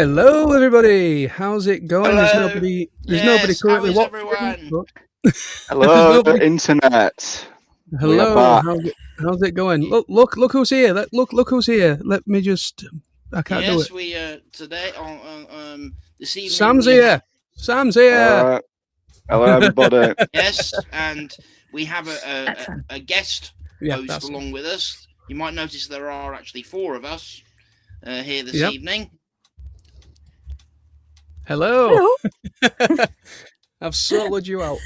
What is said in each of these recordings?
Hello, everybody. How's it going? Hello. There's nobody currently how is watching. everyone? But there's Hello, nobody. internet. We are Hello. back. How's it going? Look who's here. Look who's here. Let me just. I can't do Yes, it. we today on this evening. Sam's we here. have- Sam's here. Hello, everybody. yes, and we have a guest Yeah, host that's along with us. You might notice there are actually 4 of us here this Yep. evening. Hello. I've soloed you out.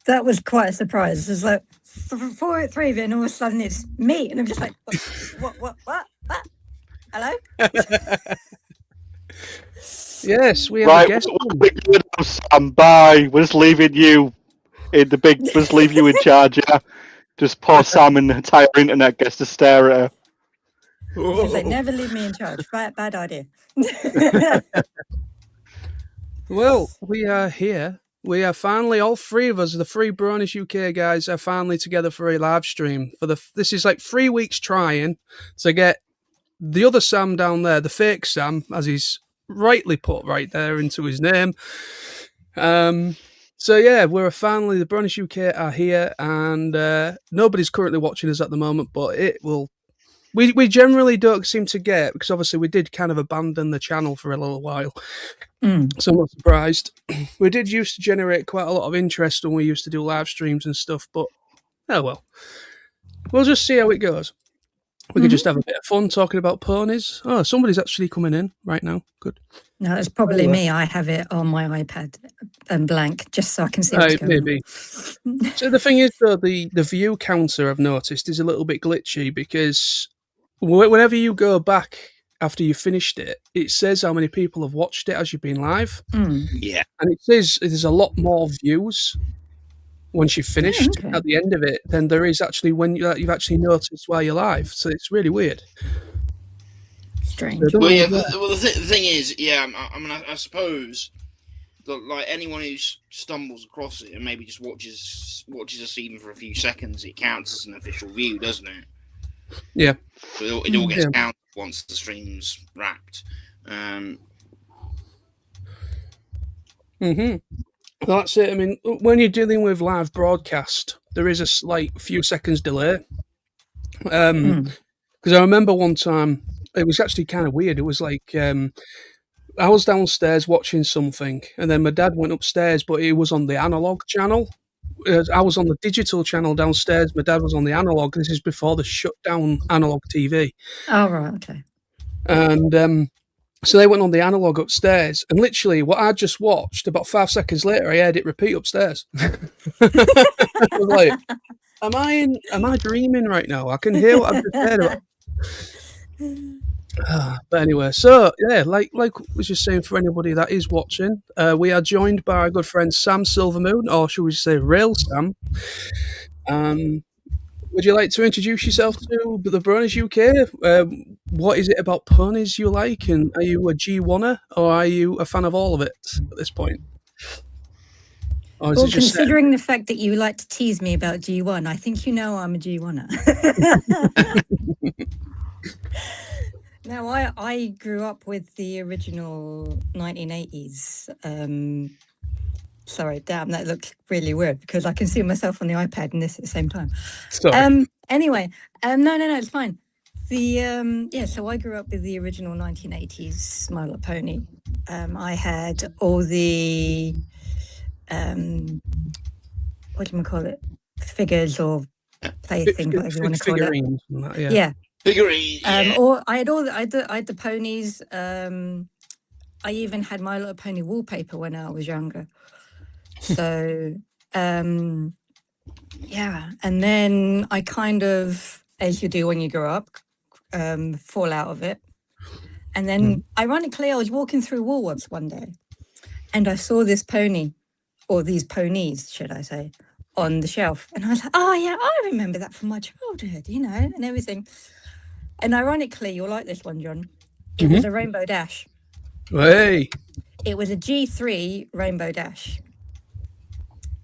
That was quite a surprise. There's like 3 of you, and all of a sudden it's me, and I'm just like, what? Hello? Yes, we have Right, a guest. we're good now, Sam. Bye. We're just leaving you in the big. Just leave you in charge. Yeah? Just poor Sam and the entire internet gets to stare at her. It's like, never leave me in charge. Bad idea. Well, we are here. We are finally, all 3 of us, the 3 Bronies UK guys, are finally together for a live stream. This is like 3 weeks trying to get the other Sam down there, the fake Sam, as he's rightly put right there into his name. So yeah, we're finally, the Bronies UK are here, and nobody's currently watching us at the moment, but it will. We generally don't seem to get, because obviously we did kind of abandon the channel for a little while. So I'm not surprised. We did used to generate quite a lot of interest when we used to do live streams and stuff, but oh well. We'll just see how it goes. We could just have a bit of fun talking about ponies. Oh, somebody's actually coming in right now. Good. No, it's probably me. I have it on my iPad blank, just so I can see what's going maybe. So the thing is, though, the view counter I've noticed is a little bit glitchy, because whenever you go back after you finished it, it says how many people have watched it as you've been live. Yeah. And it says there's a lot more views once you've finished at the end of it than there is actually when you've actually noticed while you're live. So it's really weird. Strange. Well, yeah. The thing is, yeah. I mean, I suppose that like anyone who stumbles across it and maybe just watches us even for a few seconds, it counts as an official view, doesn't it? Yeah. So it all gets counted once the stream's wrapped. Well, that's it. I mean, when you're dealing with live broadcast, there is a slight few seconds delay. Because I remember one time, it was actually kind of weird. It was like I was downstairs watching something, and then my dad went upstairs, but he was on the analog channel. I was on the digital channel downstairs. My dad was on the analog. This is before the shut down analog TV. Oh, right, okay. And so they went on the analog upstairs, and literally what I just watched, about 5 seconds later, I heard it repeat upstairs. I was like, am I dreaming right now? I can hear what I've just heard. But anyway, so yeah, like I was just saying, for anybody that is watching, we are joined by our good friend Sam Silvermoon, or should we say Real Sam. Would you like to introduce yourself to the Bronies UK? What is it about ponies you like, and are you a G1er, or are you a fan of all of it at this point? Or is Well, it just considering the fact that you like to tease me about G1, I think you know I'm a G1er. No, I grew up with the original 1980s. Sorry, damn, that looked really weird because I can see myself on the iPad and this at the same time. Sorry. Anyway, no, it's fine. So I grew up with the original 1980s My Little Pony. I had all the what do you call it? Figures or playthings, whatever you want to call it. Yeah. Figurines. Or I had the ponies. I even had My Little Pony wallpaper when I was younger. So yeah, and then I kind of, as you do when you grow up, fall out of it. And then ironically, I was walking through Woolworths one day and I saw this pony, or these ponies, should I say, on the shelf. And I was like, oh yeah, I remember that from my childhood, and everything. And ironically, you'll like this one, John. It was a Rainbow Dash. Hey. It was a G3 Rainbow Dash.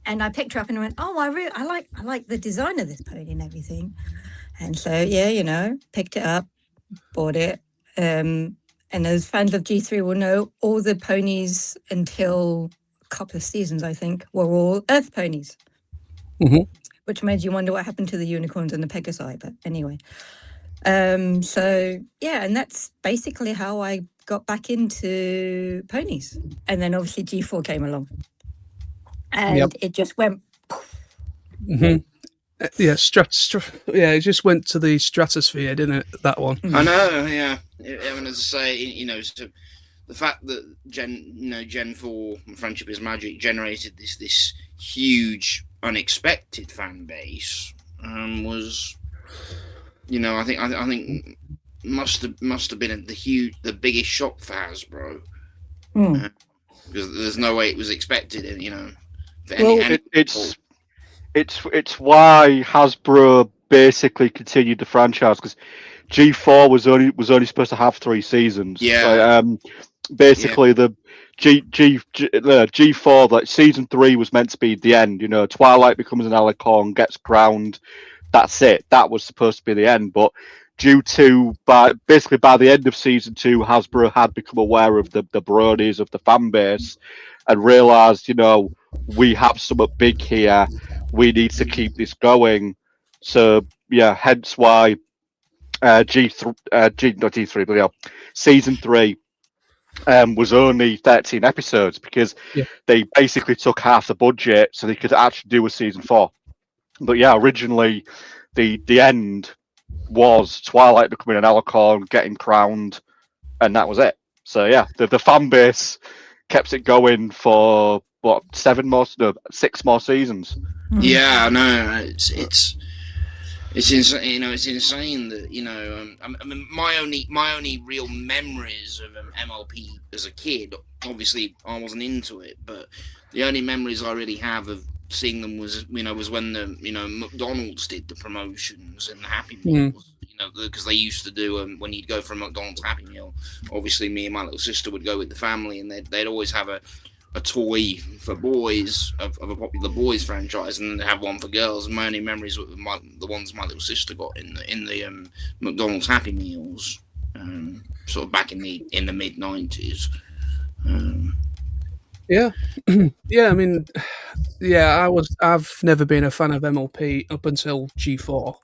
And I picked her up and went, oh, I like the design of this pony and everything. And so, yeah, picked it up, bought it. And and as fans of G3 will know, all the ponies until a couple of seasons, I think, were all Earth ponies. Mhm. Which made you wonder what happened to the unicorns and the Pegasi. But anyway, so yeah, and that's basically how I got back into ponies. And then obviously G4 came along, and it just went. Yeah, yeah, it just went to the stratosphere, didn't it? That one. I know, yeah. I mean, as I say, so the fact that Gen 4 Friendship is Magic generated this huge, unexpected fan base was, I think must have been the biggest shock for Hasbro, because there's no way it was expected, for any. It's why Hasbro basically continued the franchise, because G4 was only supposed to have 3 seasons. Yeah. Basically, the G4, like season 3 was meant to be the end. Twilight becomes an alicorn, gets crowned. That's it. That was supposed to be the end. But due to by the end of season 2, Hasbro had become aware of the Bronies, of the fan base, and realized, we have something big here. We need to keep this going. So yeah, hence why season 3 was only 13 episodes, because they basically took half the budget so they could actually do a season 4. But yeah, originally the end was Twilight becoming an alicorn, getting crowned, and that was it. So yeah, the fan base kept it going for 6 more seasons. Yeah, no, it's insane. It's insane that I mean, my only real memories of MLP as a kid. Obviously, I wasn't into it, but the only memories I really have of seeing them was when the McDonald's did the promotions and the Happy Meals. Because they used to do when you'd go for a McDonald's Happy Meal. Obviously, me and my little sister would go with the family, and they'd always have a toy for boys of a popular boys franchise, and then they have one for girls. And my only memories were the ones my little sister got in the McDonald's Happy Meals, sort of back in the mid 90s. Yeah, yeah. I mean, yeah. I've never been a fan of MLP up until G4.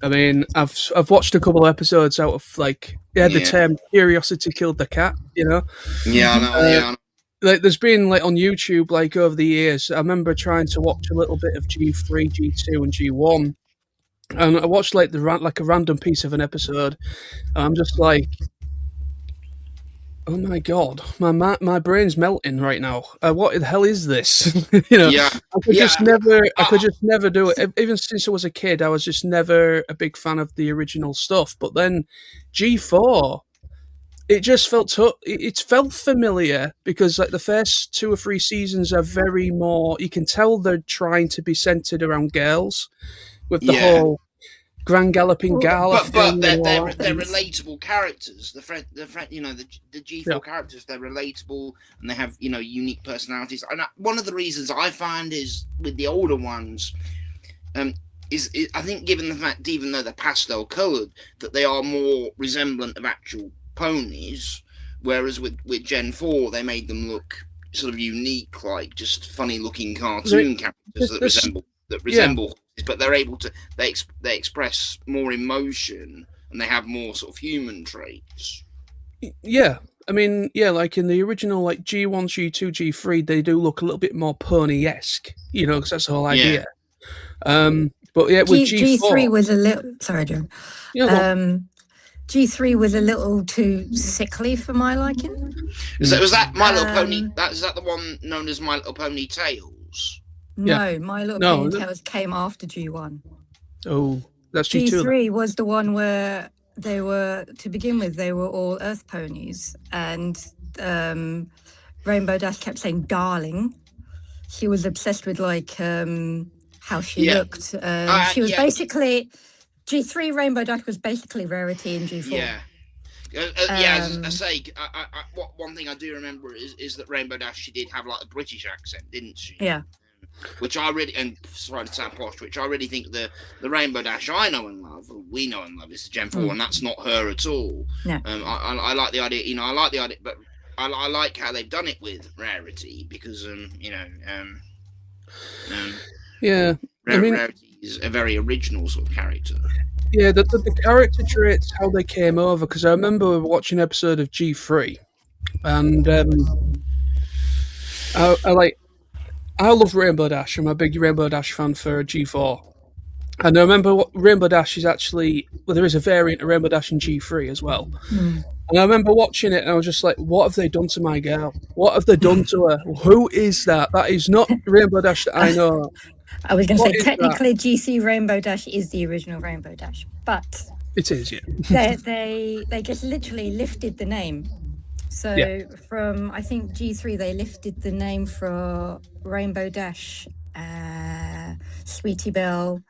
I mean, I've watched a couple of episodes out of the term "curiosity killed the cat." Yeah, I know. Yeah. There's been on YouTube over the years. I remember trying to watch a little bit of G3, G2, and G1, and I watched a random piece of an episode, and I'm just like, oh my god, my brain's melting right now. What the hell is this? Yeah. I could just never do it. Even since I was a kid, I was just never a big fan of the original stuff. But then G4, it just it felt familiar, because the first 2 or 3 seasons are very more. You can tell they're trying to be centered around girls with the whole Grand Galloping Gala. But they're relatable characters. The G4 characters, they're relatable, and they have unique personalities. And one of the reasons I find is with the older ones, is I think, given the fact, even though they're pastel coloured, that they are more resemblant of actual ponies, whereas with Gen 4 they made them look sort of unique, like just funny looking cartoon characters that resemble, but they're able to they express more emotion, and they have more sort of human traits. Yeah, I mean, in the original G1, G2, G3, they do look a little bit more pony-esque, because that's the whole idea. But yeah, with G4 was a little. Sorry, John. G3 was a little too sickly for my liking. So was that My Little Pony? Is that the one known as My Little Pony Tales? No, My Little Pony Tales came after G1. Oh, that's G2. G3 was the one where they were, to begin with, they were all Earth ponies, and Rainbow Dash kept saying "darling." She was obsessed with how she looked. She was basically. G3 Rainbow Dash was basically Rarity in G4. Yeah. As I say, one thing I do remember is that Rainbow Dash, she did have a British accent, didn't she? Yeah. which I really, and sorry to sound posh, which I really think the Rainbow Dash I know and love, or we know and love, is the Gen 4, and that's not her at all. No. I like the idea, I like the idea, but I like how they've done it with Rarity, because, Rarity is a very original sort of character. Yeah, the character traits, how they came over, because I remember watching an episode of G3, and I love Rainbow Dash. I'm a big Rainbow Dash fan for G4. And I remember Rainbow Dash is actually, well, there is a variant of Rainbow Dash in G3 as well. And I remember watching it and I was just like, what have they done to my girl? What have they done to her? Who is that? That is not Rainbow Dash that I know. I was going to say, technically, GC Rainbow Dash is the original Rainbow Dash, but it is, yeah. they just literally lifted the name. So from, I think, G3, they lifted the name for Rainbow Dash, Sweetie Belle,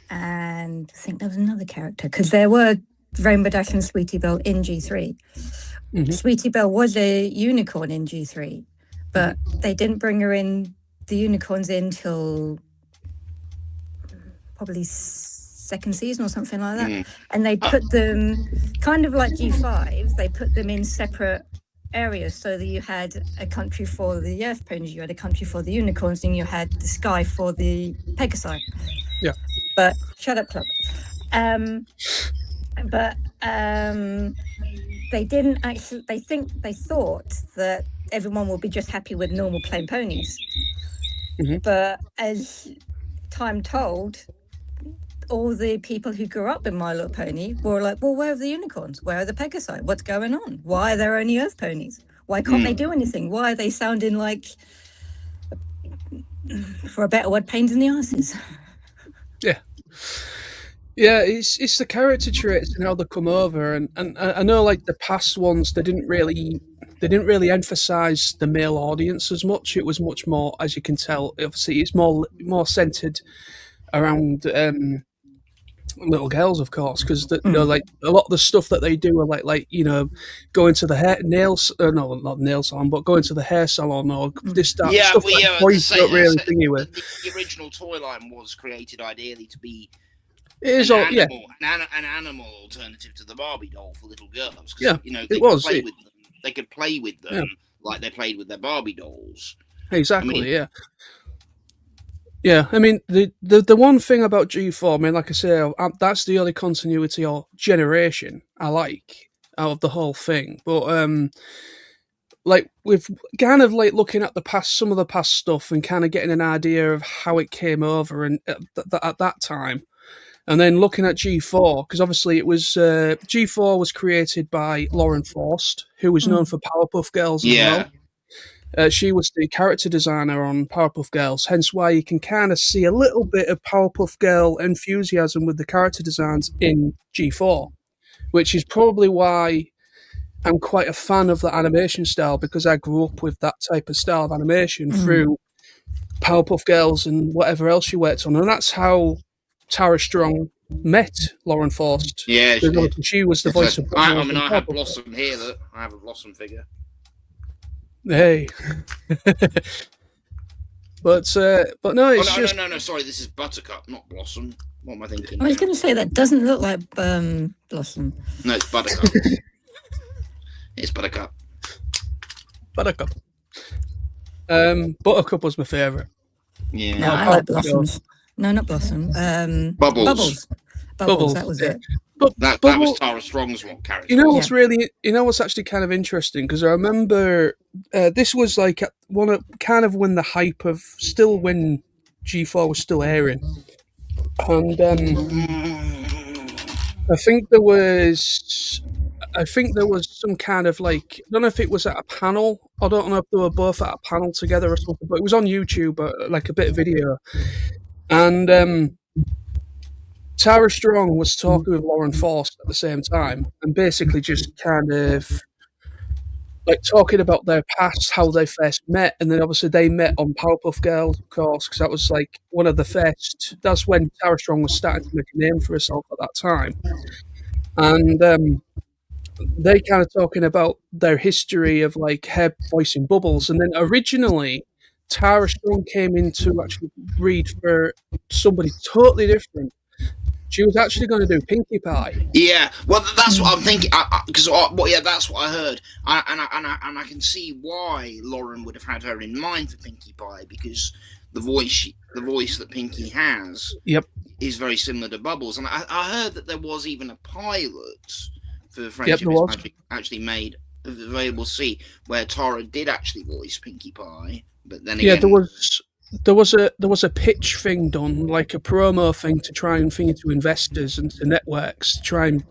and I think there was another character, because there were Rainbow Dash and Sweetie Belle in G3. Sweetie Belle was a unicorn in G3, but they didn't bring her in, the unicorns in, till probably second season or something like that. And they put them, kind of like G5, they put them in separate areas, so that you had a country for the Earth Ponies, you had a country for the unicorns, and you had the sky for the Pegasi. Yeah. But shut up, club. They didn't actually. They thought that everyone would be just happy with normal plain ponies. But as time told, all the people who grew up in My Little Pony were like, well, where are the unicorns? Where are the Pegasi? What's going on? Why are there only Earth Ponies? Why can't they do anything? Why are they sounding like, for a better word, pains in the asses? Yeah, it's the character traits and how they come over, and I know, like, the past ones, they didn't really emphasize the male audience as much. It was much more, as you can tell, obviously it's more centered around little girls, of course, because like a lot of the stuff that they do are like going to the not nail salon, but going to the hair salon or this stuff. Stuff that boys don't really thingy with. The original toy line was created ideally to be an animal alternative to the Barbie doll for little girls. Yeah, they could play with them like they played with their Barbie dolls. Exactly. Yeah, I mean, the one thing about G4, I mean, like I say, that's the only continuity or generation I like out of the whole thing. But like, with kind of like looking at some of the past stuff, and kind of getting an idea of how it came over and at that time, and then looking at G4, because obviously it was G4 was created by Lauren Forst, who was known for Powerpuff Girls as well. She was the character designer on Powerpuff Girls, hence why you can kind of see a little bit of Powerpuff Girl enthusiasm with the character designs in G4, which is probably why I'm quite a fan of the animation style, because I grew up with that type of style of animation through Powerpuff Girls and whatever else she worked on. And that's how Tara Strong met Lauren Forst. Yeah, she was the voice of... I have Blossom here. I have a Blossom figure. Hey. But no, it's just... No, sorry, this is Buttercup, not Blossom. What am I thinking? I was going to say, that doesn't look like Blossom. No, it's Buttercup. It's Buttercup. Buttercup was my favourite. Yeah. No, I like Blossoms. No, not Blossom. Bubbles. Bubbles, that was it. That was Tara Strong's one character. You know what's actually kind of interesting, because I remember this was like when the hype of still when G4 was still airing, and I think there was some kind of like, I don't know if it was at a panel. I don't know if they were both at a panel together or something, but it was on YouTube, like a bit of video, and Tara Strong was talking with Lauren Forst at the same time, and basically just kind of like talking about their past, how they first met, and then obviously they met on Powerpuff Girls, of course, because that was like one of the first. That's when Tara Strong was starting to make a name for herself at that time, and they kind of talking about their history of like her voicing Bubbles, and then originally Tara Strong came in to actually read for somebody totally different. She was actually going to do Pinkie Pie. Yeah, well, that's what I'm thinking. Because that's what I heard, and I can see why Lauren would have had her in mind for Pinkie Pie, because the voice that Pinkie has, Yep, is very similar to Bubbles, and I heard that there was even a pilot for there Friendship was. is Magic actually made available to see, where Tara did actually voice Pinkie Pie, but then again, there was a pitch thing done, like a promo thing to try and thing it to investors and to networks to try and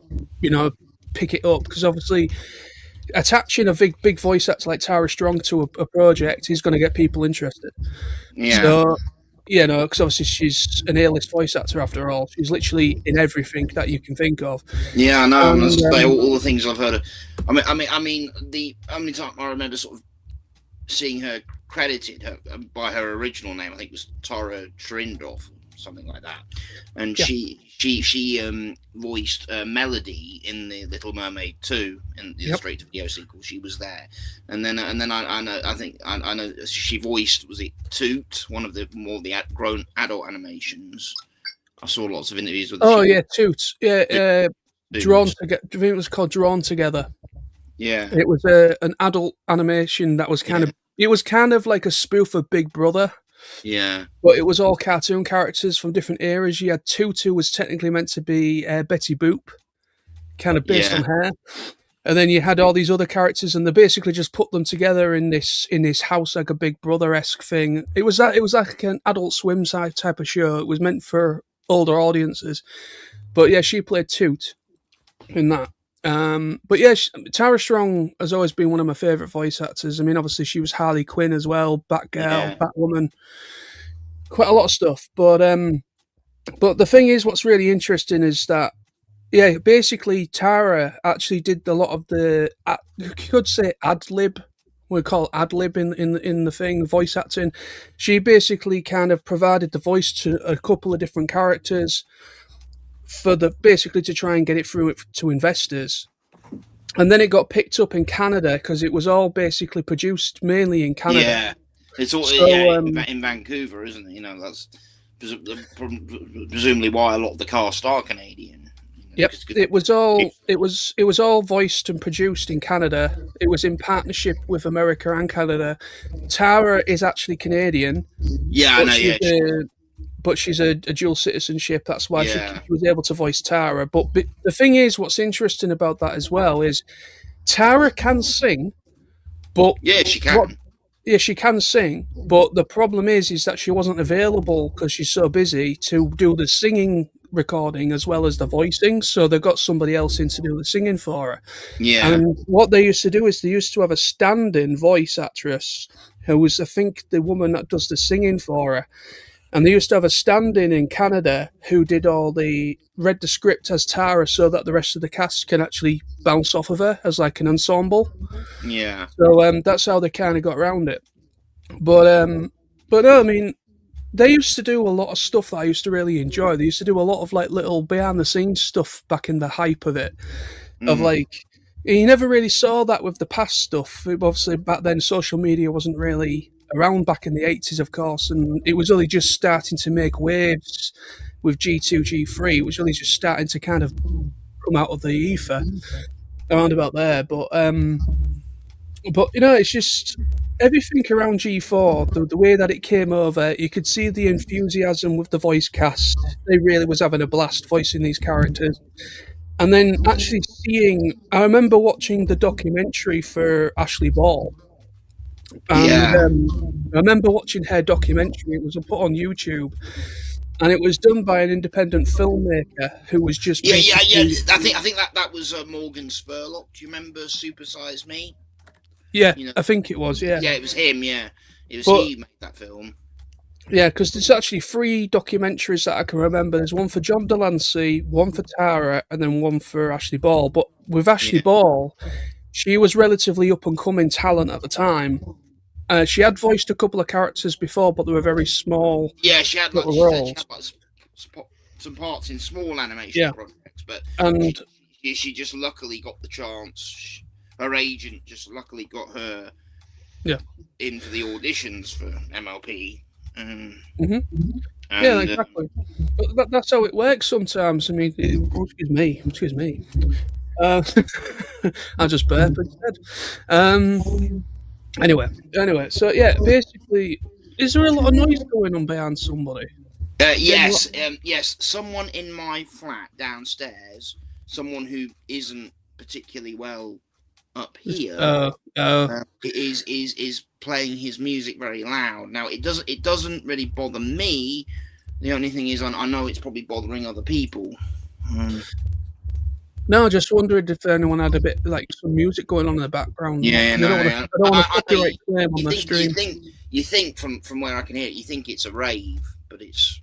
pick it up, because obviously attaching a big voice actor like Tara Strong to a project is going to get people interested. yeah. So because obviously she's an A-list voice actor after all. She's literally in everything that you can think of. Yeah, I know. And, all the things I've heard of. I mean, the only time I remember sort of seeing her credited by her original name, I think it was Tara Trindorf, something like that, and she voiced Melody in the Little Mermaid 2 in the straight to video sequel. She was there, and then I know she voiced, was it Toot, one of the grown adult animations. I saw lots of interviews with her. Toot, Drawn Together. I think it was called Drawn Together. Yeah, it was an adult animation that was kind of like a spoof of Big Brother. Yeah, but it was all cartoon characters from different eras. You had Tutu was technically meant to be Betty Boop, kind of based on her, and then you had all these other characters, and they basically just put them together in this house, like a Big Brother-esque thing. It was like an Adult Swim type of show. It was meant for older audiences, but yeah, she played Toot in that. But yeah, Tara Strong has always been one of my favourite voice actors. I mean, obviously she was Harley Quinn as well, Batgirl, Batwoman, quite a lot of stuff. But the thing is, what's really interesting is that, basically Tara actually did a lot of the, you could say ad-lib, we call ad-lib in the thing, voice acting. She basically kind of provided the voice to a couple of different characters basically to try and get it through to investors. And then it got picked up in Canada because it was all basically produced mainly in Canada. Yeah, it's all in Vancouver, isn't it? That's presumably why a lot of the cast are Canadian. Yep, it was all voiced and produced in Canada. It was in partnership with America and Canada. Tara is actually Canadian. Yeah, I know. But she's a dual citizenship. That's why she was able to voice Tara. But the thing is, what's interesting about that as well is Tara can sing, but she can. She can sing. But the problem is that she wasn't available because she's so busy to do the singing recording as well as the voicing. So they got somebody else in to do the singing for her. Yeah. And what they used to do is they used to have a stand-in voice actress who was, I think, the woman that does the singing for her. And they used to have a stand-in in Canada who read the script as Tara so that the rest of the cast can actually bounce off of her as like an ensemble. Yeah. So that's how they kind of got around it. But no, I mean, they used to do a lot of stuff that I used to really enjoy. They used to do a lot of like little behind-the-scenes stuff back in the hype of it. Of like, you never really saw that with the past stuff. Obviously, back then, social media wasn't really around back in the 80s, of course, and it was only just starting to make waves with G2, G3. It was really just starting to kind of come out of the ether around about there. But it's just everything around G4, the way that it came over, you could see the enthusiasm with the voice cast. They really was having a blast voicing these characters. And then actually I remember watching the documentary for Ashley Ball. And I remember watching her documentary. It was put on YouTube, and it was done by an independent filmmaker who was just I think that was Morgan Spurlock. Do you remember Super Size Me? Yeah, I think it was. Yeah, it was him. Yeah, he made that film. Yeah, because there's actually 3 documentaries that I can remember. There's one for John Delancey, one for Tara, and then one for Ashley Ball. But with Ashley Ball, she was relatively up and coming talent at the time. She had voiced a couple of characters before, but they were very small. Yeah, she had roles. Some parts in small animation projects, but she just luckily got the chance. Her agent just luckily got her in for the auditions for MLP. Yeah, exactly. But that's how it works sometimes. I mean, excuse me. I just burped instead. Anyway. So yeah, basically, is there a lot of noise going on behind somebody? Yes. Someone in my flat downstairs, someone who isn't particularly well up here, is playing his music very loud. Now it doesn't really bother me. The only thing is, I know it's probably bothering other people. No, I just wondered if anyone had a bit like some music going on in the background. Yeah, I don't want to copyright claim on the stream. You think from where I can hear it, you think it's a rave, but it's.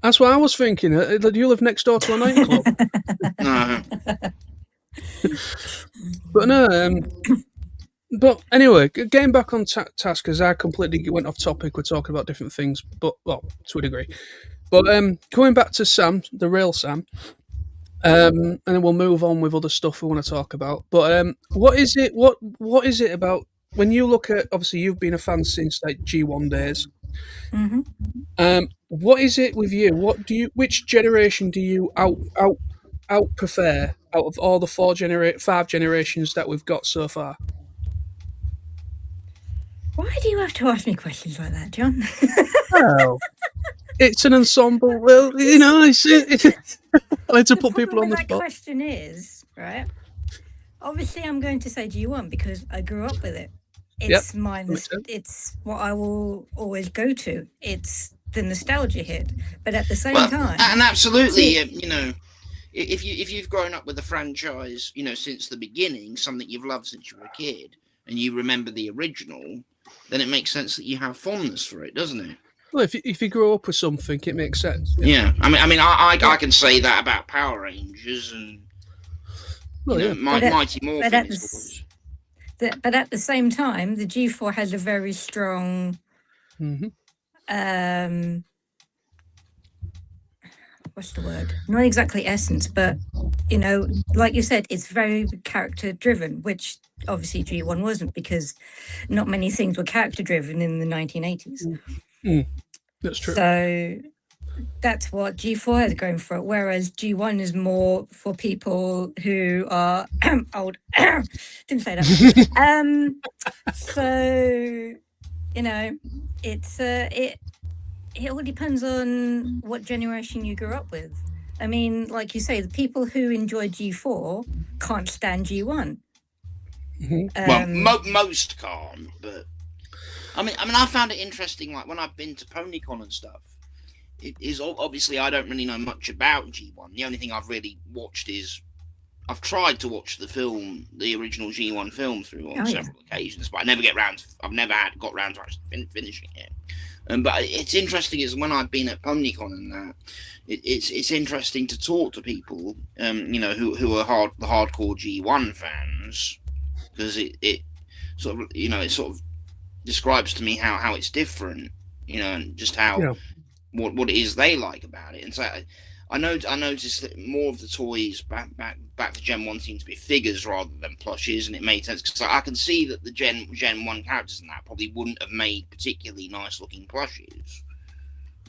That's what I was thinking. Do you live next door to a nightclub? No. But no. But anyway, getting back on task, because I completely went off topic. We're talking about different things, but well, to a degree. But going back to Sam, the real Sam. And then we'll move on with other stuff we want to talk about. But what is it? What is it about when you look at? Obviously, you've been a fan since like G1 days. Mm-hmm. What is it with you? Which generation do you out prefer out of all the five generations that we've got so far? Why do you have to ask me questions like that, John? Well, it's an ensemble. Well, you know, I like to put people on the spot. The question is, right? Obviously, I'm going to say G1 because I grew up with it. It's mine. It's what I will always go to. It's the nostalgia hit. But at the same time, and absolutely, you know, if you've grown up with the franchise, you know, since the beginning, something you've loved since you were a kid, and you remember the original, then it makes sense that you have fondness for it, doesn't it? Well, if you grow up with something, it makes sense. Yeah. I can say that about Power Rangers and Mighty Morphin. But at the same time, the G4 has a very strong, what's the word? Not exactly essence, but you know, like you said, it's very character driven, which obviously G1 wasn't because not many things were character driven in the 1980s. That's true. So that's what G4 is going for, whereas G1 is more for people who are old. Didn't say that. So you know, it's it all depends on what generation you grew up with. I mean, like you say, the people who enjoy G4 can't stand G1. Well, most can't, but I mean, I found it interesting. Like when I've been to PonyCon and stuff, it is obviously I don't really know much about G1. The only thing I've really watched is I've tried to watch the original G1 film through on several occasions, but I never got round to actually finishing it. But it's interesting is when I've been at PonyCon and that, it's interesting to talk to people, you know, who are the hardcore G1 fans, because it sort of, you know, it sort of describes to me how it's different, you know, and just how what it is they like about it. And so I noticed that more of the toys back to Gen 1 seem to be figures rather than plushes, and it made sense because I can see that the Gen 1 characters in that probably wouldn't have made particularly nice looking plushes.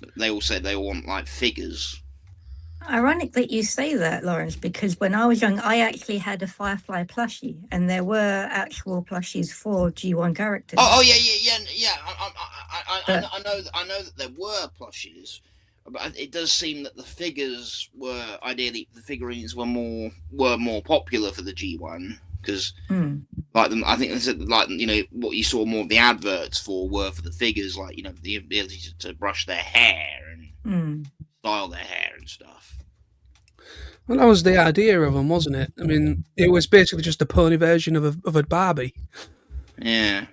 But they all said they all want like figures. Ironic that you say that, Lawrence, because when I was young, I actually had a Firefly plushie, and there were actual plushies for G1 characters. Oh yeah. I know that there were plushies, but it does seem that the figures were ideally the figurines were more popular for the G1 because like them. I think they said like you know what you saw more of the adverts for were for the figures, like you know the ability to brush their hair and style their hair and stuff. Well, that was the idea of them, wasn't it? I mean, it was basically just a pony version of a Barbie. Yeah.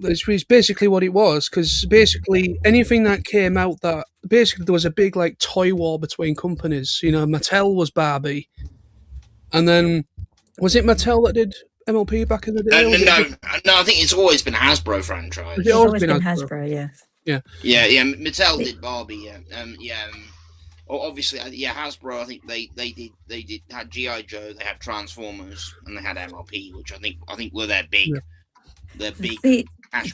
It's basically what it was, because basically anything that came out that basically there was a big like toy war between companies. You know, Mattel was Barbie, and then was it Mattel that did MLP back in the day? No. I think it's always been Hasbro franchise. It's always been Hasbro, yes. Yeah. Mattel did Barbie. Obviously, Hasbro. I think they had G.I. Joe, they had Transformers, and they had MLP, which I think were their big.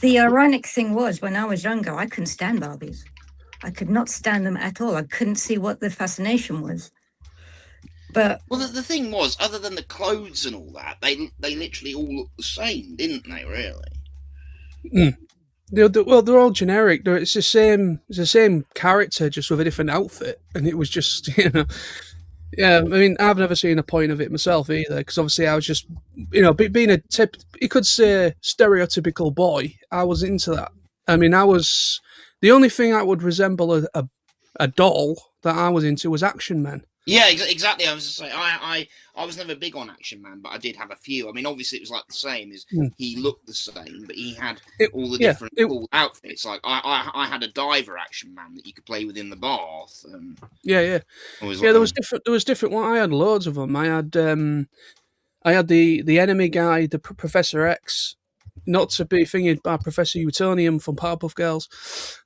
The ironic thing was, when I was younger, I couldn't stand Barbies. I could not stand them at all. I couldn't see what the fascination was. But well, the thing was, other than the clothes and all that, they literally all looked the same, didn't they? Really? They're all generic. It's the same character, just with a different outfit, and it was just Yeah, I mean, I've never seen a point of it myself either, because obviously I was just, being a you could say stereotypical boy. I was into that. I mean, the only thing I would resemble a doll that I was into was Action Men. Yeah, exactly. I was just saying, I was never big on Action Man, but I did have a few. I mean, obviously it was like the same. He looked the same, but he had all the different cool outfits. Like I had a diver Action Man that you could play with in the bath. There was different. Well, I had loads of them. I had the enemy guy, the Professor X, not to be fingered by Professor Utonium from Powerpuff Girls.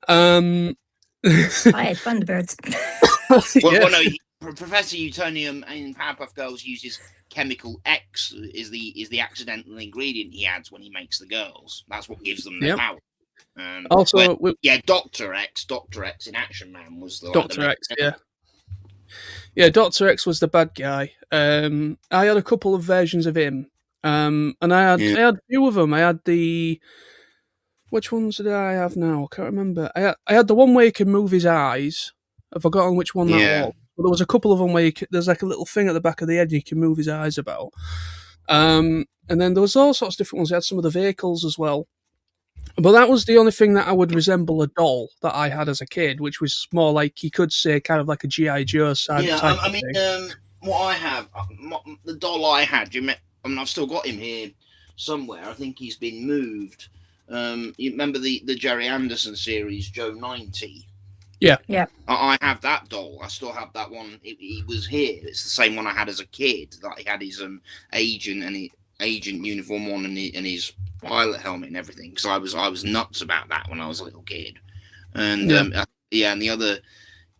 I had Thunderbirds. Well, no. Professor Utonium in Powerpuff Girls uses chemical X is the accidental ingredient he adds when he makes the girls. That's what gives them their power. Also, Dr. X in Action Man was the Dr. X. Yeah, Dr. X was the bad guy. I had a couple of versions of him, and I had a few of them. I had which ones did I have now? I can't remember. I had the one where you can move his eyes. I've forgotten which one that was. But there was a couple of them where there's like a little thing at the back of the head you can move his eyes about. And then there was all sorts of different ones. They had some of the vehicles as well. But that was the only thing that I would resemble a doll that I had as a kid, which was more like, you could say, kind of like a G.I. Joe type I mean, what I have, the doll I had, I've still got him here somewhere. I think he's been moved. You remember the Jerry Anderson series, Joe 90? Yeah. I have that doll. I still have that one. He was here. It's the same one I had as a kid. That he had his agent uniform on and his pilot helmet and everything. Because I was nuts about that when I was a little kid. And and the other,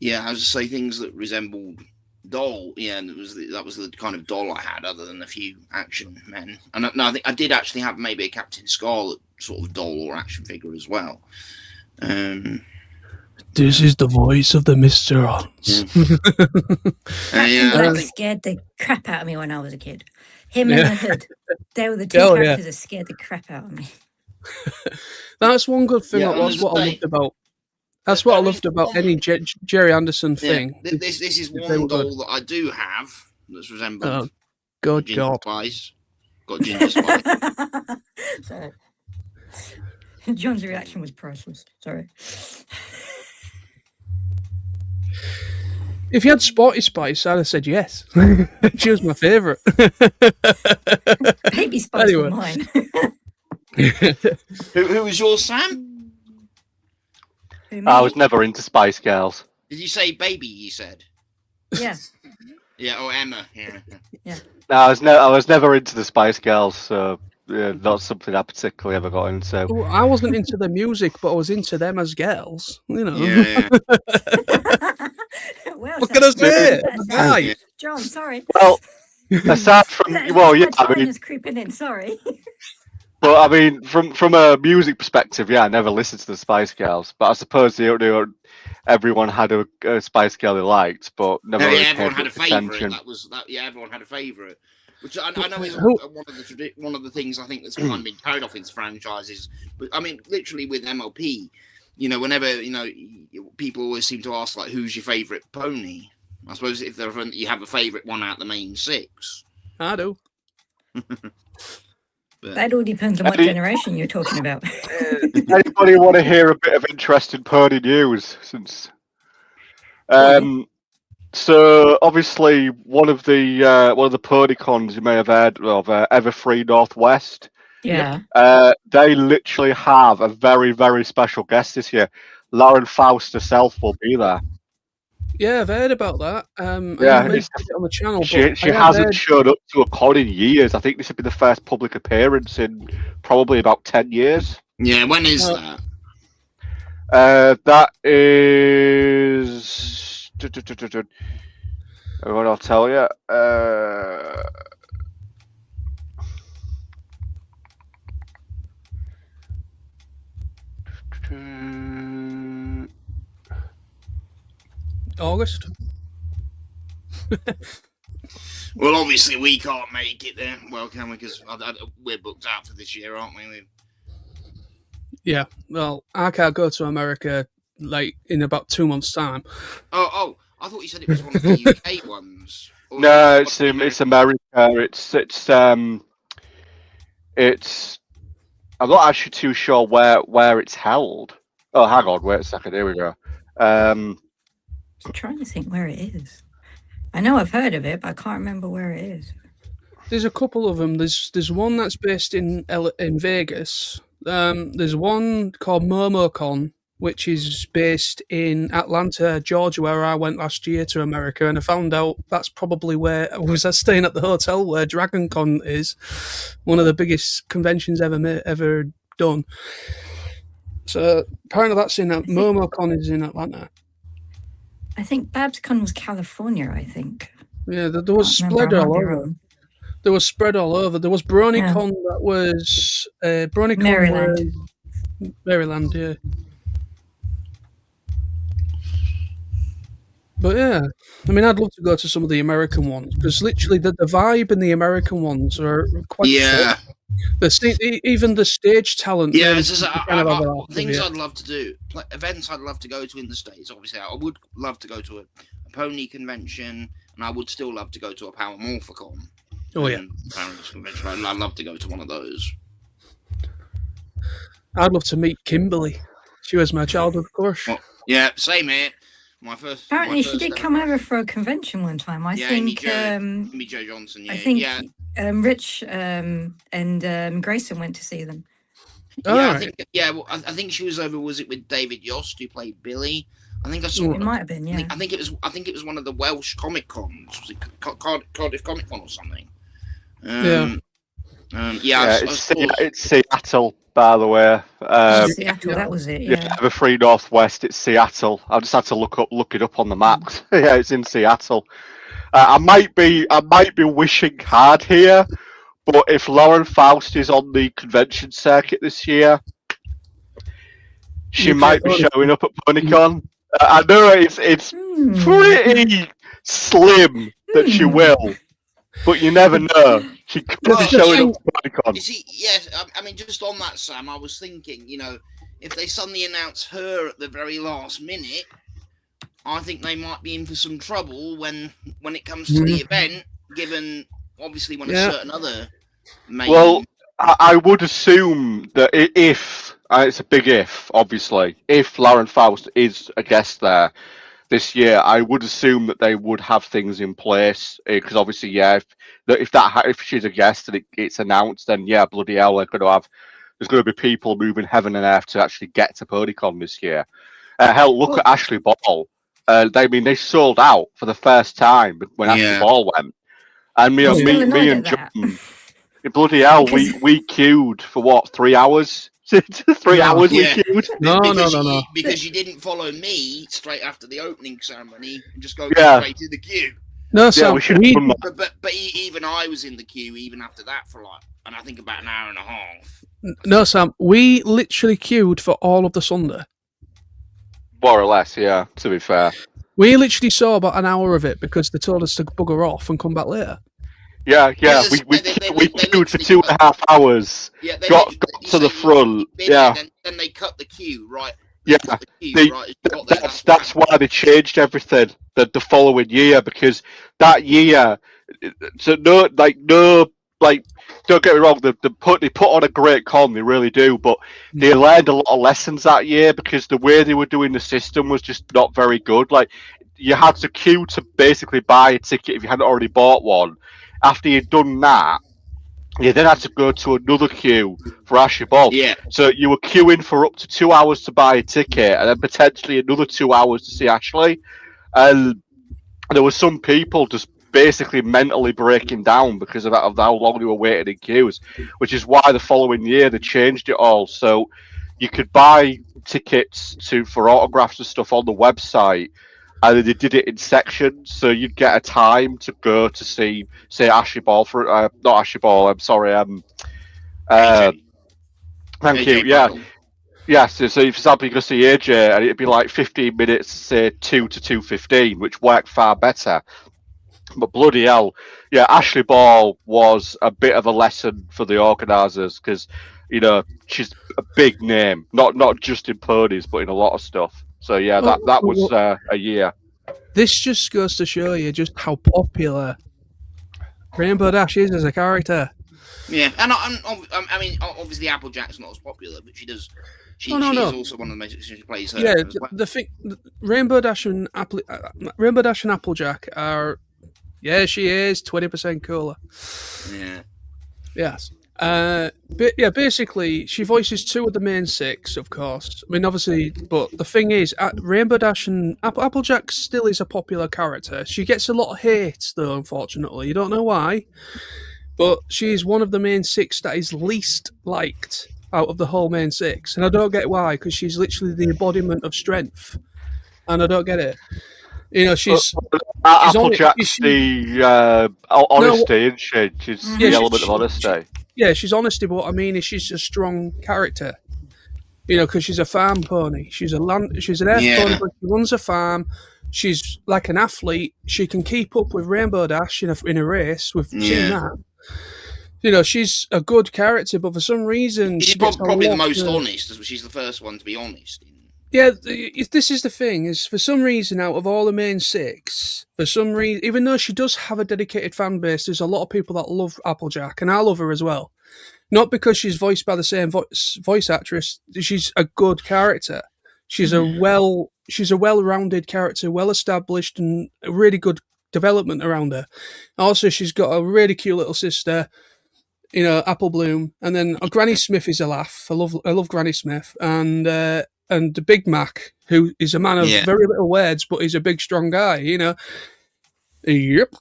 I was to say things that resembled doll. Yeah, and that was the kind of doll I had, other than a few Action Men. And I think I did actually have maybe a Captain Scarlet sort of doll or action figure as well. This is the voice of the Mr. Ons. That scared the crap out of me when I was a kid. Him and the Hood. They were the two characters that scared the crap out of me. That's one good thing. That's what I loved about. That's what I loved about any Jerry Anderson thing. This is one doll that I do have that's resembled. Good God. Spice. Got Ginger Spice. Sorry. John's reaction was priceless. Sorry. If you had Sporty Spice, I'd have said yes. She was my favourite. Baby Spice was mine. Who was yours, Sam? I was never into Spice Girls. Did you say baby? You said. Yeah. Yeah. Or Emma. Yeah. No, I was never into the Spice Girls, so not something I particularly ever got into. Well, I wasn't into the music, but I was into them as girls. Yeah. Well, what can I say? John, sorry. Well, aside from I mean, creeping in. Sorry. But I mean, from a music perspective, I never listened to the Spice Girls. But I suppose everyone had a Spice Girl they liked, but never. Everyone had a favourite. Everyone had a favourite. Which I know is one of the things I think that's kind of been carried off in franchises. But I mean, literally with MLP, whenever people always seem to ask like, "Who's your favourite pony?" I suppose if you have a favourite one out of the main six. I do. That all depends on what generation you're talking about. Anybody want to hear a bit of interesting pony news? Since, so obviously one of the pony cons you may have heard of, Everfree Northwest. Yeah. They literally have a very, very special guest this year. Lauren Faust herself will be there. Yeah, I've heard about that. I mentioned it on the channel. She hasn't showed up to a con in years. I think this would be the first public appearance in probably about 10 years. Yeah, when is that? That is... What I'll tell you. August. Well, obviously we can't make it there. Well, can we? Because we're booked out for this year, aren't we? Yeah. Well, I can't go to America like in about 2 months' time. Oh! I thought you said it was one of the UK ones. No, it's America. It's. I'm not actually too sure where it's held. Oh, hang on, wait a second. Here we go. I'm trying to think where it is. I know I've heard of it, but I can't remember where it is. There's a couple of them. There's one that's based in Vegas. There's one called MomoCon, which is based in Atlanta, Georgia, where I went last year to America, and I found out that's probably where I was staying at the hotel where DragonCon is, one of the biggest conventions ever done. So apparently that's in MomoCon is in Atlanta. I think BabsCon was California, I think. Yeah, there was spread all over. There was spread all over. There was BronyCon that was BronyCon Maryland. Maryland, yeah. But yeah, I mean, I'd love to go to some of the American ones because literally the vibe in the American ones are quite. Yeah. Even the stage talent. Yeah, it's just, things I'd love to do, like events I'd love to go to in the States. Obviously, I would love to go to a pony convention, and I would still love to go to a Power Morphicon. Oh yeah, convention. I'd love to go to one of those. I'd love to meet Kimberly. She was my childhood crush. Well, yeah, same here. Apparently, she did come over for a convention one time. I think Amy Jo Johnson. Yeah, I think Rich and Grayson went to see them. Yeah, I think she was over. Was it with David Yost, who played Billy? I think I saw. It might have been. Yeah. I think it was one of the Welsh Comic Cons. Was it Cardiff Comic Con or something? It's Seattle, by the way. Seattle, that was it. Yeah. The Free Northwest. It's Seattle. I just had to look it up on the maps. Yeah, it's in Seattle. I might be wishing hard here, but if Lauren Faust is on the convention circuit this year, she might be showing up at PonyCon. I know it's pretty slim that she will. But you never know. She could be showing up at PonyCon. You see, yes, I mean, just on that, Sam, I was thinking, if they suddenly announce her at the very last minute, I think they might be in for some trouble when it comes to the event, given, obviously, when a certain other main... Well, I would assume that if, it's a big if, obviously, if Lauren Faust is a guest there this year, I would assume that they would have things in place because obviously, if she's a guest and it's announced, then bloody hell, there's going to be people moving heaven and earth to actually get to PonyCon this year. Hell, look at Ashley Ball. They sold out for the first time when Ashley Ball went, and me and John, bloody hell, we queued for 3 hours. 3 hours we queued. No. Because you didn't follow me straight after the opening ceremony and just go straight to the queue. No, so but even I was in the queue even after that for and I think about an hour and a half. No, Sam, we literally queued for all of the Sunday. More or less, yeah, to be fair. We literally saw about an hour of it because they told us to bugger off and come back later. Yeah. We queued for 2.5 hours. Yeah, got to the front. Yeah. Then they cut the queue, right? Yeah. That's why they changed everything the following year, because that year, don't get me wrong, they put on a great con, they really do, but they learned a lot of lessons that year because the way they were doing the system was just not very good. Like, you had to queue to basically buy a ticket if you hadn't already bought one. After you'd done that, you then had to go to another queue for Ashley Ball. Yeah. So you were queuing for up to 2 hours to buy a ticket and then potentially another 2 hours to see Ashley. And there were some people just basically mentally breaking down because of how long they were waiting in queues, which is why the following year they changed it all. So you could buy tickets for autographs and stuff on the website, and they did it in sections, so you'd get a time to go to see, say, Ashley Ball not Ashley Ball. I'm sorry. Thank you. Yeah. Yes, so for example, you could see AJ, and it'd be like 15 minutes, say 2 to 2:15, which worked far better. But bloody hell, yeah, Ashley Ball was a bit of a lesson for the organisers because, you know, she's a big name, not just in ponies, but in a lot of stuff. So yeah, that was a year. This just goes to show you just how popular Rainbow Dash is as a character. Yeah, and I mean, obviously Applejack's not as popular, but she does. She No. is also one of the most. She plays her. Yeah, as well. the thing, Rainbow Dash and Applejack are. Yeah, she is 20% cooler. Yeah. Yes. But yeah, basically, she voices 2 of the main 6, of course. I mean, obviously, but the thing is, Rainbow Dash and Applejack still is a popular character. She gets a lot of hate, though, unfortunately. You don't know why, but she's one of the main 6 that is least liked out of the whole main 6. And I don't get why, because she's literally the embodiment of strength. And I don't get it. You know, she's Applejack's the honesty, isn't she? She's the element of honesty. Yeah, she's honesty, but what I mean is she's a strong character. You know, because she's a farm pony. She's an earth pony, but she runs a farm. She's like an athlete. She can keep up with Rainbow Dash in a race. We've seen that. You know, she's a good character, but for some reason... She's probably the most honest. She's the first one to be honest. Yeah, this is the thing, is for some reason, out of all the main 6, for some reason, even though she does have a dedicated fan base, there's a lot of people that love Applejack, and I love her as well. Not because she's voiced by the same voice actress, she's a good character. She's a well-rounded character, well-established, and a really good development around her. Also, she's got a really cute little sister, you know, Apple Bloom, and then Granny Smith is a laugh. I love Granny Smith, and the Big Mac, who is a man of very little words, but he's a big, strong guy, you know. Yep.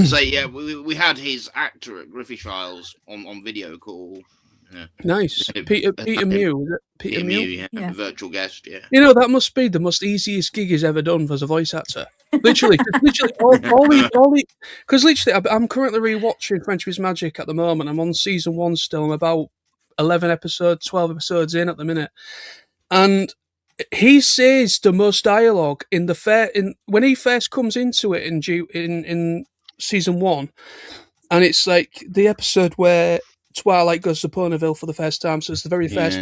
So, yeah, we had his actor at Griffith Files on video call. Yeah. Nice. Peter Mew. Is it Peter Mew? Yeah. Virtual guest, yeah. You know, that must be the most easiest gig he's ever done as a voice actor. Literally, because literally, I'm currently rewatching Friendship is Magic at the moment. I'm on season 1 still. I'm about 12 episodes in at the minute, and he says the most dialogue when he first comes into it in season 1, and it's like the episode where Twilight goes to Ponyville for the first time. So it's the very first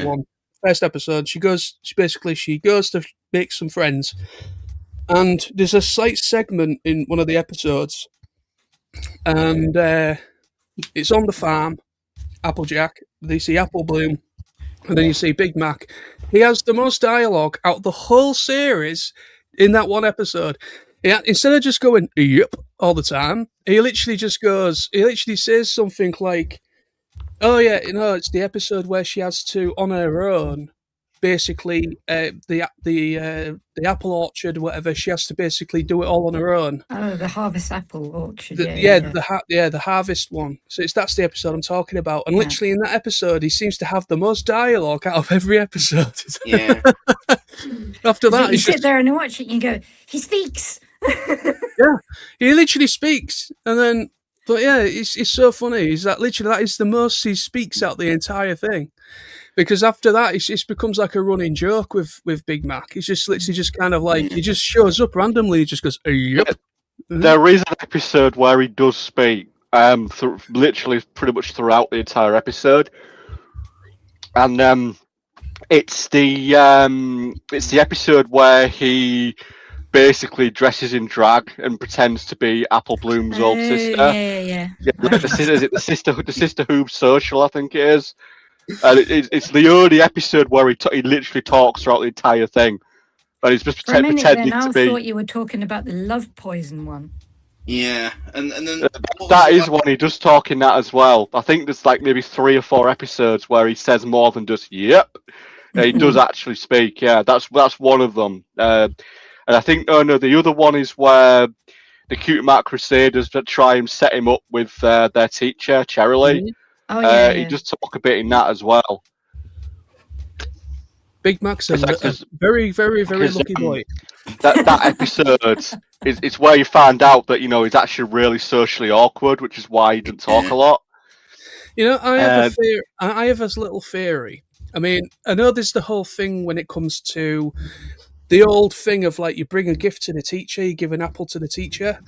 episode. She goes to make some friends, and there's a slight segment in one of the episodes, and it's on the farm. Applejack, they see Apple Bloom, and then you see Big Mac. He has the most dialogue out of the whole series in that one episode. Instead of just going, yep, all the time, he literally says something like, oh yeah, you know, it's the episode where she has to, on her own, basically, the apple orchard, whatever, she has to basically do it all on her own. Oh, the harvest apple orchard. The harvest one. So that's the episode I'm talking about. And literally in that episode, he seems to have the most dialogue out of every episode. Yeah. After that, you sit there and watch it, and you go, he speaks. Yeah, he literally speaks, and then. But yeah, it's so funny. Is that literally that is the most he speaks out the entire thing. Because after that, it becomes like a running joke with Big Mac. He's just literally just kind of like, he just shows up randomly. He just goes, yep. There is an episode where he does speak, literally pretty much throughout the entire episode. And it's the episode where he basically dresses in drag and pretends to be Apple Bloom's old sister. Yeah. The sister who's social, I think it is. And it's the only episode where he literally talks throughout the entire thing, and he's just pretending to be. I thought you were talking about the love poison one. Yeah, and then that is one he does talk in that as well. I think there's like maybe 3 or 4 episodes where he says more than just "yep." He does actually speak. Yeah, that's one of them. And I think the other one is where the Cute Mark Crusaders try and set him up with their teacher Cherylee. Mm-hmm. Oh, yeah, He does talk a bit in that as well. Big Mac's a very, very, very lucky boy. That episode it's where you find out that he's actually really socially awkward, which is why he doesn't talk a lot. You know, I have a Uh, fear. I have a little theory. I mean, I know there's the whole thing when it comes to the old thing of like you bring a gift to the teacher, you give an apple to the teacher.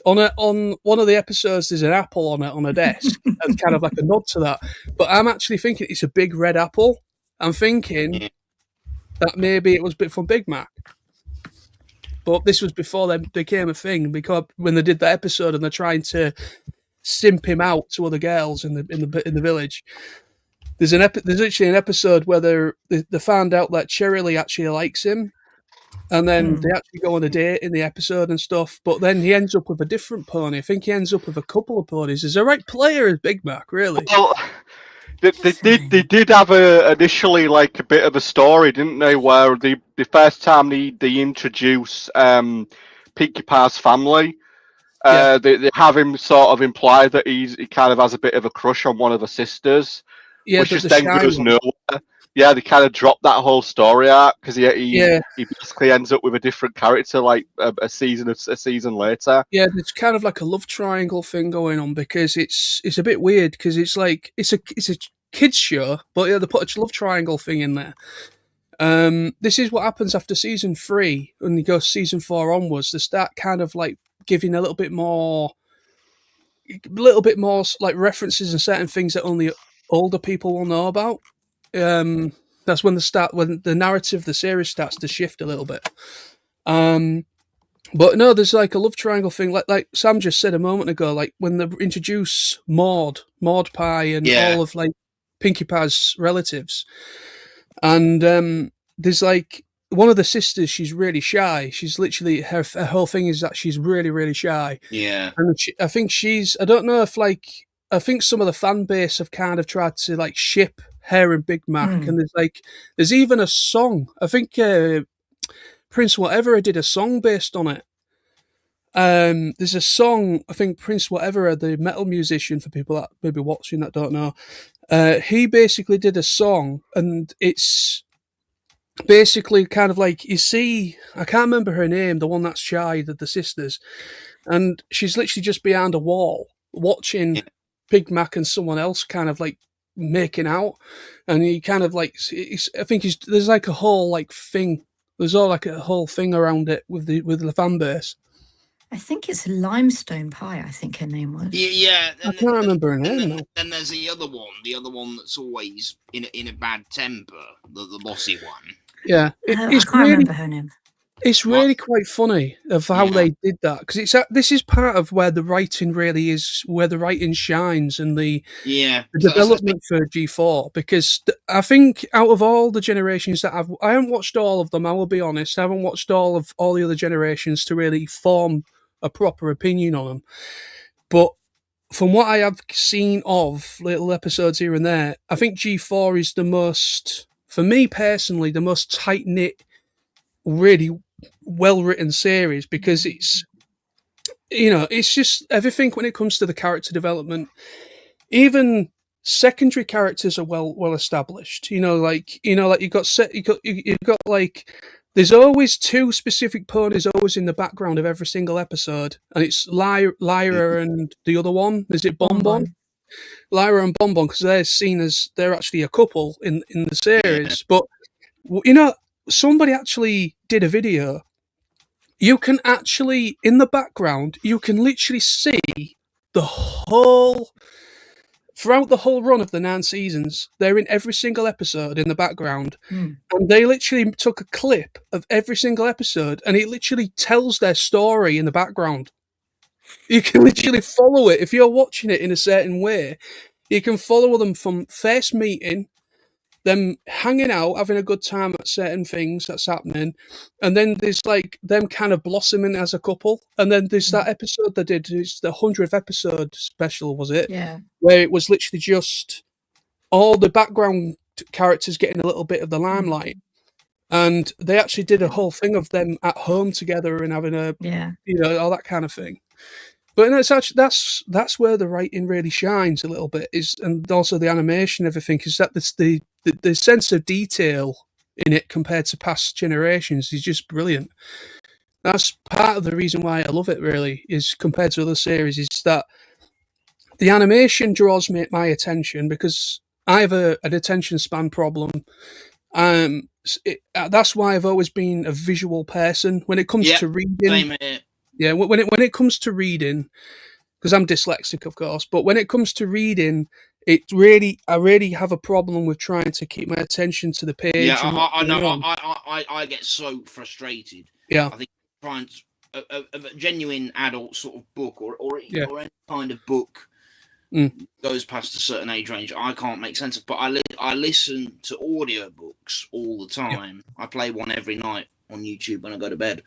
On one of the episodes, there's an apple on a desk, as kind of like a nod to that. But I'm actually thinking it's a big red apple. I'm thinking Yeah. that maybe it was a bit from Big Mac. But this was before they became a thing, because when they did that episode and they're trying to simp him out to other girls in the village. There's actually an episode where they found out that Cherry actually likes him, and then they actually go on a date in the episode and stuff. But then he ends up with a different pony. I think he ends up with a couple of ponies. Is the right player as Big Mac, really? well, they did have initially like a bit of a story, didn't they? Where the first time they introduce Pinkie Pie's family, they have him sort of imply that he kind of has a bit of a crush on one of the sisters, which just then goes nowhere. Yeah, they kind of drop that whole story out because he basically ends up with a different character like a season later. Yeah, there's kind of like a love triangle thing going on, because it's a bit weird, because it's like it's a kids show, but yeah, they put a love triangle thing in there. This is what happens after season 3 when you go season 4 onwards. They start kind of like giving a little bit more like references and certain things that only older people will know about. That's when the narrative of the series starts to shift a little bit. But no, there's like a love triangle thing, like Sam just said a moment ago, like when they introduce Maud Pie, and all of like Pinkie Pie's relatives, and there's like one of the sisters. She's really shy. She's literally her whole thing is that she's really, really shy. Yeah, and I think I don't know if I think some of the fan base have kind of tried to like ship her and Big Mac, and there's even a song. I think Prince Whatever did a song based on it. There's a song, I think Prince Whatever, the metal musician, for people that maybe watching that don't know, he basically did a song, and it's basically kind of like, you see, I can't remember her name, the one that's shy, the sisters, and she's literally just behind a wall watching Big Mac and someone else kind of like making out, and he kind of like, I think there's like a whole like thing. There's all like a whole thing around it with the fan base. I think it's Limestone Pie, I think her name was. Yeah. I can't remember her name. Then there's the other one that's always in a bad temper, the bossy one. Yeah, I can't remember her name. It's really quite funny of how they did that, because this is part of where the writing really is, where the writing shines, and the development for G4. Because I think out of all the generations that I haven't watched all of them. I will be honest, I haven't watched all the other generations to really form a proper opinion on them. But from what I have seen of little episodes here and there, I think G4 is the most, for me personally, the most tight knit, really well written series, because it's just everything when it comes to the character development. Even secondary characters are well established. Like you've got like, there's always 2 specific ponies always in the background of every single episode, and it's Lyra and the other one. Is it Bonbon? Lyra and Bonbon, because they're seen as they're actually a couple in the series. But somebody actually did a video. You can actually, in the background, you can literally see throughout the whole run of the 9 seasons, they're in every single episode in the background. And they literally took a clip of every single episode, and it literally tells their story in the background. You can literally follow it. If you're watching it in a certain way, you can follow them from first meeting, them hanging out, having a good time at certain things that's happening, and then there's like them kind of blossoming as a couple. And then there's that episode they did, it's the 100th episode special, was it? Yeah. Where it was literally just all the background characters getting a little bit of the limelight. And they actually did a whole thing of them at home together and having all that kind of thing. But no, it's actually that's where the writing really shines a little bit, and also the animation, everything, is that the sense of detail in it compared to past generations is just brilliant. That's part of the reason why I love it, really, is compared to other series, is that the animation draws my attention because I have an attention span problem. That's why I've always been a visual person when it comes to reading. Same here. Yeah, when it comes to reading, because I'm dyslexic, of course, but when it comes to reading, I really have a problem with trying to keep my attention to the page. Yeah, I know. I get so frustrated. Yeah, I think trying a genuine adult sort of book or any kind of book goes past a certain age range, I can't make sense of. But I listen to audiobooks all the time. Yeah. I play one every night on YouTube when I go to bed,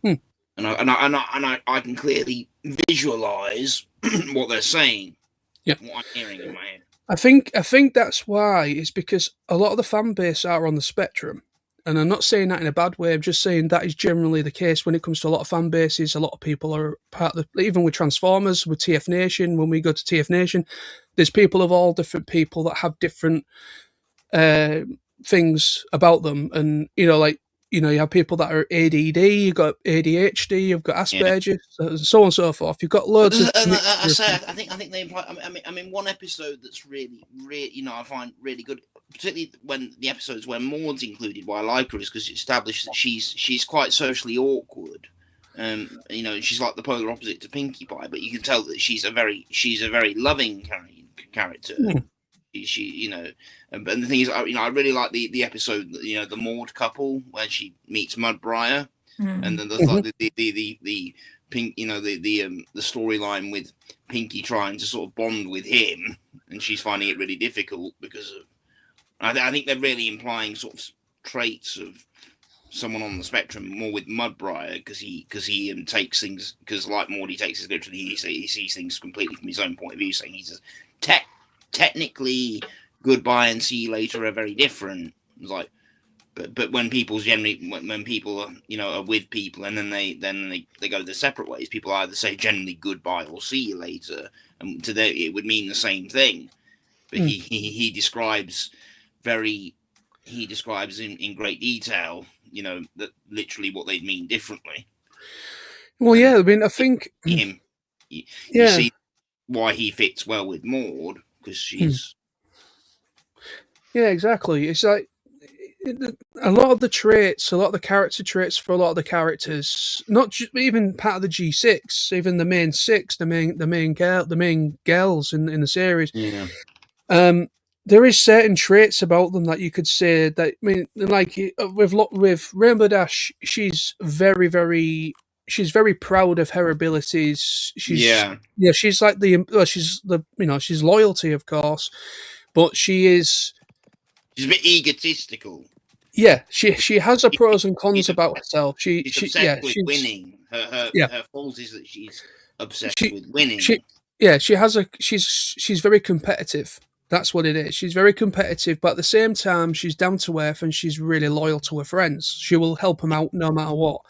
and I can clearly visualize what they're saying. Yeah, what I'm hearing in my head. I think that's why. It's because a lot of the fan base are on the spectrum. And I'm not saying that in a bad way. I'm just saying that is generally the case when it comes to a lot of fan bases. A lot of people are part of even with Transformers, with TF Nation. When we go to TF Nation, there's people of all different people that have different things about them. And, you have people that are ADD, you've got ADHD, you've got Asperger's, so on and so forth. You've got loads of... I think they imply... I mean, one episode that's really, I find really good, particularly when the episodes where Maud's included, why I like her is because it established that she's quite socially awkward. She's like the polar opposite to Pinkie Pie, but you can tell that she's a very loving character. And the thing is, I really like the episode, the Maud couple where she meets Mudbriar, and then there's like the Pink, the storyline with Pinkie trying to sort of bond with him, and she's finding it really difficult because of. I think they're really implying sort of traits of someone on the spectrum more with Mudbriar because he takes things, because like Maud, he takes it literally. He sees things completely from his own point of view, saying he's technically goodbye and see you later are very different. It's like, but when people are with people and then they go their separate ways, people either say generally goodbye or see you later, and to them it would mean the same thing. But he describes in great detail, that literally what they'd mean differently. Well, yeah, I mean, I think you see why he fits well with Maud, because she's. Yeah, exactly. It's like a lot of the character traits for a lot of the characters, not even part of the G6, even the main six, the main girls in the series. Yeah. There is certain traits about them that you could say that. I mean, like with Rainbow Dash, she's very, very. She's very proud of her abilities. She's like she's loyalty, of course, but she's a bit egotistical. Yeah, she has her pros and cons about herself. She's obsessed with winning. Her fault is that she's obsessed with winning. She's very competitive. That's what it is. She's very competitive, but at the same time, she's down to earth and she's really loyal to her friends. She will help them out no matter what.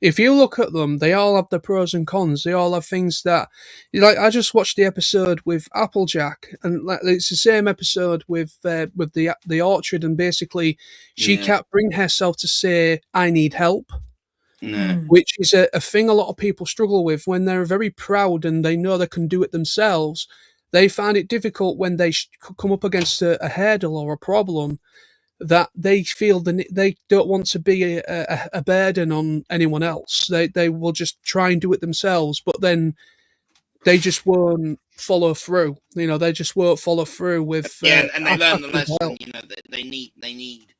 If you look at them, they all have their pros and cons. They all have things that, like, I just watched the episode with Applejack, and it's the same episode with the orchard, and basically she can't bring herself to say, "I need help." No. Which is a thing a lot of people struggle with when they're very proud and they know they can do it themselves. They find it difficult when they come up against a hurdle or a problem that they feel they don't want to be a burden on anyone else. They will just try and do it themselves, but then they just won't follow through. They just won't follow through with. And they learn the lesson. They need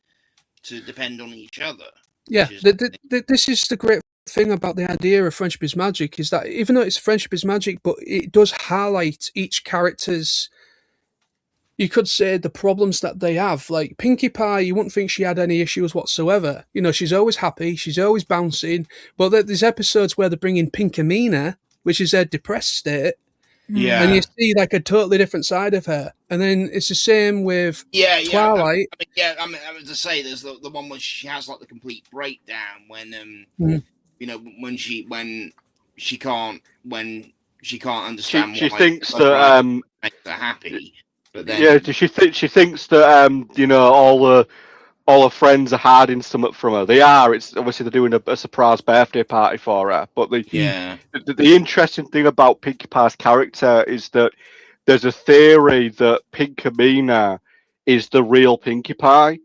to depend on each other. Yeah, this is the great thing about the idea of Friendship is Magic, is that even though it's Friendship is Magic, but it does highlight each character's, you could say, the problems that they have. Like Pinkie Pie, you wouldn't think she had any issues whatsoever. She's always happy, she's always bouncing, but there's episodes where they bring in Pinkamena, which is their depressed state. Yeah. And you see like a totally different side of her. And then it's the same with Twilight. I was to say, there's the one where she has like the complete breakdown when when she can't understand she thinks that makes her happy. But then she thinks that all her friends are hiding something from her. They are. It's obviously they're doing a surprise birthday party for her. But the interesting thing about Pinkie Pie's character is that there's a theory that Pinkamena is the real Pinkie Pie,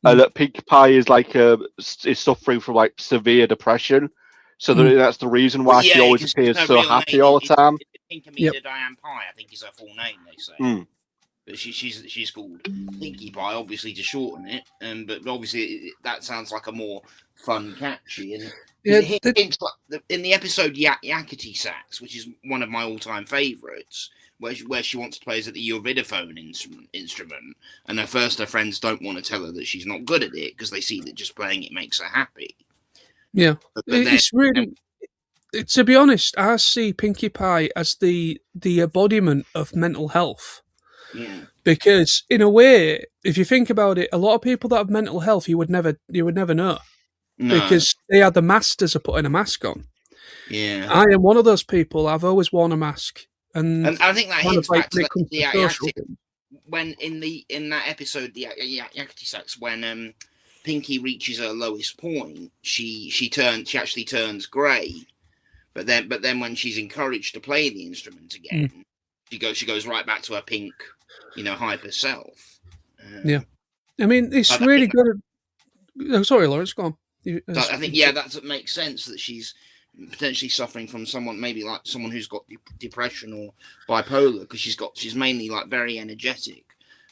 and that Pinkie Pie is like is suffering from like severe depression. So that's the reason why she always appears so happy all the time. Pinkamena Diane Pie, I think, is her full name. They say, but she's called Pinkie Pie, obviously to shorten it. But obviously that sounds like a more fun, catchy. And in the episode Yakety Sax, which is one of my all-time favourites, where she wants to play as at the Uridophone instrument, and her friends don't want to tell her that she's not good at it because they see that just playing it makes her happy. Yeah, it's really. To be honest, I see Pinkie Pie as the embodiment of mental health. Yeah. Because in a way, if you think about it, a lot of people that have mental health, you would never know. No. Because they are the masters of putting a mask on. Yeah. I am one of those people. I've always worn a mask, and I think that hints back to when in that episode, the Yakety Sax, when Pinkie reaches her lowest point, she actually turns grey. But then when she's encouraged to play the instrument again, she goes right back to her pink, hyper self. Yeah, I mean it's really good. Oh, sorry, Lawrence, go on. I think that makes sense that she's potentially suffering from maybe like someone who's got depression or bipolar, because she's mainly like very energetic,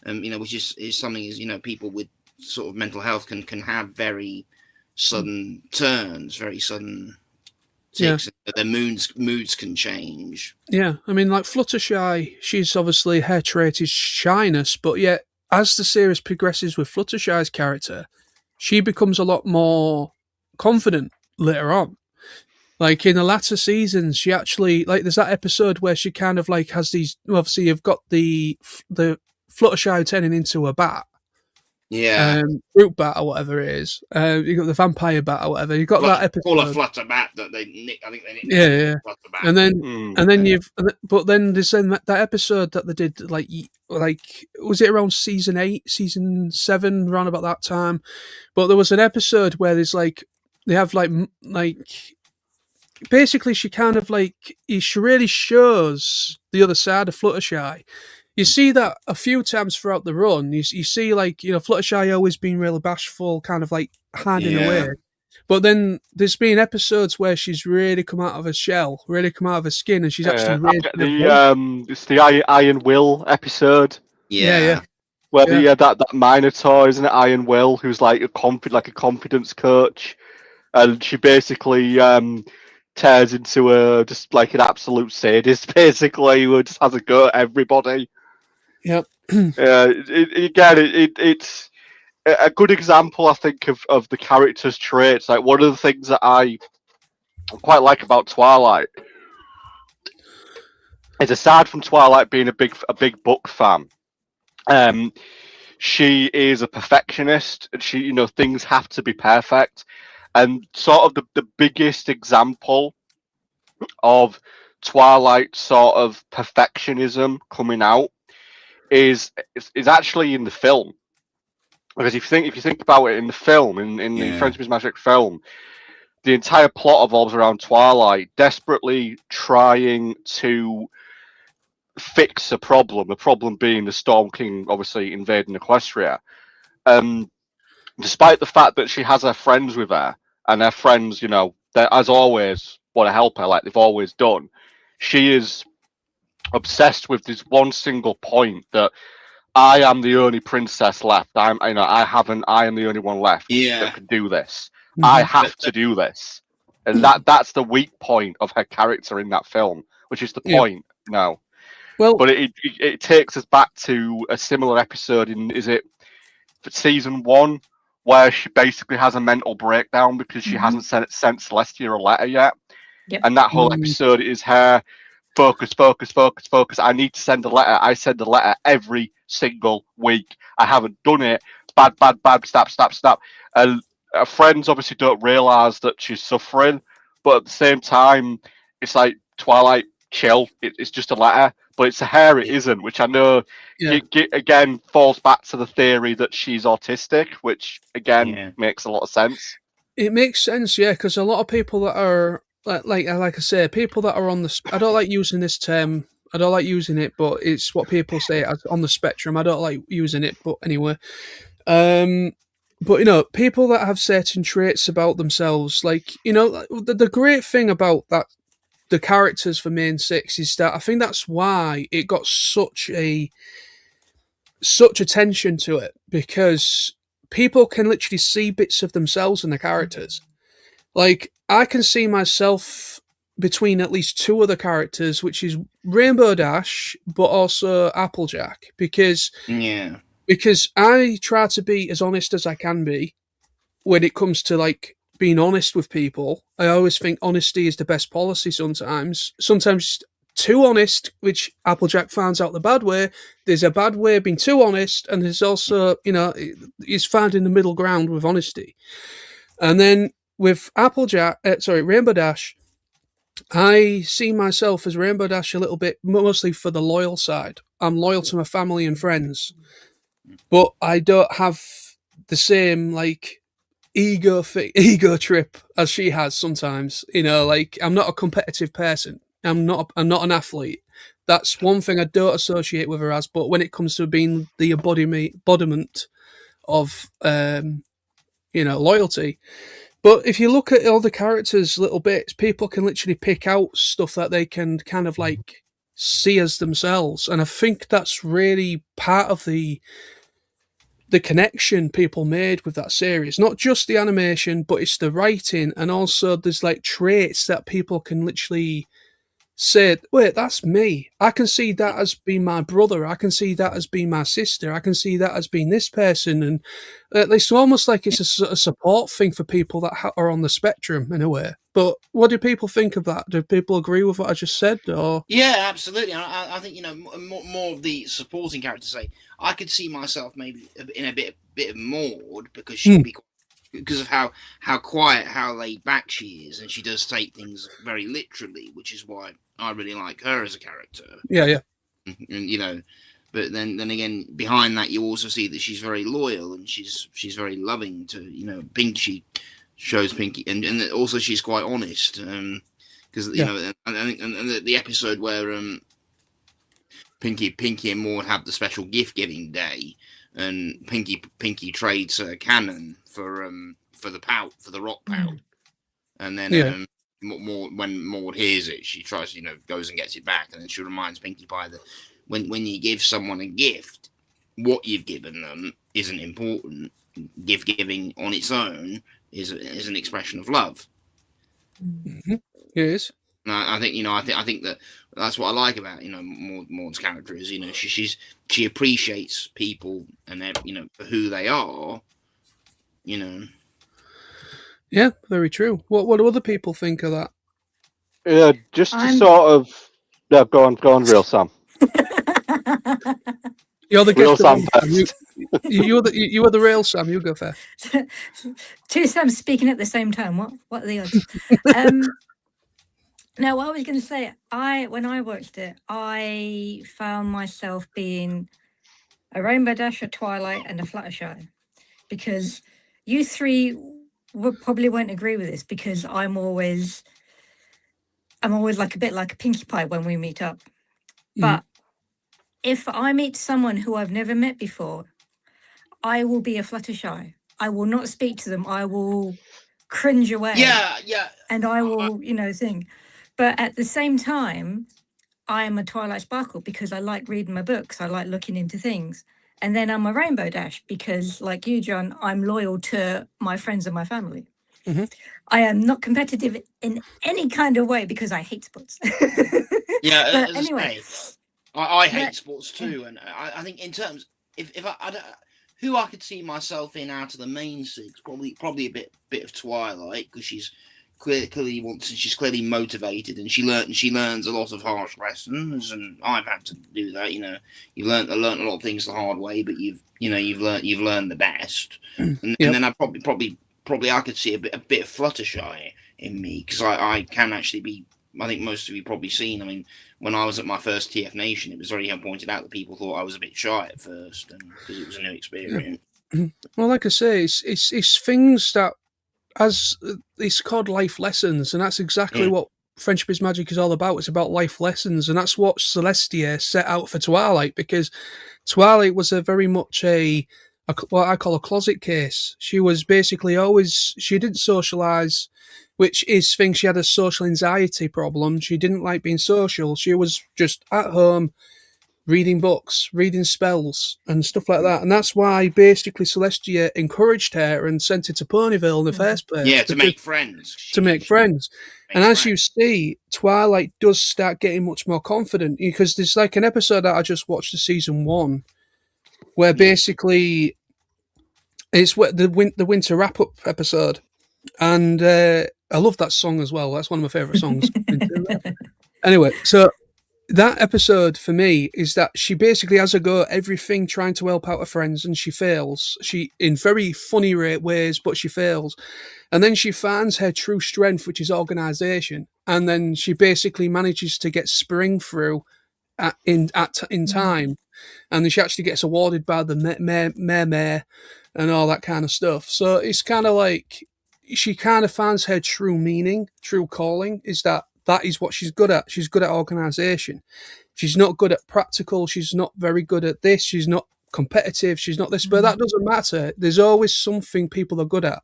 which is something people with sort of mental health can have very sudden turns, very sudden. Their moods can change. Yeah, I mean, like Fluttershy, she's obviously her trait is shyness, but yet as the series progresses with Fluttershy's character, she becomes a lot more confident later on. Like in the latter seasons, she actually there's that episode where she kind of like has these. Obviously, you've got the Fluttershy turning into a bat. Yeah, fruit bat or whatever it is. You got the vampire bat or whatever. You got that episode. Call a flutter bat that I think they nicknamed. Yeah. Flutter bat. And then but then there's that episode that they did like was it around season 8, season 7, around about that time. But there was an episode where there's they have basically she kind of she really shows the other side of Fluttershy. You see that a few times throughout the run. You see, Fluttershy always being really bashful, kind of hiding away. But then there's been episodes where she's really come out of her shell, really come out of her skin, and she's actually really... it's the Iron Will episode. Yeah. Where that Minotaur, isn't it, Iron Will, who's like a confidence coach, and she basically tears into just like an absolute sadist, basically, who just has a go at everybody. Yep. It's a good example, I think, of the character's traits. Like one of the things that I quite like about Twilight is, aside from Twilight being a big book fan, she is a perfectionist, and she things have to be perfect. And sort of the biggest example of Twilight sort of perfectionism coming out is actually in the film, because if you think about it, in the film, in the Friendship is Magic film, the entire plot evolves around Twilight desperately trying to fix a problem. The problem being the Storm King obviously invading Equestria. Despite the fact that she has her friends with her, and her friends, they as always want to help her like they've always done, she is obsessed with this one single point that I am the only princess left. I am the only one left that can do this. I have to do this, and that's the weak point of her character in that film, which is the point. No, but it takes us back to a similar episode in season 1, where she basically has a mental breakdown because she hasn't sent Celestia a letter yet, and that whole episode is her. Focus. I need to send a letter. I send a letter every single week. I haven't done it. Bad. Snap. And her friends obviously don't realise that she's suffering. But at the same time, it's like, Twilight, chill. It's just a letter. But it's to her, it isn't, which I know, again, falls back to the theory that she's autistic, which, again, makes a lot of sense. It makes sense, because a lot of people that are... Like I say, people that are on the... I don't like using this term I don't like using it, but it's what people say as on the spectrum. I don't like using it, but anyway. But people that have certain traits about themselves, like the great thing about that the characters for main six is that I think that's why it got such attention to it, because people can literally see bits of themselves in the characters. Like, I can see myself between at least two other characters, which is Rainbow Dash, but also Applejack, because I try to be as honest as I can be when it comes to like being honest with people. I always think honesty is the best policy sometimes. Sometimes too honest, which Applejack finds out the bad way. There's a bad way of being too honest, and there's also, he's found in the middle ground with honesty. And then with Rainbow Dash, I see myself as Rainbow Dash a little bit, mostly for the loyal side. I'm loyal to my family and friends, but I don't have the same like ego trip as she has sometimes. Like, I'm not a competitive person. I'm not an athlete. That's one thing I don't associate with her as. But when it comes to being the embodiment of loyalty. But if you look at all the characters, little bits, people can literally pick out stuff that they can kind of like see as themselves, and I think that's really part of the connection people made with that series. Not just the animation, but it's the writing, and also there's like traits that people can literally say, wait, that's me. I can see that as being my brother. I can see that as being my sister. I can see that as being this person. And it's almost like it's a support thing for people that are on the spectrum in a way. But what do people think of that? Do people agree with what I just said? Or yeah, absolutely. I think more of the supporting characters say I could see myself maybe in a bit of Maud, because she'd be because of how quiet, how laid back she is, and she does take things very literally, which is why I really like her as a character. Yeah. And but then again, behind that, you also see that she's very loyal and she's very loving to Pink. She shows Pinky, and also she's quite honest. Because I think and the episode where Pinky and Maud have the special gift giving day, and Pinky trades a cannon for the rock pout, and then when Maud hears it, she tries goes and gets it back, and then she reminds Pinkie Pie that when you give someone a gift, what you've given them isn't important. Gift giving on its own is an expression of love. Mm-hmm. Yes. I think that's what I like about Maud's character is she appreciates people and for who they are. Yeah, very true. What do other people think of that? Yeah, just to sort of. No, go on, real Sam. You're the real Sam first. You are the real Sam. You go first. Two Sams speaking at the same time. What are the odds? Now, what I was going to say, when I watched it, I found myself being a Rainbow Dash, a Twilight, and a Fluttershy, because you three probably won't agree with this, because I'm always like a bit like a Pinkie Pie when we meet up. But if I meet someone who I've never met before, I will be a Fluttershy. I will not speak to them. I will cringe away. Yeah. And I will, sing. But at the same time, I am a Twilight Sparkle because I like reading my books. I like looking into things. And then I'm a Rainbow Dash because, like you, John, I'm loyal to my friends and my family. Mm-hmm. I am not competitive in any kind of way because I hate sports. Yeah, but anyway. I hate sports too. And I think in terms, if I don't, who I could see myself in out of the main six, probably a bit of Twilight, because she's she's clearly motivated, and she learns a lot of harsh lessons, and I've had to do that. You've learned a lot of things the hard way, but you've learned the best. And then I probably I could see a bit of Fluttershy in me, because I can actually be. I think most of you probably seen. I mean, when I was at my first TF Nation, it was very pointed out that people thought I was a bit shy at first, and because it was a new experience. Well, like I say, it's things that, as it's called life lessons, and that's exactly what Friendship is Magic is all about. It's about life lessons, and that's what Celestia set out for Twilight, because Twilight was a very much what I call a closet case. She was basically she didn't socialize, which is thing. She had a social anxiety problem. She didn't like being social. She was just at home, reading books, reading spells, and stuff like that. And that's why basically Celestia encouraged her and sent her to Ponyville in the first place. Yeah, to make friends. And as you see, Twilight does start getting much more confident, because there's like an episode that I just watched the season 1, where basically it's the winter wrap up episode, and I love that song as well. That's one of my favorite songs. Anyway, so that episode for me is that she basically has a go at everything, trying to help out her friends, and she fails. She in very funny ways, but she fails. And then she finds her true strength, which is organization. And then she basically manages to get Spring through in time. And then she actually gets awarded by the mayor and all that kind of stuff. So it's kind of like she kind of finds her true meaning, true calling, is that is what she's good at. She's good at organization. She's not good at practical. She's not very good at this. She's not competitive. She's not this, but that doesn't matter. There's always something people are good at.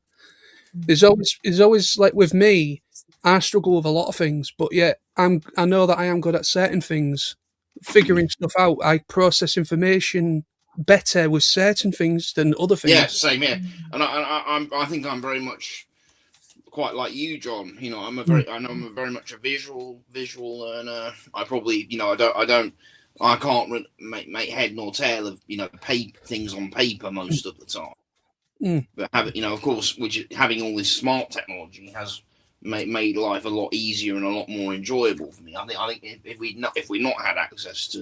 There's always like with me, I struggle with a lot of things, but yet I know that I am good at certain things, figuring stuff out. I process information better with certain things than other things. Yeah, same here. And I think I'm very much quite like you, John. You know, I know I'm very much a visual learner. I probably, you know, I can't make head nor tail of, you know, things on paper most of the time. But of course, having all this smart technology has made life a lot easier and a lot more enjoyable for me. I think if we not had access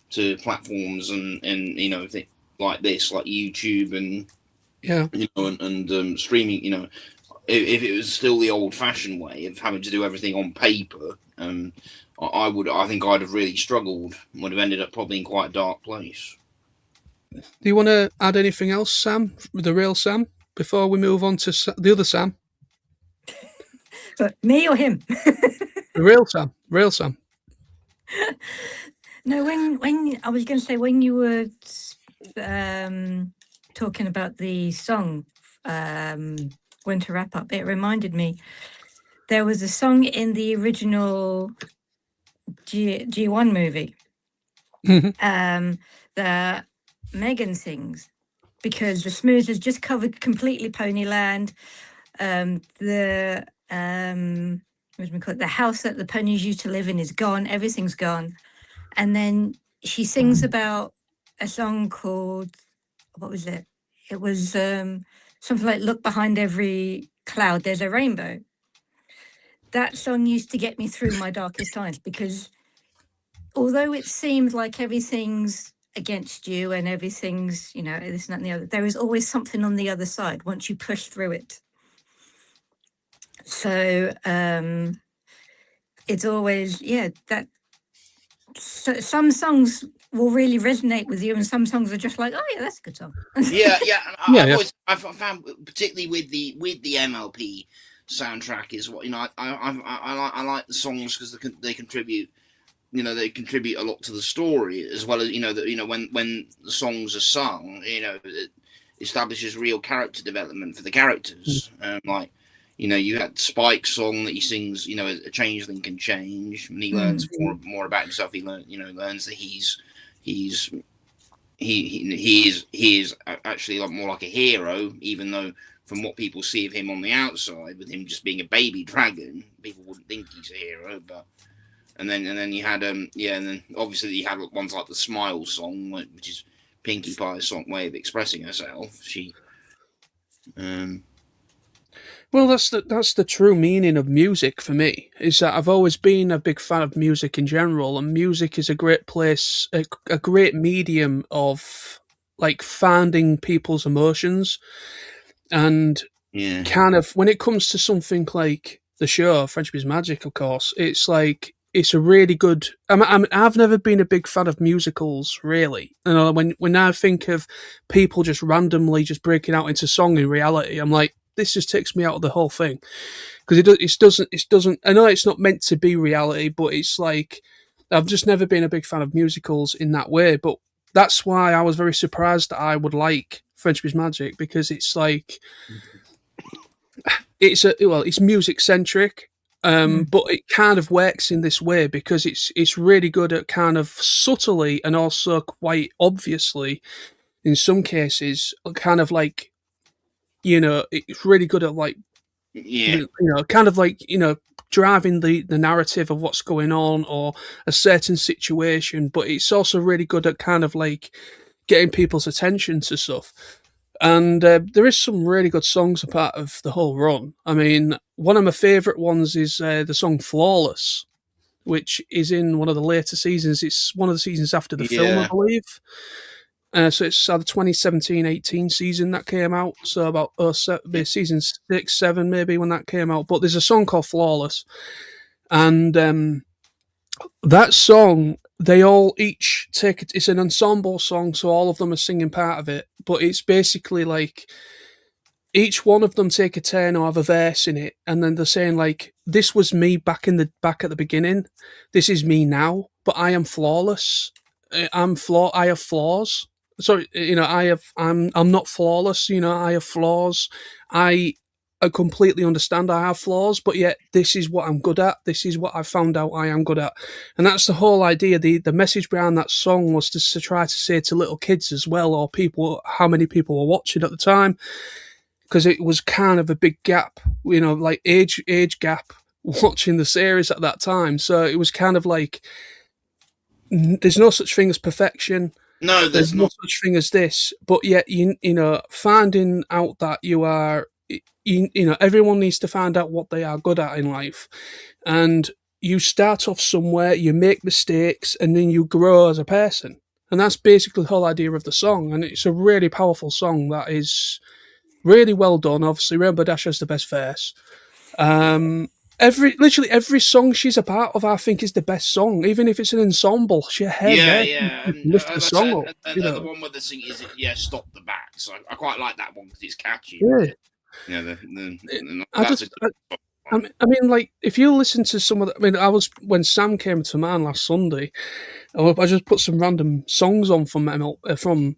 to platforms and you know, things like this, like YouTube and you know, and streaming, you know, if it was still the old-fashioned way of having to do everything on paper, I think I'd have really struggled. Would have ended up probably in quite a dark place. Do you want to add anything else, Sam, the real Sam, before we move on to the other Sam? But me or him? The real Sam. No, when I was going to say, when you were talking about the song Winter Wrap Up, it reminded me there was a song in the original G1 movie that Megan sings, because the Smooths has just covered completely Ponyland. The house that the ponies used to live in is gone. Everything's gone. And then she sings about a song called, what was it? It was something like, look behind every cloud, there's a rainbow. That song used to get me through my darkest times, because although it seems like everything's against you and everything's, you know, this and that and the other, there is always something on the other side once you push through it. So it's always, that some songs will really resonate with you, and some songs are just like, oh yeah, that's a good song. I've found, particularly with the MLP soundtrack, is what, you know, I like the songs because they contribute. You know, they contribute a lot to the story, as well as, you know, that, you know, when the songs are sung, you know, it establishes real character development for the characters. Like, you know, you had Spike's song that he sings, you know, a changeling can change, and he learns more about himself. He learns that he is actually like more like a hero, even though from what people see of him on the outside, with him just being a baby dragon, people wouldn't think he's a hero, but. And then you had and then obviously you had ones like the Smile song, which is Pinkie Pie's song way of expressing herself. She, well, that's the true meaning of music for me. Is that I've always been a big fan of music in general, and music is a great place, a great medium of like finding people's emotions, and kind of when it comes to something like the show Friendship is Magic, of course, it's like. It's a really good. I've never been a big fan of musicals, really. And when I think of people just randomly just breaking out into song in reality, I'm like, this just takes me out of the whole thing because it doesn't. I know it's not meant to be reality, but it's like I've just never been a big fan of musicals in that way. But that's why I was very surprised that I would like Friendship is Magic, because it's like it's music centric. But it kind of works in this way because it's really good at kind of subtly and also quite obviously, in some cases, kind of like, it's really good at like, kind of like, driving the narrative of what's going on or a certain situation. But it's also really good at kind of like getting people's attention to stuff. And there is some really good songs a part of the whole run. I mean, one of my favourite ones is the song Flawless, which is in one of the later seasons. It's one of the seasons after the film, I believe. So it's the 2017-18 season that came out. So about season 6, 7 maybe when that came out. But there's a song called Flawless. And that song, they all each take it. It's an ensemble song, so all of them are singing part of it. But it's basically like each one of them take a turn or have a verse in it, and then they're saying like, "This was me back at the beginning. This is me now, but I am flawless. I have flaws. So I'm not flawless. I have flaws. I completely understand I have flaws, but yet this is what I'm good at. This is what I found out I am good at." And that's the whole idea. The message behind that song was to try to say to little kids as well, or people, how many people were watching at the time, because it was kind of a big gap, like age gap watching the series at that time. So it was kind of like, there's no such thing as perfection. No, there's not. No such thing as this. But yet, finding out that you are, everyone needs to find out what they are good at in life. And you start off somewhere, you make mistakes, and then you grow as a person. And that's basically the whole idea of the song. And it's a really powerful song that is really well done. Obviously, Rainbow Dash has the best verse. Literally every song she's a part of, I think, is the best song. Even if it's an ensemble, lift the song up. The one where the sing is Stop the Back. So I quite like that one because it's catchy. Yeah. I mean, like, if you listen to some of the, when Sam came to mine last Sunday, I just put some random songs on from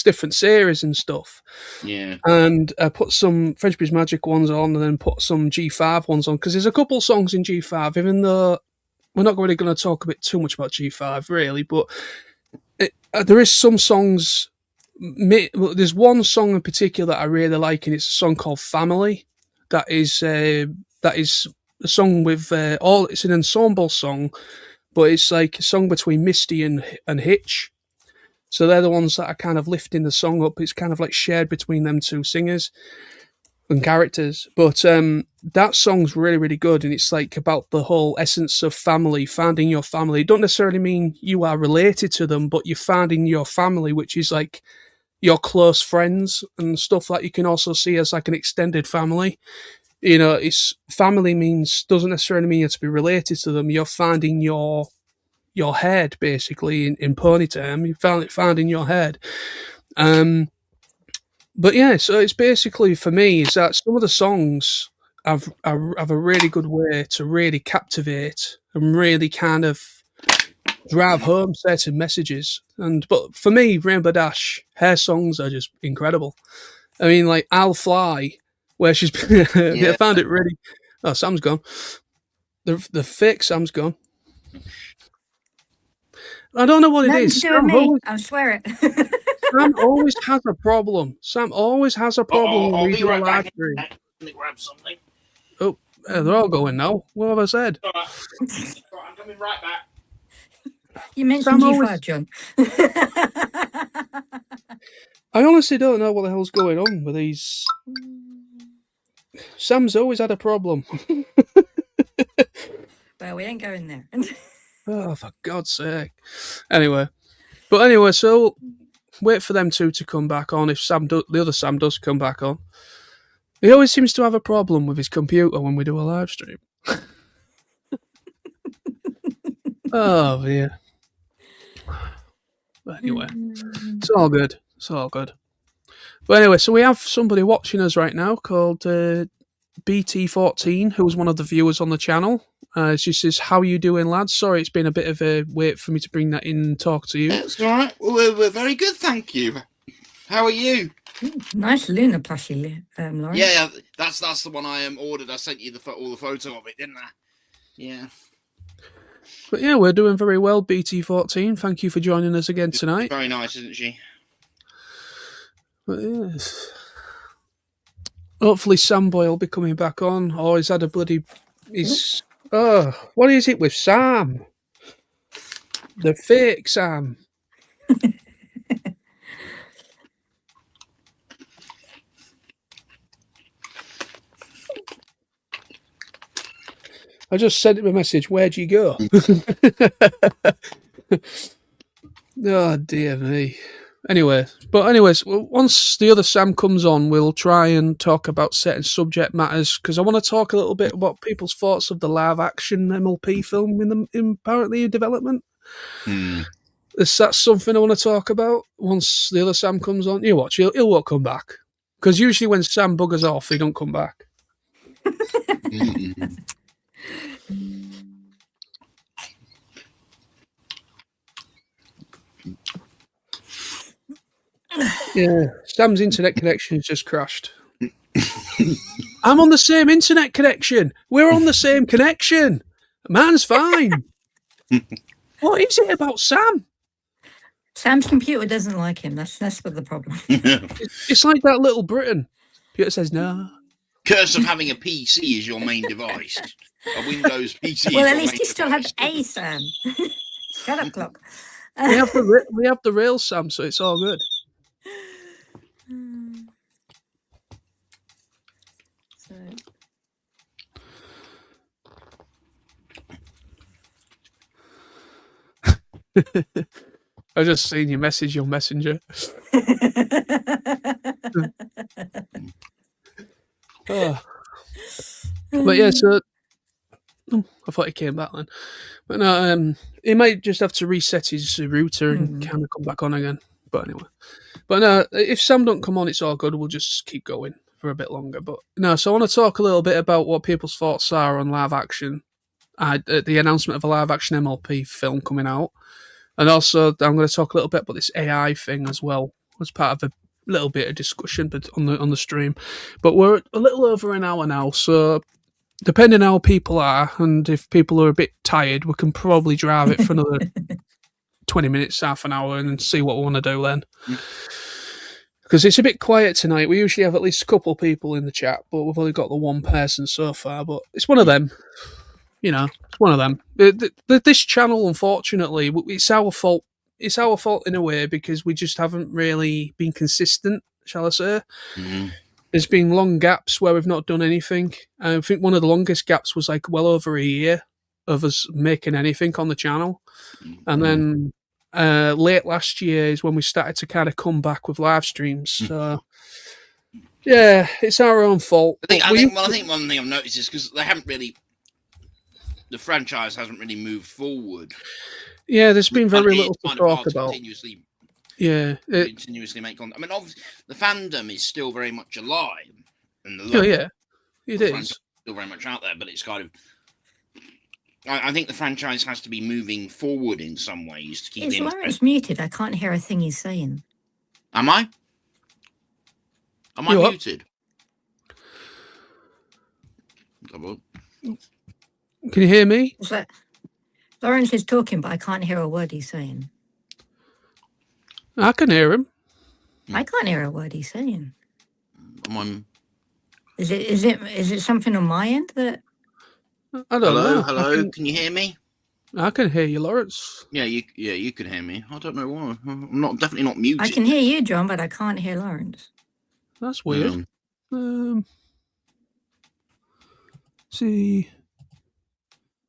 different series and stuff. Yeah. And I put some Friendship is Magic ones on, and then put some G5 ones on, because there's a couple songs in G5, even though we're not really going to talk a bit too much about G5, really, but there is some songs. There's one song in particular that I really like, and it's a song called Family. That is a song with it's an ensemble song, but it's like a song between Misty and Hitch. So they're the ones that are kind of lifting the song up. It's kind of like shared between them two singers and characters. But that song's really, really good. And it's like about the whole essence of family, finding your family. It don't necessarily mean you are related to them, but you're finding your family, which is like your close friends and stuff that you can also see as like an extended family. It's family doesn't necessarily mean you have to be related to them. You're finding your head, basically, in pony term. You found in your head. But yeah, so it's basically, for me, is that some of the songs have a really good way to really captivate and really kind of drive home certain messages. But for me, Rainbow Dash, her songs are just incredible. I mean, like I'll Fly, where she's I found it really. Oh, Sam's gone. The fake Sam's gone. I don't know what it is. I swear it. Sam always has a problem. I'll be right back. Let me grab something. Oh, they're all going now. What have I said? All right. I'm coming right back. You mentioned G5, John. I honestly don't know what the hell's going on with these. Sam's always had a problem. Well, we ain't going there. Oh, for God's sake. Anyway, so wait for them two to come back on. If the other Sam does come back on, he always seems to have a problem with his computer when we do a live stream. Oh dear. But anyway, it's all good. But anyway, so we have somebody watching us right now called BT14, who was one of the viewers on the channel. She says, "How are you doing, lads? Sorry, it's been a bit of a wait for me to bring that in and talk to you." That's all right. Well, we're very good, thank you. How are you? Nice lunar plushie, Lauren. Yeah, that's the one I ordered. I sent you all the photo of it, didn't I? Yeah. But yeah, we're doing very well, BT14. Thank you for joining us again tonight. Very nice, isn't she? But yes. Hopefully Samboy will be coming back on. Oh, he's had a bloody... Oh, what is it with Sam? The fake Sam. I just sent him a message. Where'd you go? Oh, dear me. Anyways, once the other Sam comes on, we'll try and talk about certain subject matters, because I want to talk a little bit about people's thoughts of the live action MLP film in apparently development. That's something I want to talk about once the other Sam comes on. You watch, he'll won't come back, because usually when Sam buggers off, he don't come back. Yeah, Sam's internet connection has just crashed. I'm on the same internet connection. We're on the same connection. Man's fine. What is it about Sam? Sam's computer doesn't like him. That's what the problem. It's like that Little Britain. Computer says no. Curse of having a PC as your main device. A Windows PC. Well, at least you still have a Sam. Shut up, clock. We have the real Sam, so it's all good. I just seen your message on Messenger. Oh. But yeah, so I thought he came back then. But no, he might just have to reset his router and kind of come back on again. But anyway. But no, if Sam don't come on, it's all good. We'll just keep going for a bit longer. But no, so I want to talk a little bit about what people's thoughts are on live action. The announcement of a live action MLP film coming out. And also, I'm going to talk a little bit about this AI thing as well, as part of a little bit of discussion on the stream. But we're a little over an hour now, so depending how people are, and if people are a bit tired, we can probably drive it for another 20 minutes, half an hour, and see what we want to do then. Because it's a bit quiet tonight. We usually have at least a couple of people in the chat, but we've only got the one person so far. But it's one of them. You know, it's one of them. This channel, unfortunately, it's our fault. It's our fault in a way, because we just haven't really been consistent, shall I say. There's been long gaps where we've not done anything. I think one of the longest gaps was like well over a year of us making anything on the channel. And then late last year is when we started to kind of come back with live streams. So, yeah, it's our own fault. I think one thing I've noticed is because they haven't really... The franchise hasn't really moved forward. Yeah, there's been very little to talk about. Continuously make content. I mean, obviously, the fandom is still very much alive, and it is still very much out there. But it's kind of, I think the franchise has to be moving forward in some ways to keep. Is Lawrence muted? I can't hear a thing he's saying. Am I? Am I muted? Can you hear me? Lawrence is talking, but I can't hear a word he's saying. I can hear him. I can't hear a word he's saying. Is it something on my end that? I don't know. Hello. Can you hear me? I can hear you, Lawrence. Yeah, you can hear me. I don't know why. I'm definitely not muted. I can hear you, John, but I can't hear Lawrence. That's weird. See.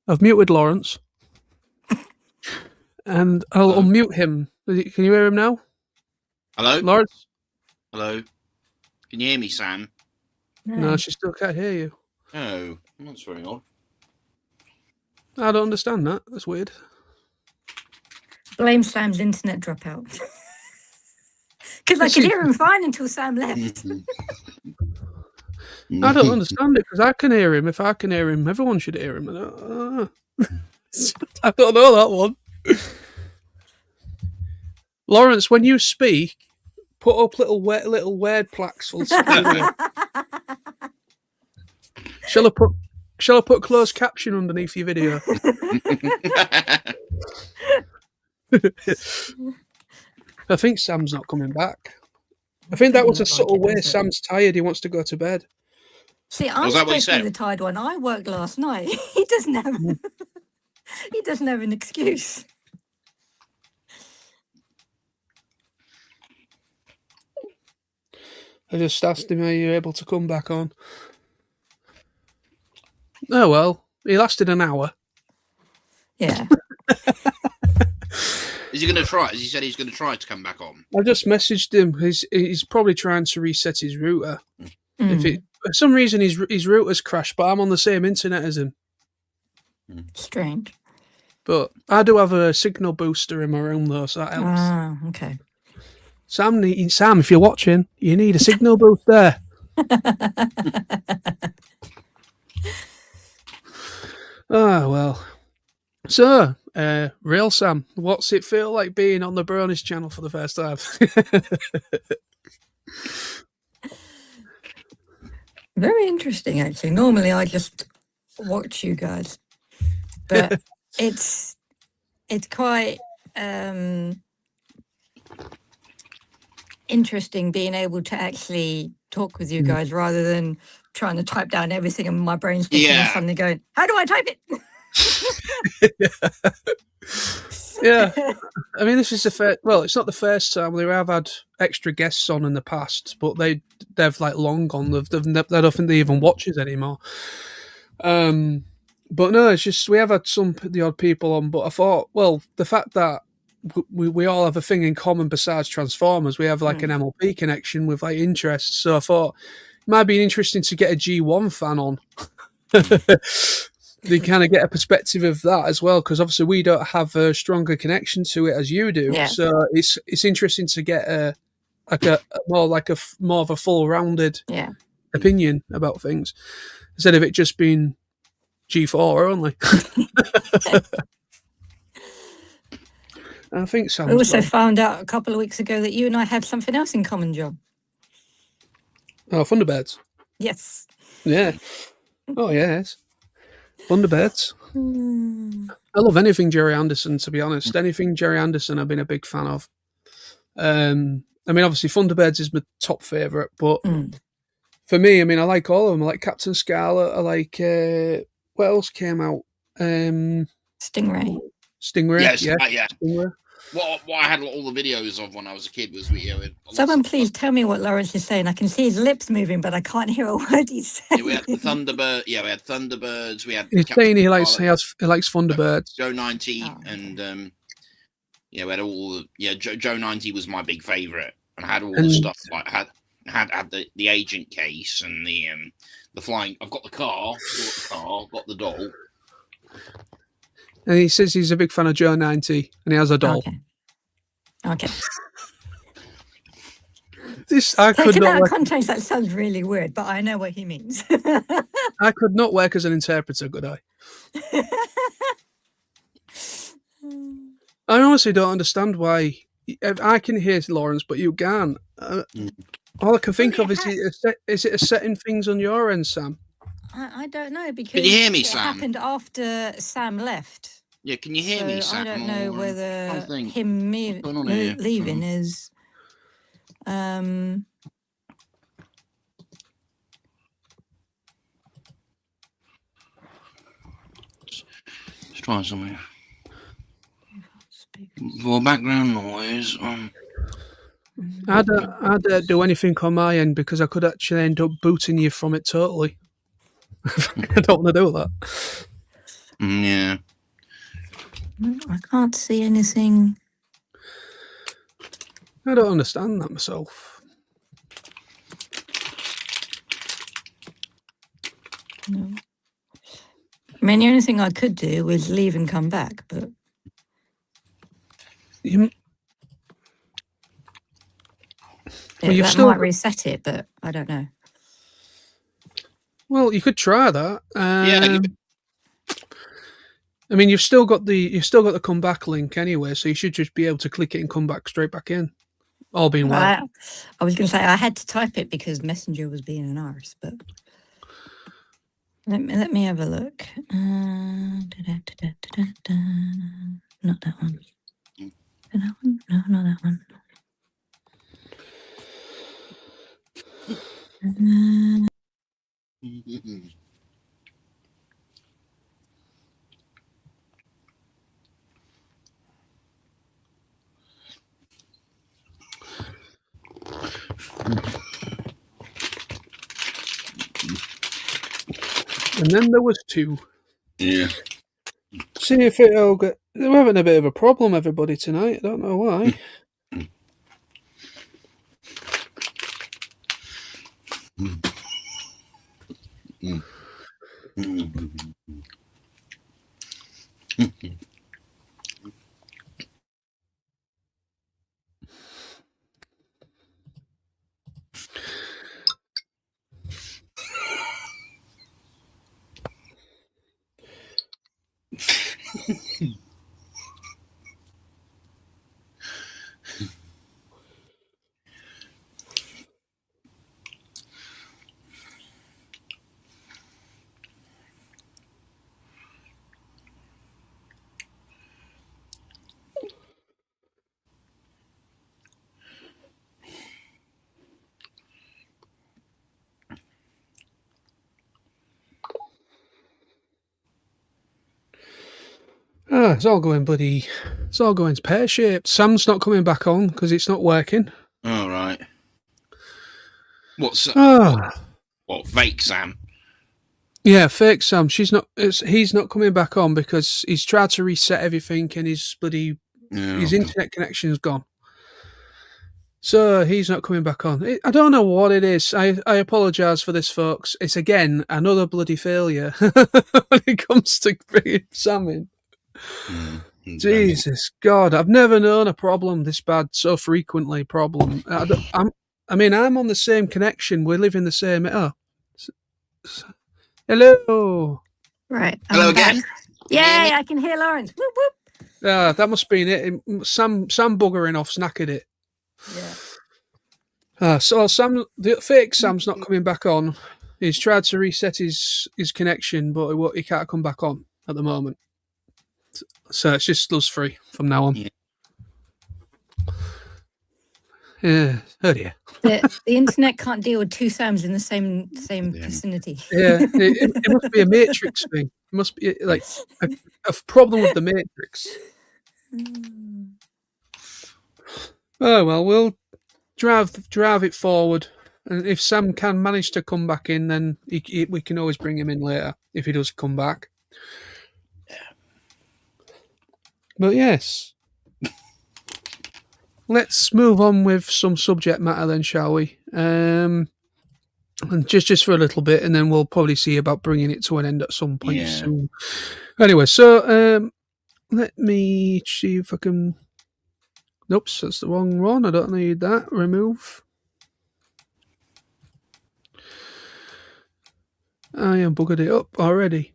I've muted Lawrence. And I'll unmute him. Can you hear him now? Hello? Lawrence? Hello? Can you hear me, Sam? No, she still can't hear you. Oh, that's very odd. I don't understand that. That's weird. Blame Sam's internet dropout. Because I could hear him fine until Sam left. I don't understand it because I can hear him. If I can hear him, everyone should hear him. I don't know that one. Lawrence, when you speak, put up little word plaques for the Shall I put closed caption underneath your video? I think Sam's not coming back. I think that was a subtle way Sam's tired. He wants to go to bed. See, I'm supposed to be the tired one. I worked last night. He doesn't have. He doesn't have an excuse. I just asked him, are you able to come back on? Oh, well, he lasted an hour. Yeah. Is he going to try? As he said, he's going to try to come back on. I just messaged him. He's probably trying to reset his router. For some reason, his router's crashed, but I'm on the same internet as him. Strange. But I do have a signal booster in my room, though, so that helps. Ah, okay. Sam, if you're watching, you need a signal booster. Oh, well. So, real Sam, what's it feel like being on the Bronies channel for the first time? Very interesting, actually. Normally, I just watch you guys, but it's quite interesting being able to actually talk with you guys rather than trying to type down everything and my brain's thinking and suddenly going, how do I type it? Yeah. I mean, this is it's not the first time. We have had extra guests on in the past, but they've like long gone. I don't think they even watch us anymore. But no, it's just we have had the odd people on, but I thought, well, the fact that we all have a thing in common besides Transformers, we have like an MLP connection with like interests. So I thought it might be interesting to get a G1 fan on. They kind of get a perspective of that as well, because obviously we don't have a stronger connection to it as you do. Yeah. So it's interesting to get more of a full-rounded opinion about things instead of it just being G4 only. I think so. We also found out a couple of weeks ago that you and I have something else in common, John. Oh, Thunderbirds. Yes. Yeah. Oh, yes. Thunderbirds. I love anything Jerry Anderson, to be honest. Anything Jerry Anderson I've been a big fan of. I mean, obviously Thunderbirds is my top favourite, but for me, I mean, I like all of them. I like Captain Scarlet. I like, what else came out? Stingray. Yes, yeah. Stingray. What I had all the videos of when I was a kid was Someone please tell me what Lawrence is saying. I can see his lips moving, but I can't hear a word he's saying. Yeah, we had the Thunderbird. Yeah, we had Thunderbirds. We had. He's saying he likes Thunderbirds. Joe 90, and we had all the Joe 90 was my big favourite, and I had all the stuff like had the agent case and the flying. I've got the car, got the doll. And he says he's a big fan of Joe 90, and he has a doll. Okay. Taken out of context, that sounds really weird, but I know what he means. I could not work as an interpreter, could I? I honestly don't understand why. I can hear Lawrence, but you can't. All I can think of is it a setting things on your end, Sam? I don't know, because can you hear me, it Sam? happened after Sam left. Yeah, can you hear me, Sam? I don't know whether him leaving is. Let's try something. For background noise. I don't do anything on my end because I could actually end up booting you from it totally. I don't want to do that. Yeah. I can't see anything. I don't understand that myself. No. I mean, the only thing I could do is leave and come back, but... Well, you've that still might got- reset it, but I don't know. Well, you could try that. Yeah, I mean, you've still got the come back link anyway, so you should just be able to click it and come back straight back in. All being well. I was going to say I had to type it because Messenger was being an arse, but let me have a look. Not that one. That one? No, not that one. And then there was 2. yeah. See if it'll get. They're having a bit of a problem, everybody, tonight. I don't know why. It's all going it's all going pear-shaped. Sam's not coming back on because it's not working. All right. What's Ah, what? Fake Sam. yeah, fake Sam. He's not coming back on because he's tried to reset everything and his internet connection's gone. So he's not coming back on. I don't know what it is. I apologise for this, folks. It's again another bloody failure when it comes to bringing Sam in. Jesus God, I've never known a problem this bad so frequently. I'm on the same connection. We live in the same. Hello. Right. Hello again. Yay! I can hear Lawrence. Whoop whoop. That must be it. Sam buggering off snackered it. Yeah. So Sam, the fake Sam's not coming back on. He's tried to reset his connection, but he can't come back on at the moment. So it's just us 3 from now on. Yeah. Oh dear. The internet can't deal with 2 Sams in the same vicinity. Yeah. It must be a matrix thing. It must be like a problem with the matrix. Oh well, we'll drive it forward, and if Sam can manage to come back in, then we can always bring him in later if he does come back. But yes, let's move on with some subject matter then, shall we? And just for a little bit, and then we'll probably see about bringing it to an end at some point soon. Anyway, so let me see if I can. Nope, that's the wrong one. I don't need that. Remove. I am buggered it up already.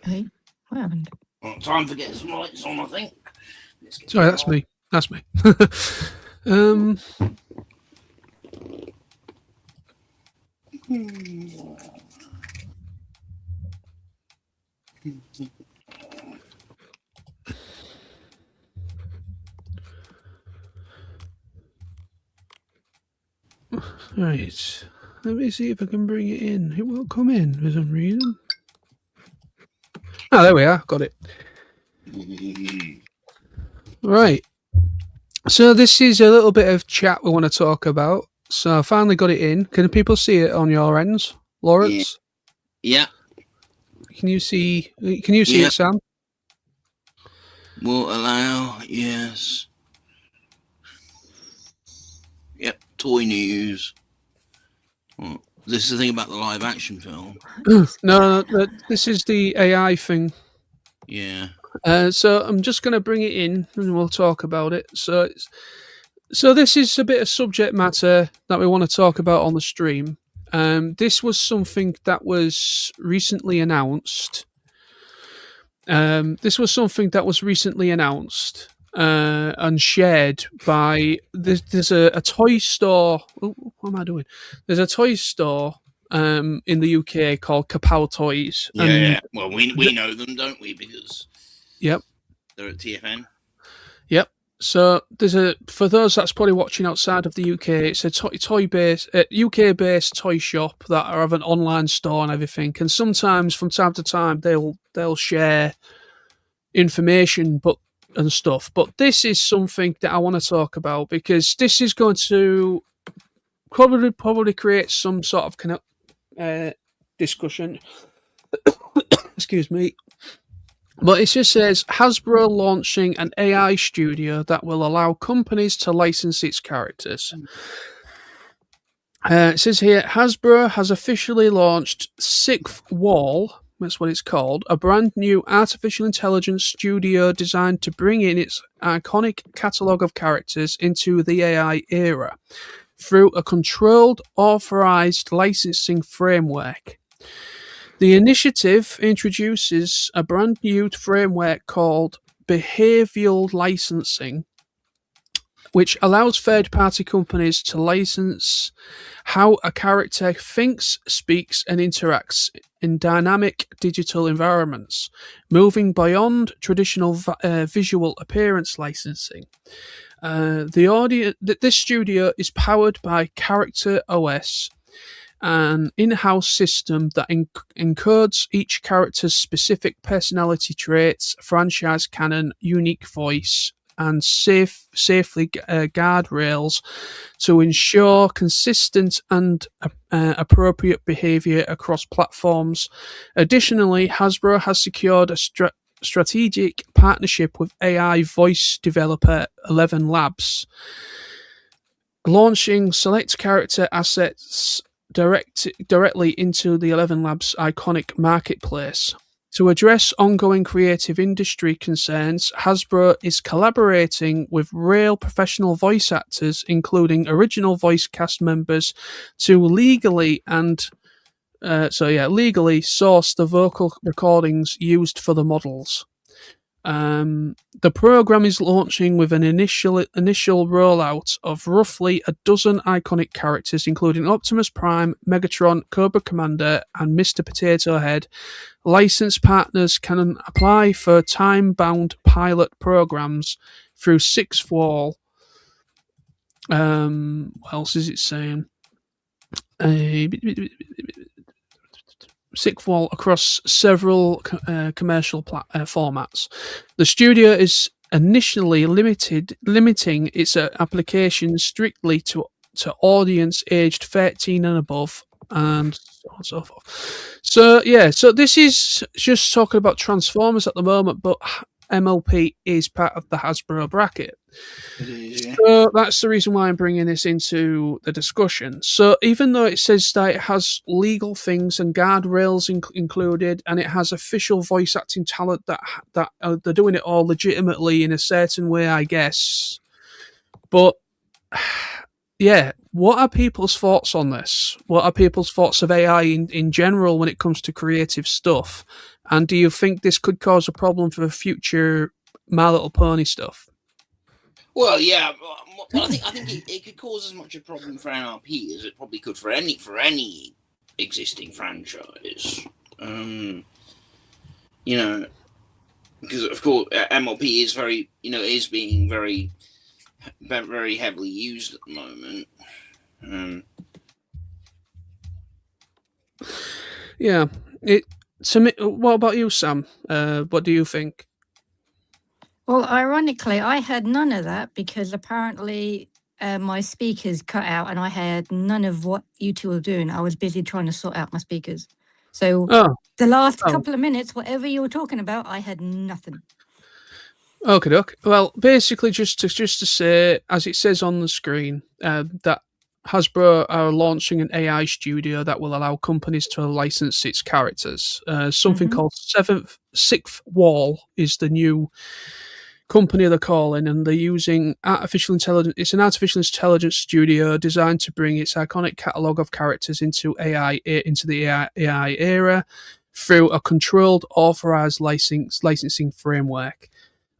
Hey, what happened? Well, time to get some lights on, I think. Sorry, that's me. That's me. Right. Let me see if I can bring it in. It won't come in for some reason. Oh, there we are. Got it. Right. So this is a little bit of chat we want to talk about. So I finally got it in. Can people see it on your ends, Lawrence? Yeah. Can you see it, Sam? Will allow, yes. Yep, toy news. Well, this is the thing about the live action film. No, this is the AI thing. Yeah. So I'm just going to bring it in and we'll talk about it. So So this is a bit of subject matter that we want to talk about on the stream. This was something that was recently announced. And shared by there's a toy store. Oh, what am I doing? There's a toy store in the UK called Kapow Toys. Yeah. Well, we know them, don't we? Because yep, they're at TFN. Yep. So for those that's probably watching outside of the UK, it's a UK based toy shop that have an online store and everything. And sometimes, from time to time, they'll share information and stuff. But this is something that I want to talk about because this is going to probably create some sort of discussion. Excuse me. But it just says Hasbro launching an AI studio that will allow companies to license its characters. It says here Hasbro has officially launched Sixth Wall, that's what it's called, a brand new artificial intelligence studio designed to bring in its iconic catalogue of characters into the AI era through a controlled, authorized licensing framework. The initiative introduces a brand new framework called behavioral licensing, which allows third-party companies to license how a character thinks, speaks, and interacts in dynamic digital environments, moving beyond traditional visual appearance licensing. This studio is powered by Character OS, an in-house system that encodes each character's specific personality traits, franchise canon, unique voice, and safely guardrails to ensure consistent and appropriate behavior across platforms. Additionally, Hasbro has secured a strategic partnership with AI voice developer 11 Labs, launching select character assets directly into the 11 Labs iconic marketplace. To address ongoing creative industry concerns, Hasbro is collaborating with real professional voice actors, including original voice cast members, to legally source the vocal recordings used for the models. The program is launching with an initial rollout of roughly a dozen iconic characters, including Optimus Prime, Megatron, Cobra Commander, and Mr. Potato Head. Licensed partners can apply for time-bound pilot programs through Sixth Wall. What else is it saying? Sixth Wall across several commercial formats. The studio is initially limiting its applications strictly to audience aged 13 and above, and so on and so forth. So this is just talking about Transformers at the moment, but MLP is part of the Hasbro bracket. It is, yeah. So that's the reason why I'm bringing this into the discussion. So even though it says that it has legal things and guardrails included, and it has official voice acting talent that they're doing it all legitimately in a certain way, I guess. But yeah, what are people's thoughts on this? What are people's thoughts of AI in general when it comes to creative stuff? And do you think this could cause a problem for the future My Little Pony stuff? Well, yeah. Well, I think it could cause as much a problem for MLP as it probably could for any existing franchise. You know, because of course MLP is is being very heavily used at the moment. Yeah. To me, what about you, Sam? What do you think? Well, ironically, I had none of that because apparently my speakers cut out and I had none of what you two were doing. I was busy trying to sort out my speakers. So the last couple of minutes, whatever you were talking about, I had nothing. Okay. Well, basically, just to say, as it says on the screen, that Hasbro are launching an AI studio that will allow companies to license its characters. Something called Sixth Wall is the new company they're calling, and they're using artificial intelligence. It's an artificial intelligence studio designed to bring its iconic catalogue of characters into the AI era through a controlled, authorized licensing framework.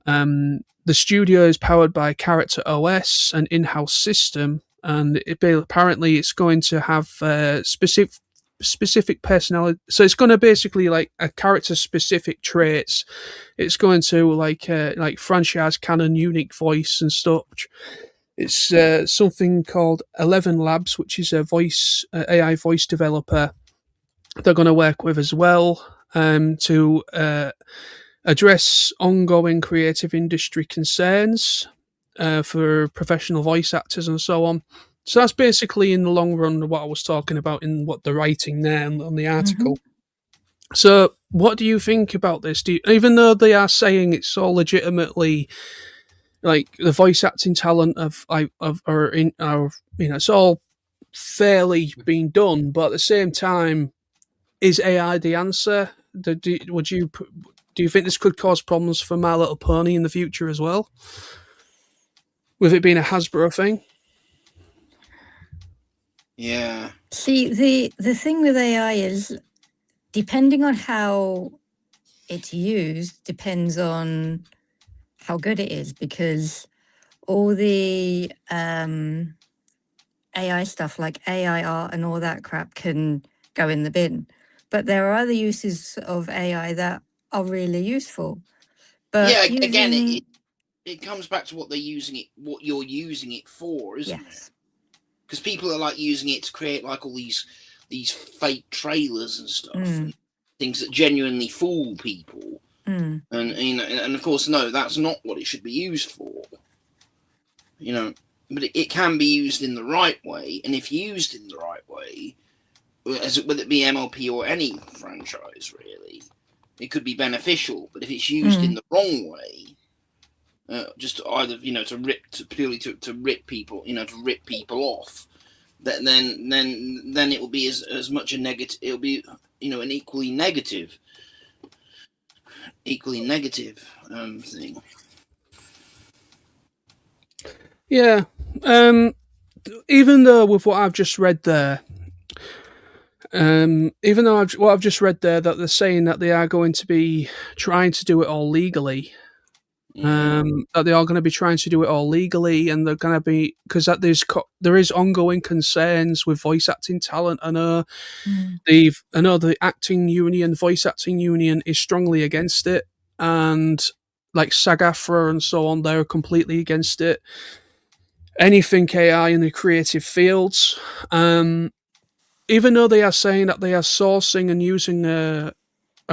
The studio is powered by Character OS, an in-house system, and apparently it's going to have specific personality. So it's going to basically like a character specific traits. It's going to like franchise canon unique voice and stuff. It's something called 11 Labs, which is a AI voice developer they're going to work with as well, to address ongoing creative industry concerns for professional voice actors and so on. So that's basically in the long run what I was talking about in what they're writing there on the article. So what do you think about this? Even though they are saying it's all legitimately like the voice acting talent it's all fairly being done, but at the same time, is AI the answer? Do you think this could cause problems for My Little Pony in the future as well? With it being a Hasbro thing? Yeah. See, the thing with AI is, depending on how it's used, depends on how good it is, because all the AI stuff like AI art and all that crap can go in the bin. But there are other uses of AI that are really useful. But yeah, again, it comes back to what you're using it for, isn't it? Because people are like using it to create like all these fake trailers and stuff, and things that genuinely fool people. And of course, no, that's not what it should be used for. But it can be used in the right way, and if used in the right way, whether it be MLP or any franchise, really, it could be beneficial. But if it's used in the wrong way, just either to rip people, to rip people off, then it will be as much a negative. It'll be an equally negative thing. Yeah. Even though with what I've just read there, that they're saying that they are going to be trying to do it all legally. That they are going to be trying to do it all legally, and they're going to be, because there is ongoing concerns with voice acting talent. I know the voice acting union is strongly against it, and like SAG-AFTRA and so on, they're completely against it. Anything AI in the creative fields, even though they are saying that they are sourcing and using a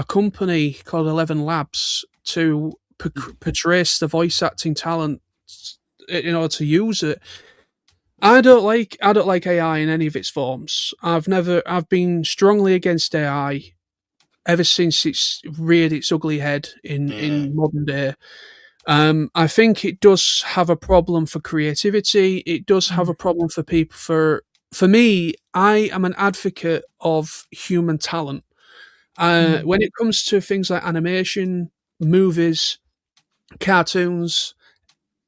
company called 11 Labs to portrays the voice acting talent in order to use it. I don't like AI in any of its forms. I've been strongly against AI ever since it's reared its ugly head in modern day. I think it does have a problem for creativity. It does have a problem for people. For me, I am an advocate of human talent. When it comes to things like animation, movies, cartoons,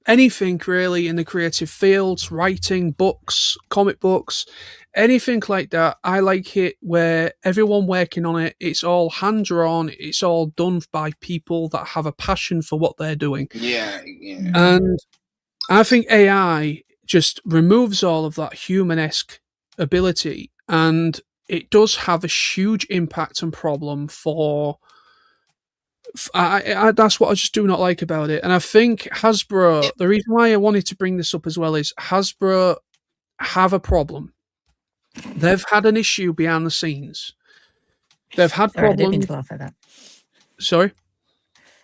anything really in the creative fields, writing, books, comic books, anything like that, I like it where everyone working on it, it's all hand drawn, it's all done by people that have a passion for what they're doing. Yeah. And I think AI just removes all of that human-esque ability, and it does have a huge impact and problem for that's what I just do not like about it. And I think Hasbro, the reason why I wanted to bring this up as well is Hasbro have a problem. They've had an issue behind the scenes. They've had problems. I didn't mean to laugh at that. Sorry?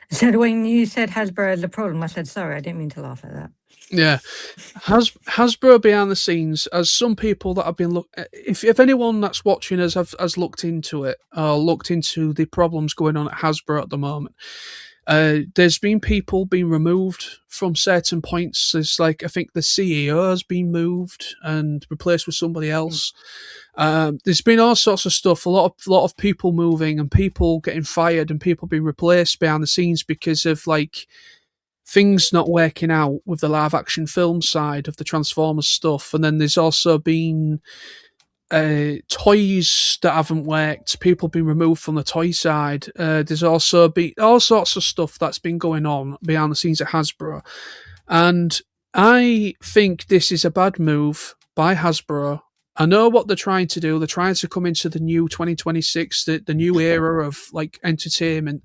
So when you said Hasbro had a problem, I said, sorry, I didn't mean to laugh at that. Yeah. Hasbro behind the scenes, as some people that have been if anyone that's watching us has looked into it, or looked into the problems going on at Hasbro at the moment, there's been people being removed from certain points. There's I think the CEO has been moved and replaced with somebody else. There's been all sorts of stuff, a lot of people moving and people getting fired and people being replaced behind the scenes because of things not working out with the live action film side of the Transformers stuff, and then there's also been toys that haven't worked, people being removed from the toy side. There's also been all sorts of stuff that's been going on behind the scenes at Hasbro, and I think this is a bad move by Hasbro. I know what they're trying to do. They're trying to come into the new 2026, the new era of like entertainment.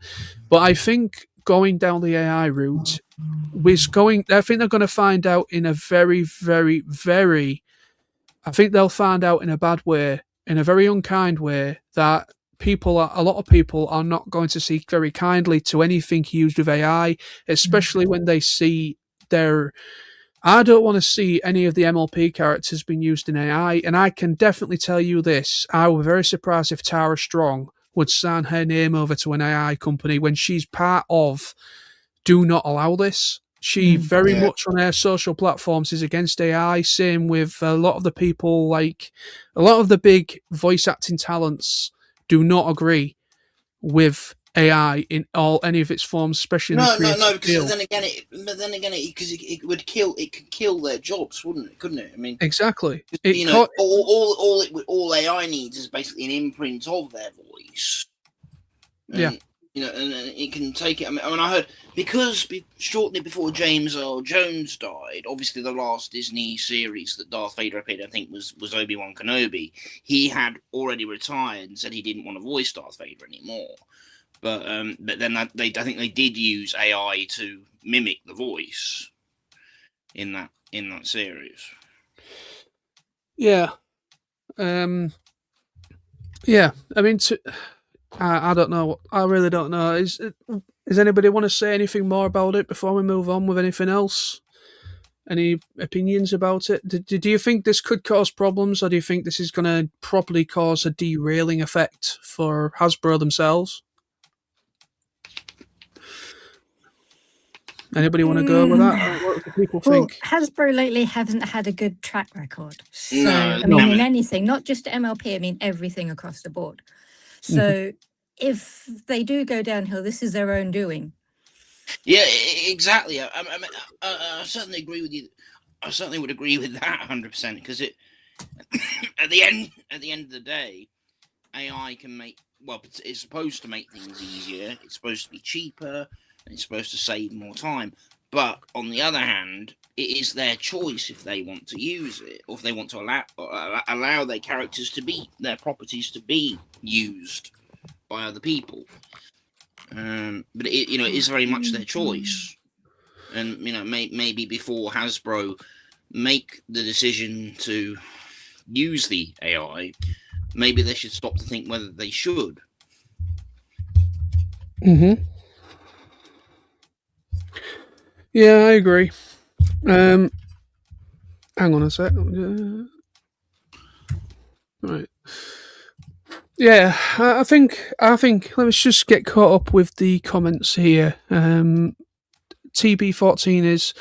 But I think going down the AI route I think they're going to find out in a very, very, very, I think they'll find out in a bad way, in a very unkind way, that a lot of people are not going to see very kindly to anything used with AI, especially when they see I don't want to see any of the MLP characters being used in AI, and I can definitely tell you this. I would be very surprised if Tara Strong would sign her name over to an AI company when she's part of Do Not Allow This. She very much on her social platforms is against AI. Same with a lot of the people, like a lot of the big voice acting talents do not agree with AI in any of its forms, especially in the creative because field. then again, because it could kill their jobs, wouldn't it? Couldn't it? I mean, exactly. All AI needs is basically an imprint of their voice. And, and it can take it. I mean, I heard because shortly before James Earl Jones died, obviously the last Disney series that Darth Vader appeared, I think, was Obi-Wan Kenobi. He had already retired and said he didn't want to voice Darth Vader anymore. But then I think they did use AI to mimic the voice in that series. Yeah. Yeah. I mean, I don't know. I really don't know. Does anybody want to say anything more about it before we move on with anything else? Any opinions about it? Do you think this could cause problems, or do you think this is going to properly cause a derailing effect for Hasbro themselves? Anybody want to go with that? What do people think? Hasbro lately hasn't had a good track record. So, No, I mean, in anything, not just MLP, I mean, everything across the board. So, if they do go downhill, this is their own doing. Yeah, exactly. I certainly agree with you. I certainly would agree with that 100%, because it at the end of the day, AI can make, well, it's supposed to make things easier. It's supposed to be cheaper, and it's supposed to save more time. But on the other hand, it is their choice if they want to use it, or if they want to allow their characters to be, their properties to be used by other people. But it is very much their choice. And maybe before Hasbro make the decision to use the AI, maybe they should stop to think whether they should. Yeah, I agree. Hang on a sec. Right. Yeah, I think. Let's just get caught up with the comments here. TB14 is.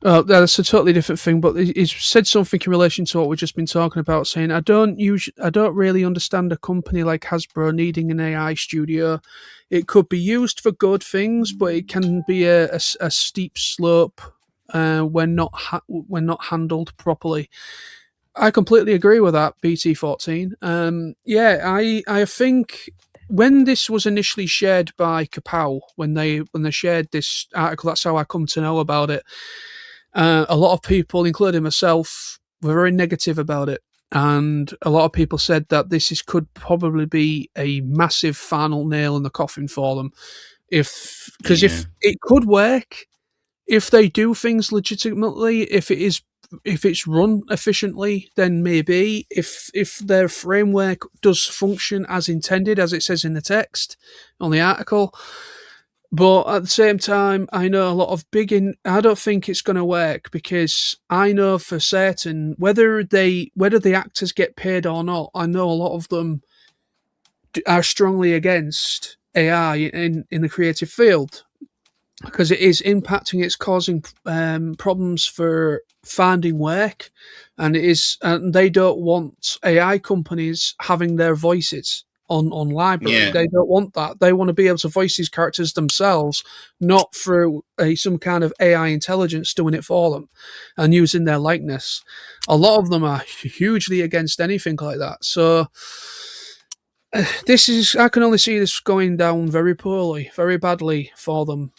That's a totally different thing, but he's said something in relation to what we've just been talking about, saying, I don't really understand a company like Hasbro needing an AI studio. It could be used for good things, but it can be a steep slope when not handled properly. I completely agree with that, BT14. I think when this was initially shared by Kapow, when they shared this article, that's how I come to know about it. A lot of people, including myself, were very negative about it, and a lot of people said that could probably be a massive final nail in the coffin for them. If it could work, if they do things legitimately, if it's run efficiently, then maybe if their framework does function as intended, as it says in the text on the article. But at the same time, I know a lot of I don't think it's going to work, because I know for certain whether the actors get paid or not, I know a lot of them are strongly against AI in the creative field, because it is impacting, it's causing problems for finding work, and they don't want AI companies having their voices on library. Yeah. They don't want that. They want to be able to voice these characters themselves, not through some kind of AI intelligence doing it for them and using their likeness. A lot of them are hugely against anything like that. So I can only see this going down very poorly, very badly for them.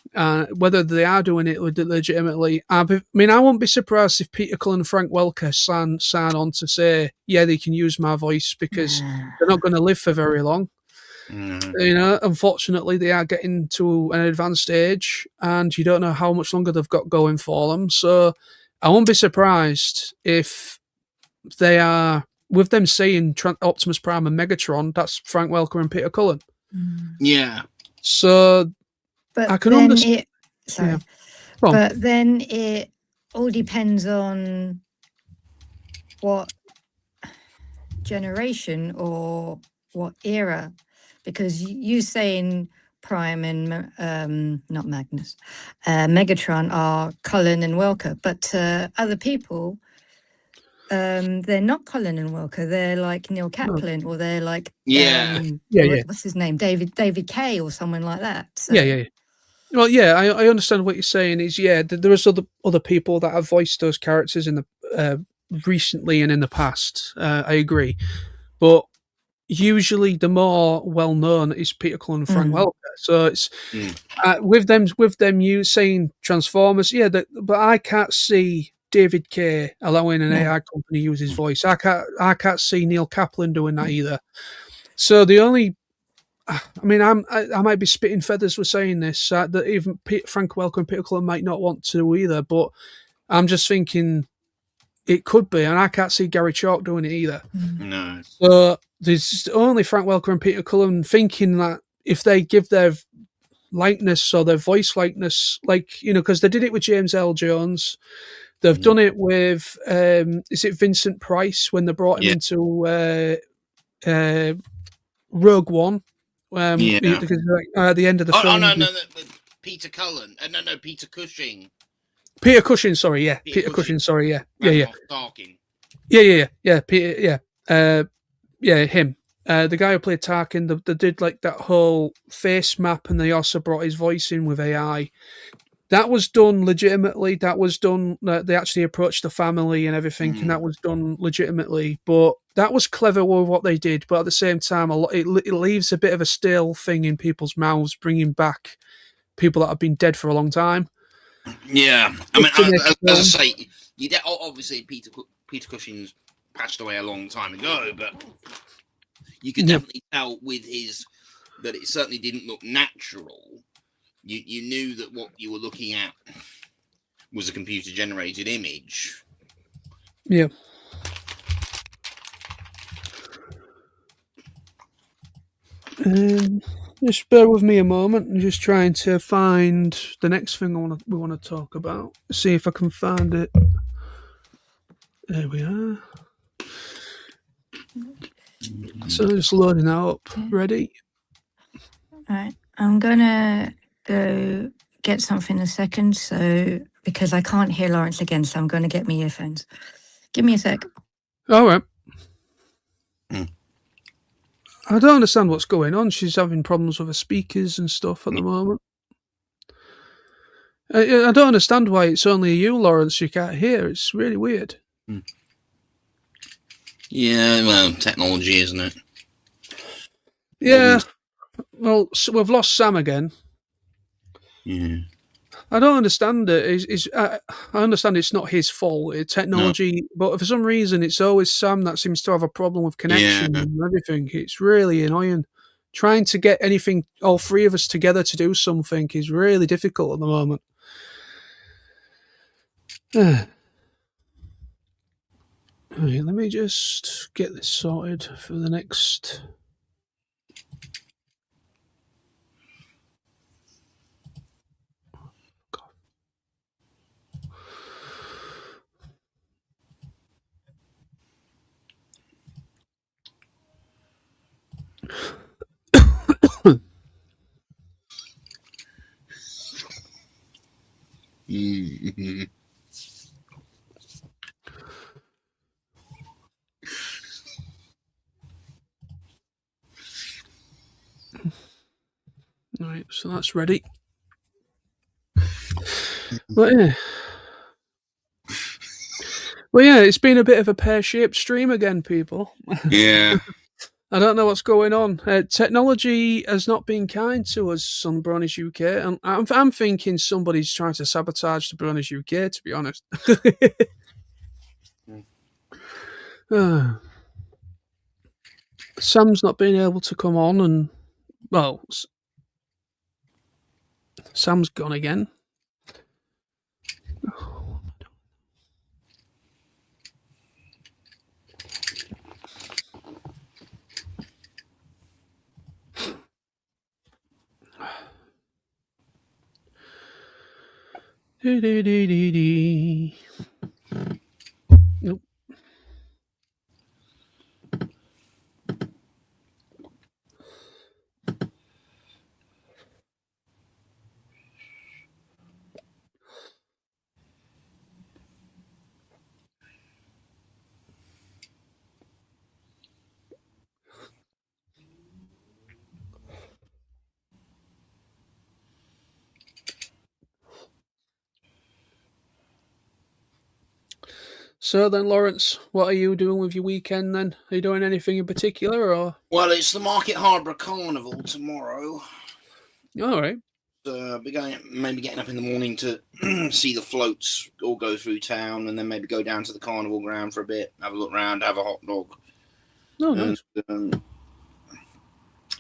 Whether they are doing it legitimately, I won't be surprised if Peter Cullen and Frank Welker sign on to say, yeah, they can use my voice, because they're not going to live for very long. Unfortunately, they are getting to an advanced age, and you don't know how much longer they've got going for them. So I won't be surprised if they are, with them saying Optimus Prime and Megatron, that's Frank Welker and Peter Cullen. Yeah. So But I can then understand. sorry. Yeah. But then it all depends on what generation or what era, because you saying Prime and not Magnus, Megatron are Cullen and Welker, but other people, they're not Cullen and Welker. They're like Neil Kaplan, or they're like what's his name, David Kay, or someone like that. So. Yeah. Well, yeah, I understand what you're saying. Is there is other people that have voiced those characters in the recently and in the past. I agree, but usually the more well known is Peter Cullen and Frank Welker. So it's with them you saying Transformers. Yeah, but I can't see David Kay allowing an AI company use his voice. I can't see Neil Kaplan doing that either. So the only, I might be spitting feathers with saying this, that even Frank Welker and Peter Cullen might not want to either, but I'm just thinking it could be, and I can't see Gary Chalk doing it either. No. So there's only Frank Welker and Peter Cullen thinking that if they give their likeness or their voice likeness, because they did it with James L. Jones, they've done it with, is it Vincent Price when they brought him into Rogue One? Because at the end of the film. No, Peter Cullen. No, Peter Cushing. Peter Cushing, sorry, yeah. Peter Cushing, sorry, yeah. Yeah. Tarkin. Yeah. Peter, him. The guy who played Tarkin, they did like that whole face map, and they also brought his voice in with AI. That was done legitimately. That was done. They actually approached the family and everything, and that was done legitimately. But that was clever with what they did. But at the same time, it leaves a bit of a stale thing in people's mouths, bringing back people that have been dead for a long time. Yeah, as I say, obviously Peter Cushing's passed away a long time ago, but you could definitely tell with that it certainly didn't look natural. You knew that what you were looking at was a computer-generated image. Yeah. Just bear with me a moment. I'm just trying to find the next thing we want to talk about. See if I can find it. There we are. So just loading that up. Ready? All right. I'm gonna go get something in a second. So because I can't hear Lawrence again, so I'm going to get my earphones. Give me a sec. All right. I don't understand what's going on. She's having problems with her speakers and stuff at the moment. I don't understand why it's only you, Lawrence, you can't hear. It's really weird. Yeah, well, technology, isn't it? Yeah. Well, we've lost Sam again. Yeah. I don't understand it. I understand it's not his fault. It's technology, but for some reason, it's always Sam that seems to have a problem with connection and everything. It's really annoying. Trying to get all three of us together to do something is really difficult at the moment. Right, let me just get this sorted for the next. Right, so that's ready. But yeah. Well, yeah, it's been a bit of a pear-shaped stream again, people. Yeah. I don't know what's going on. Technology has not been kind to us on Bronies UK, and I'm thinking somebody's trying to sabotage the Bronies UK, to be honest. Sam's not been able to come on, and, well, Sam's gone again. Nope. So then, Lawrence, what are you doing with your weekend then? Are you doing anything in particular, or? Well, it's the Market Harbour Carnival tomorrow. All right. I'll be maybe getting up in the morning to see the floats all go through town, and then maybe go down to the carnival ground for a bit, have a look around, have a hot dog. Oh, nice. And,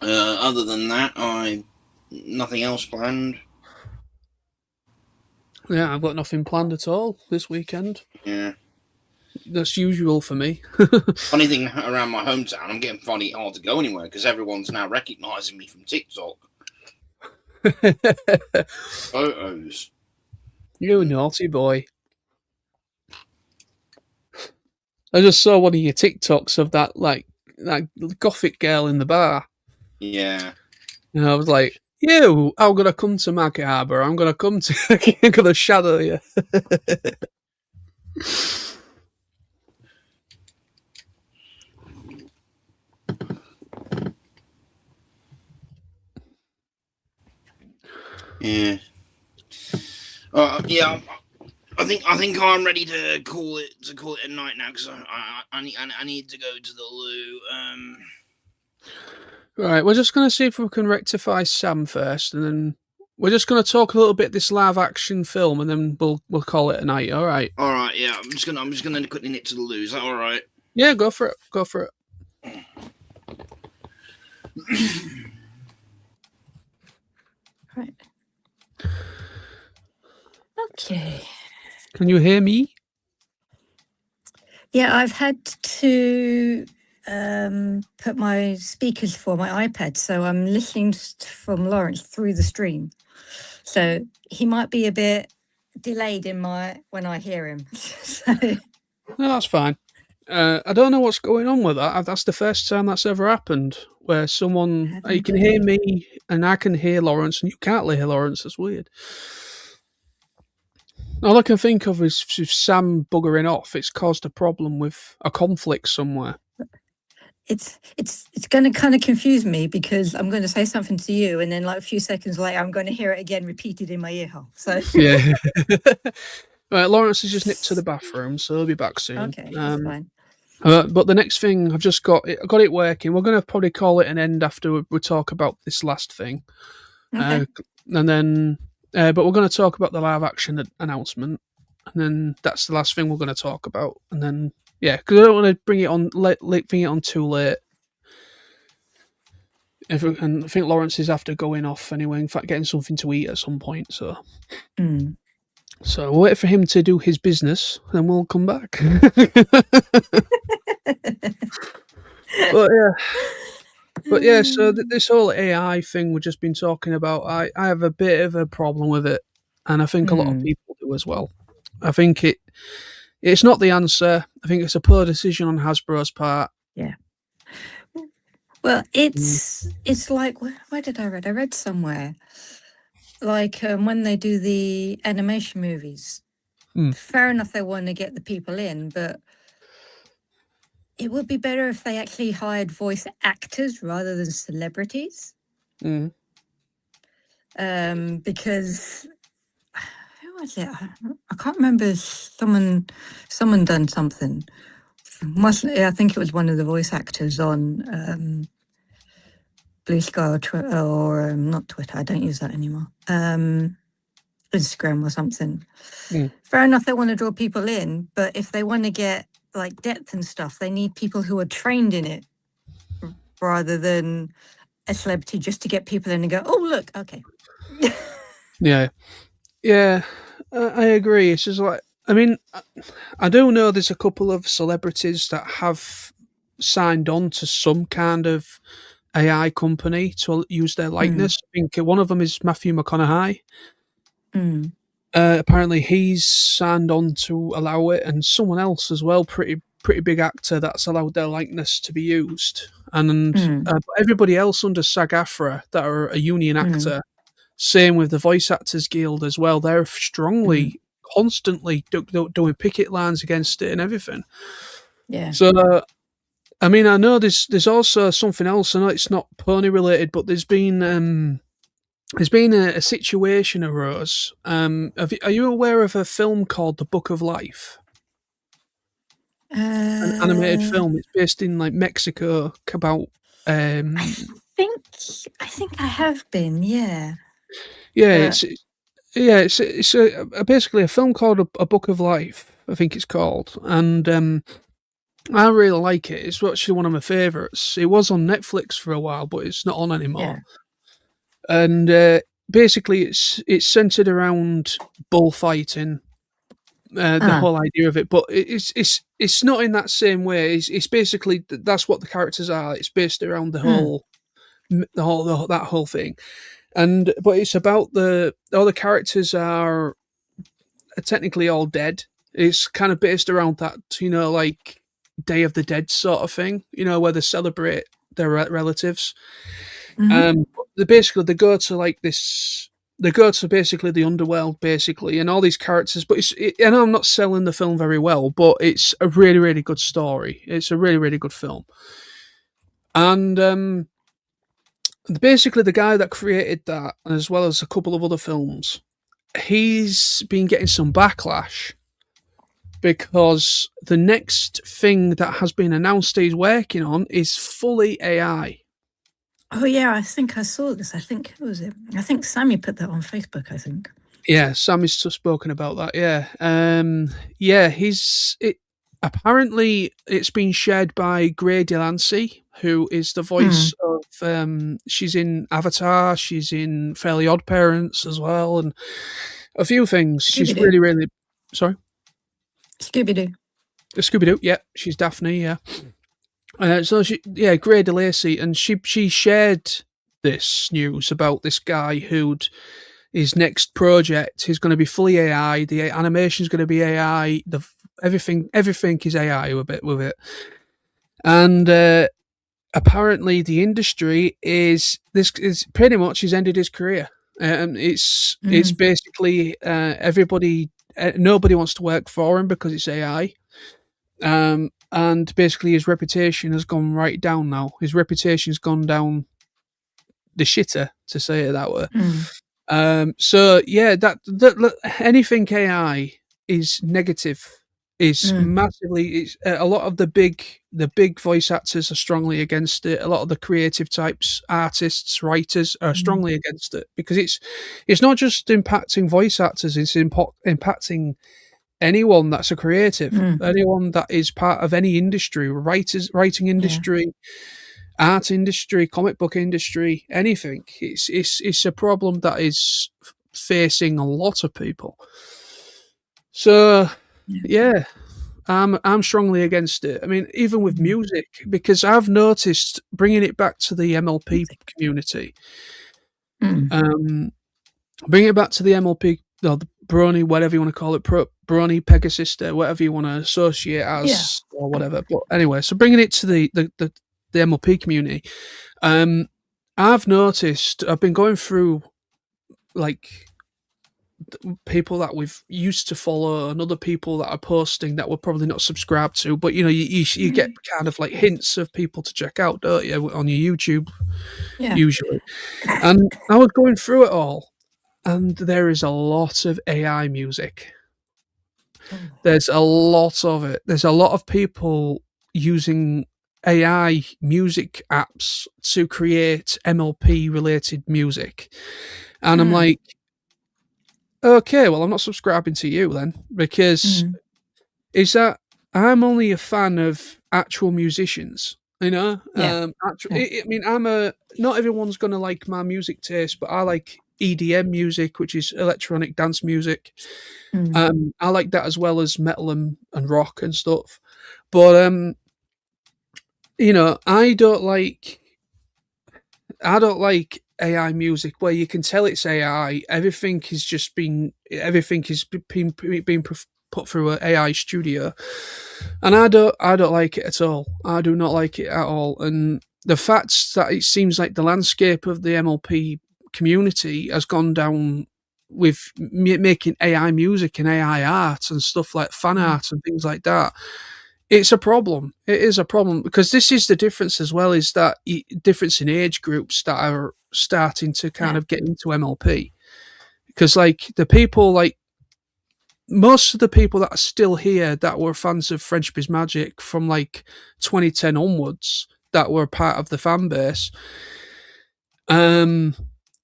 other than that, nothing else planned. Yeah, I've got nothing planned at all this weekend. Yeah. That's usual for me. Funny thing around my hometown, I'm getting finding it hard to go anywhere because everyone's now recognising me from TikTok. Photos. You naughty boy. I just saw one of your TikToks of that gothic girl in the bar. Yeah. And I was like, I'm gonna come to Market Harbour. I'm gonna I'm gonna shadow you. Yeah. Yeah. I think I'm ready to call it a night now because I need to go to the loo. Right, we're just gonna see if we can rectify Sam first, and then we're just gonna talk a little bit this live action film, and then we'll call it a night. All right. All right. Yeah. I'm just gonna quickly nip to the loo. Is that all right? Yeah, go for it. Go for it. Right. Okay. Can you hear me? Yeah, I've had to put my speakers for my iPad, so I'm listening from Lawrence through the stream. So he might be a bit delayed when I hear him. So. No, that's fine. I don't know what's going on with that. That's the first time that's ever happened, where you can hear me and I can hear Lawrence, and you can't hear Lawrence. That's weird. All I can think of is Sam buggering off. It's caused a problem with a conflict somewhere. It's going to kind of confuse me because I'm going to say something to you, and then like a few seconds later, I'm going to hear it again repeated in my ear hole. So yeah. Right, Lawrence has just nipped to the bathroom, so he'll be back soon. Okay, that's fine. But the next thing, I've just got it working. We're going to probably call it an end after we talk about this last thing. Okay. And then, but we're going to talk about the live action announcement, and then that's the last thing we're going to talk about. And then, yeah, because I don't want to bring it on too late. And I think Lawrence is after going off anyway. In fact, getting something to eat at some point. So. So we'll wait for him to do his business, then we'll come back. But yeah, so this whole AI thing we've just been talking about, I have a bit of a problem with it, and I think a lot of people do as well. I think it's not the answer. I think it's a poor decision on Hasbro's part. Yeah. Well, it's like, where did I read? I read somewhere. Like when they do the animation movies, fair enough, they want to get the people in, but it would be better if they actually hired voice actors rather than celebrities. because who was it? I can't remember. Someone done something. I think it was one of the voice actors on Blue Sky or not Twitter. I don't use that anymore. Instagram or something. Fair enough, they want to draw people in, but if they want to get like depth and stuff, they need people who are trained in it rather than a celebrity just to get people in and go, oh, look, okay. Yeah. I agree. It's just like, I mean, I do know there's a couple of celebrities that have signed on to some kind of AI company to use their likeness. I think one of them is Matthew McConaughey. Apparently, he's signed on to allow it, and someone else as well, pretty big actor that's allowed their likeness to be used. And everybody else under SAG-AFTRA that are a union actor, same with the Voice Actors Guild as well. They're strongly, constantly doing picket lines against it and everything. Yeah. So, I mean, I know there's also something else. I know it's not pony related, but there's been a situation arose. Are you aware of a film called The Book of Life? An animated film. It's based in like Mexico about. I think I have been. Yeah. Yeah, it's basically a film called a Book of Life. I think it's called, and I really like it. It's actually one of my favourites. It was on Netflix for a while, but it's not on anymore. Yeah. And basically, it's centered around bullfighting. The whole idea of it, but it's not in that same way. It's basically that's what the characters are. It's based around that whole thing, but it's about all the characters are technically all dead. It's kind of based around that, like Day of the Dead sort of thing, where they celebrate their relatives. They go to like this. They go to basically the underworld, basically, and all these characters. But and I'm not selling the film very well, but it's a really, really good story. It's a really, really good film. And basically, the guy that created that, as well as a couple of other films, he's been getting some backlash because the next thing that has been announced he's working on is fully AI. Oh yeah, I think I saw this. I think who was it? I think Sammy put that on Facebook. I think. Yeah, Sammy's spoken about that. Yeah, apparently it's been shared by Grey Delancey, who is the voice of. She's in Avatar. She's in Fairly Odd Parents as well, and a few things. She's really, really. Sorry. Scooby-Doo. Scooby-Doo. Yeah, she's Daphne. Yeah. Grey DeLacy, and she shared this news about this guy his next project is going to be fully AI. The animation is going to be AI. Everything is AI with it, and apparently the industry is pretty much he's ended his career. It's basically everybody. Nobody wants to work for him because it's AI. And basically his reputation has gone right down now. His reputation's gone down the shitter, to say it that way. So yeah, that anything AI is negative. Is massively. It's a lot of the big voice actors are strongly against it. A lot of the creative types, artists, writers are strongly against it because it's not just impacting voice actors. It's impacting anyone that's a creative, anyone that is part of any industry, writing industry, art industry, comic book industry, anything. It's a problem that is facing a lot of people. So yeah, I'm strongly against it. I mean, even with music, because I've noticed bringing it back to the MLP community, bring it back to the MLP. No, the Brony, whatever you want to call it, Brony, Pegasister, whatever you want to associate as, or whatever. But anyway, so bringing it to the MLP community, I've noticed, I've been going through like people that we've used to follow and other people that are posting that we're probably not subscribed to. But you get kind of like hints of people to check out, don't you, on your YouTube usually. And I was going through it all, and there is a lot of AI music. There's a lot of it. There's a lot of people using AI music apps to create MLP related music. And I'm like, okay, well, I'm not subscribing to you then, because is that I'm only a fan of actual musicians, you know? I mean, not everyone's going to like my music taste, but I like EDM music, which is electronic dance music. I like that as well as metal and rock and stuff. But I don't like AI music where you can tell it's AI. Everything is being put through an AI studio, and I don't like it at all. I do not like it at all. And the fact that it seems like the landscape of the MLP community has gone down with making AI music and AI art and stuff like fan art and things like that. It's a problem. It is a problem, because this is the difference as well, is that difference in age groups that are starting to kind of get into MLP. Because like the people, like most of the people that are still here that were fans of French Biz Magic from like 2010 onwards, that were part of the fan base,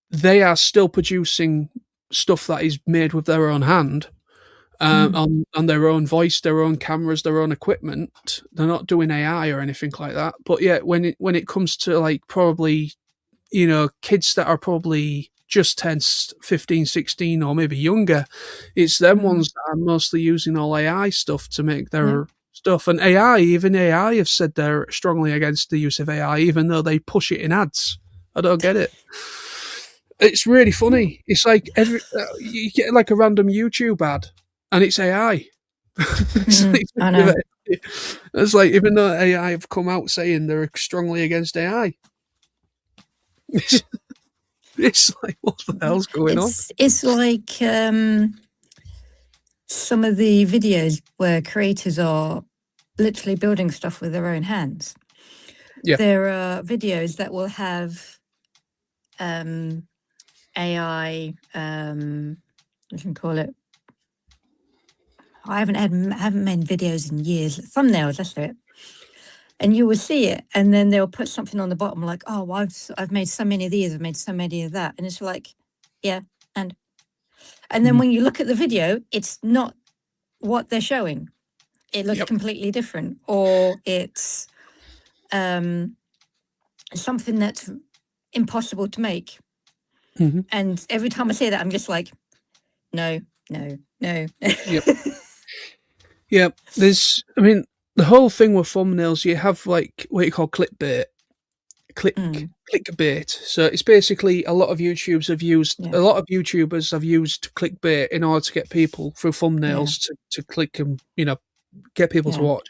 they are still producing stuff that is made with their own hand, on their own voice, their own cameras, their own equipment. They're not doing AI or anything like that. But yeah, when it comes to like probably, kids that are probably just 10, 15, 16 or maybe younger, it's them ones that are mostly using all AI stuff to make their stuff. And even AI have said they're strongly against the use of AI, even though they push it in ads. I don't get it. It's really funny. It's like you get like a random YouTube ad, and it's AI. I know. It's like, even though AI have come out saying they're strongly against AI, it's like, what the hell's going on? It's like some of the videos where creators are literally building stuff with their own hands. Yeah. There are videos that will have AI, you can call it. I haven't made videos in years. Thumbnails, that's it. And you will see it, and then they'll put something on the bottom like, "Oh, well, I've made so many of these, I've made so many of that," and it's like, yeah, and then when you look at the video, it's not what they're showing. It looks completely different, or it's something that's impossible to make. And every time I say that, I'm just like, no. Yeah, I mean, the whole thing with thumbnails, you have like what you call clickbait. Clickbait. So it's basically a lot of YouTubers have used clickbait in order to get people through thumbnails to click and get people to watch.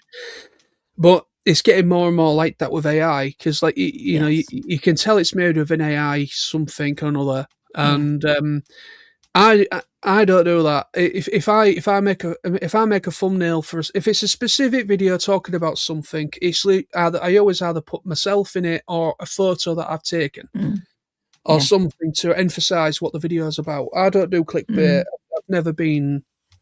But it's getting more and more like that with AI, because like you can tell it's made with an AI something or another, and I don't do that. If I make a thumbnail if it's a specific video talking about something, I always either put myself in it or a photo that I've taken or something to emphasize what the video is about. I don't do clickbait.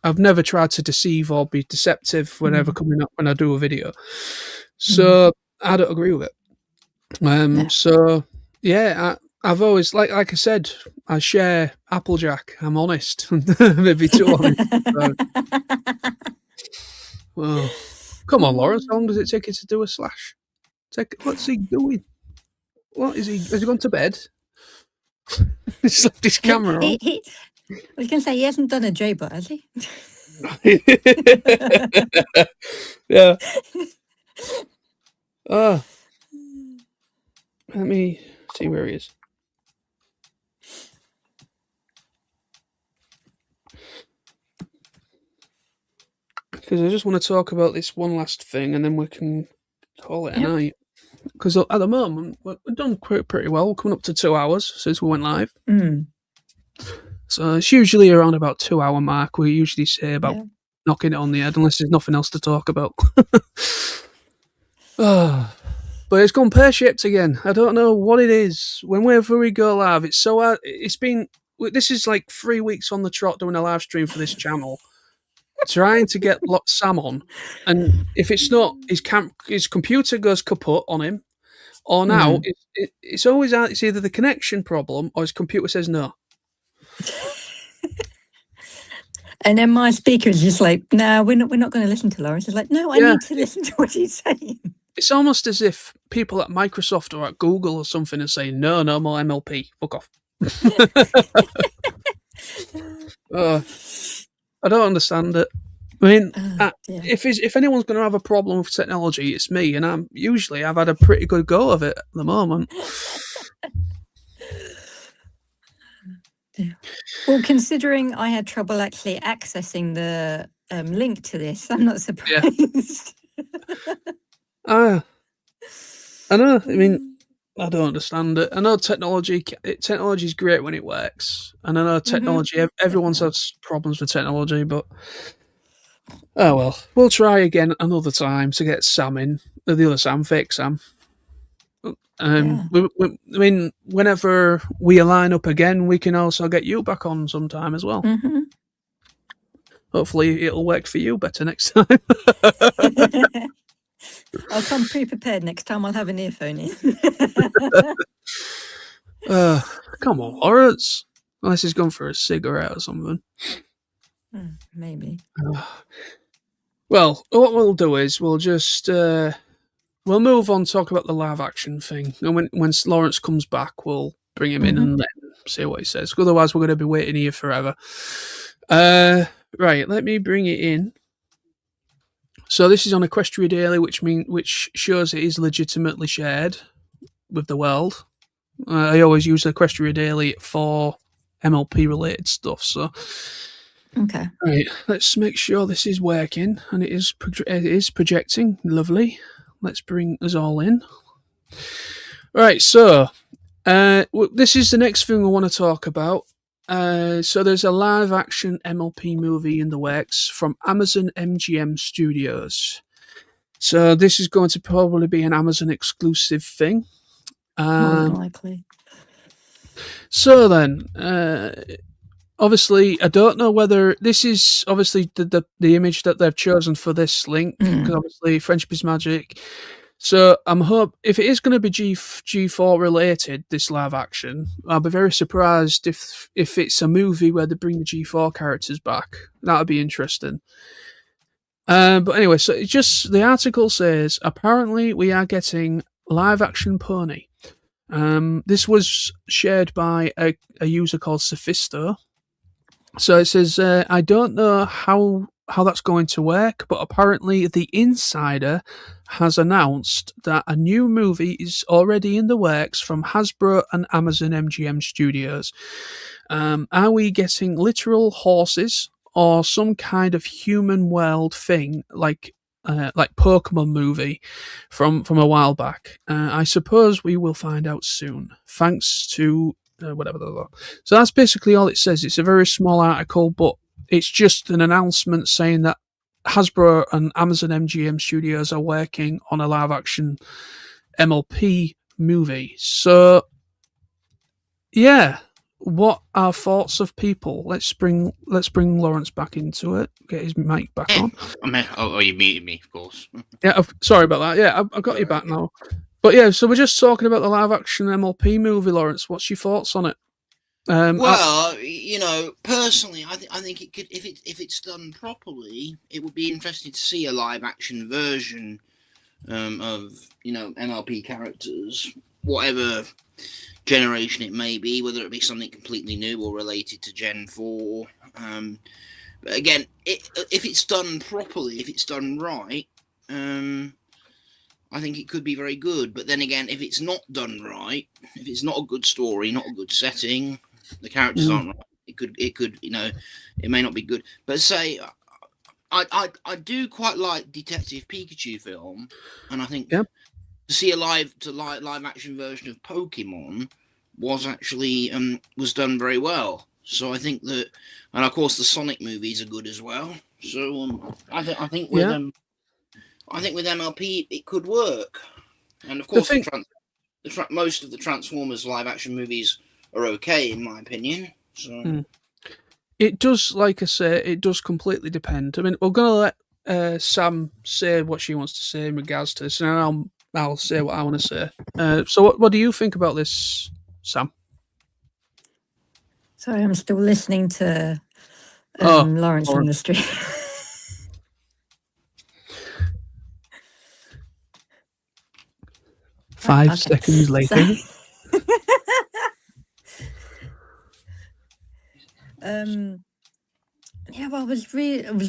I've never tried to deceive or be deceptive whenever coming up when I do a video. So I don't agree with it. So yeah, I've always, like I said, I share Applejack. I'm honest. Maybe too honest. Well, come on, Lawrence. How long does it take you to do a slash? What's he doing? What is he? Has he gone to bed? He's left his camera on. I was going to say, he hasn't done a J-bot, has he? Yeah. Let me see where he is. Because I just want to talk about this one last thing, and then we can call it a night. Because at the moment, we've done pretty well. We're coming up to 2 hours since we went live. So it's usually around about 2 hour mark. We usually say about knocking it on the head, unless there's nothing else to talk about. But it's gone pear-shaped again. I don't know what it is. Whenever we go live, it's so hard. It's been... This is like 3 weeks on the trot doing a live stream for this channel, trying to get Sam on. And if it's not, his computer goes kaput on him, or now it's always it's either the connection problem or his computer says no. And then my speaker is just like, no, we're not going to listen to Lawrence. It's like, no, I need to listen to what he's saying. It's almost as if people at Microsoft or at Google or something are saying, no more MLP. Fuck off. I don't understand it. I mean, if anyone's going to have a problem with technology, it's me, and I've had a pretty good go of it at the moment. Well, considering I had trouble actually accessing the link to this, I'm not surprised. I know. I mean, I don't understand it. I know technology is great when it works, and I know technology. Everyone's has problems with technology, but oh well. We'll try again another time to get Sam in. The other Sam, fake Sam. I mean, whenever we line up again, we can also get you back on sometime as well. Hopefully, it'll work for you better next time. I'll come pre-prepared next time. I'll have an earphone in. Come on, Lawrence. Unless he's gone for a cigarette or something. Maybe. Well, what we'll do is we'll just we'll move on, talk about the live action thing, and when Lawrence comes back, we'll bring him in and then see what he says. Otherwise, we're going to be waiting here forever. Right, let me bring it in. So this is on Equestria Daily, which shows it is legitimately shared with the world. I always use Equestria Daily for MLP related stuff. So, okay, right, let's make sure this is working, and it is projecting. Lovely. Let's bring us all in. Right, so this is the next thing I want to talk about. So there's a live-action MLP movie in the works from Amazon MGM Studios. So this is going to probably be an Amazon exclusive thing. More than likely. So then, obviously, I don't know whether this is obviously the image that they've chosen for this link, because obviously Friendship is Magic. So if it is going to be G4 related, this live action, I'll be very surprised if it's a movie where they bring the G4 characters back. That would be interesting. But anyway, so the article says apparently we are getting live action Pony. This was shared by a user called Sophisto. So it says I don't know how that's going to work, but apparently the Insider has announced that a new movie is already in the works from Hasbro and Amazon MGM Studios. Are we getting literal horses or some kind of human world thing like Pokemon movie from a while back? I suppose we will find out soon. Thanks to whatever. So that's basically all it says. It's a very small article, but it's just an announcement saying that Hasbro and Amazon MGM Studios are working on a live-action MLP movie. So, yeah, what are thoughts of people? Let's bring Lawrence back into it. Get his mic back on. You muted me, of course. Yeah, sorry about that. Yeah, I've got you back now. But yeah, so we're just talking about the live-action MLP movie, Lawrence. What's your thoughts on it? Personally, I think it could, if it's done properly, it would be interesting to see a live action version of MLP characters, whatever generation it may be, whether it be something completely new or related to Gen 4. But again, if it's done properly, if it's done right, I think it could be very good. But then again, if it's not done right, if it's not a good story, not a good setting, the characters aren't right, it could it may not be good. But say I do quite like Detective Pikachu film, and I think to see a live action version of Pokemon was actually was done very well. So I think that, and of course the Sonic movies are good as well. So I think with with MLP it could work. And of course most of the Transformers live action movies are okay in my opinion. So it does, like I say, it does completely depend. I mean, we're gonna let Sam say what she wants to say in regards to this, and I'll say what I want to say. So what do you think about this, Sam? Sorry, I'm still listening to Lawrence from the street. Five seconds later. Yeah, well, I was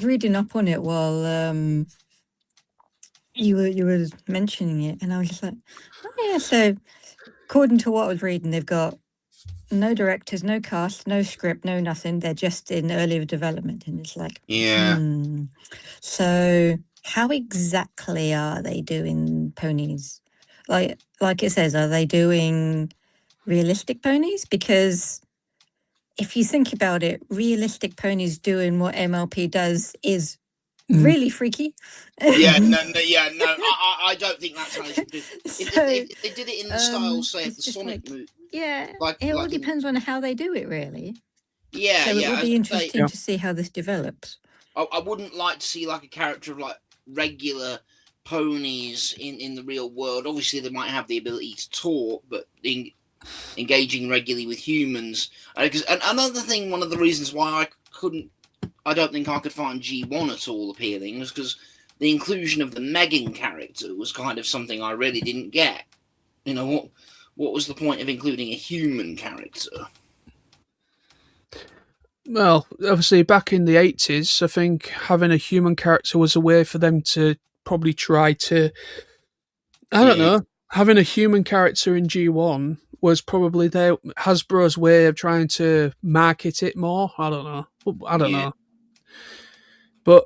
reading up on it while you were mentioning it, and I was just like, oh yeah. So according to what I was reading, they've got no directors, no cast, no script, no nothing. They're just in early development, and it's like, So how exactly are they doing ponies? Like it says, are they doing realistic ponies? Because if you think about it, realistic ponies doing what MLP does is really freaky. I don't think that's how they should do it. If they did it in the style, say, of the Sonic movie. Yeah, it all depends on how they do it, really. Yeah, so it will be interesting to see how this develops. I wouldn't like to see like a character of like regular ponies in the real world. Obviously, they might have the ability to talk, but engaging regularly with humans. Because another thing, one of the reasons why I don't think I could find G1 at all appealing was because the inclusion of the Megan character was kind of something I really didn't get. You know, what was the point of including a human character? Well, obviously, back in the 80s, I think having a human character was a way for them to probably try to... I don't know. Having a human character in G1 was probably Hasbro's way of trying to market it more. I don't know. But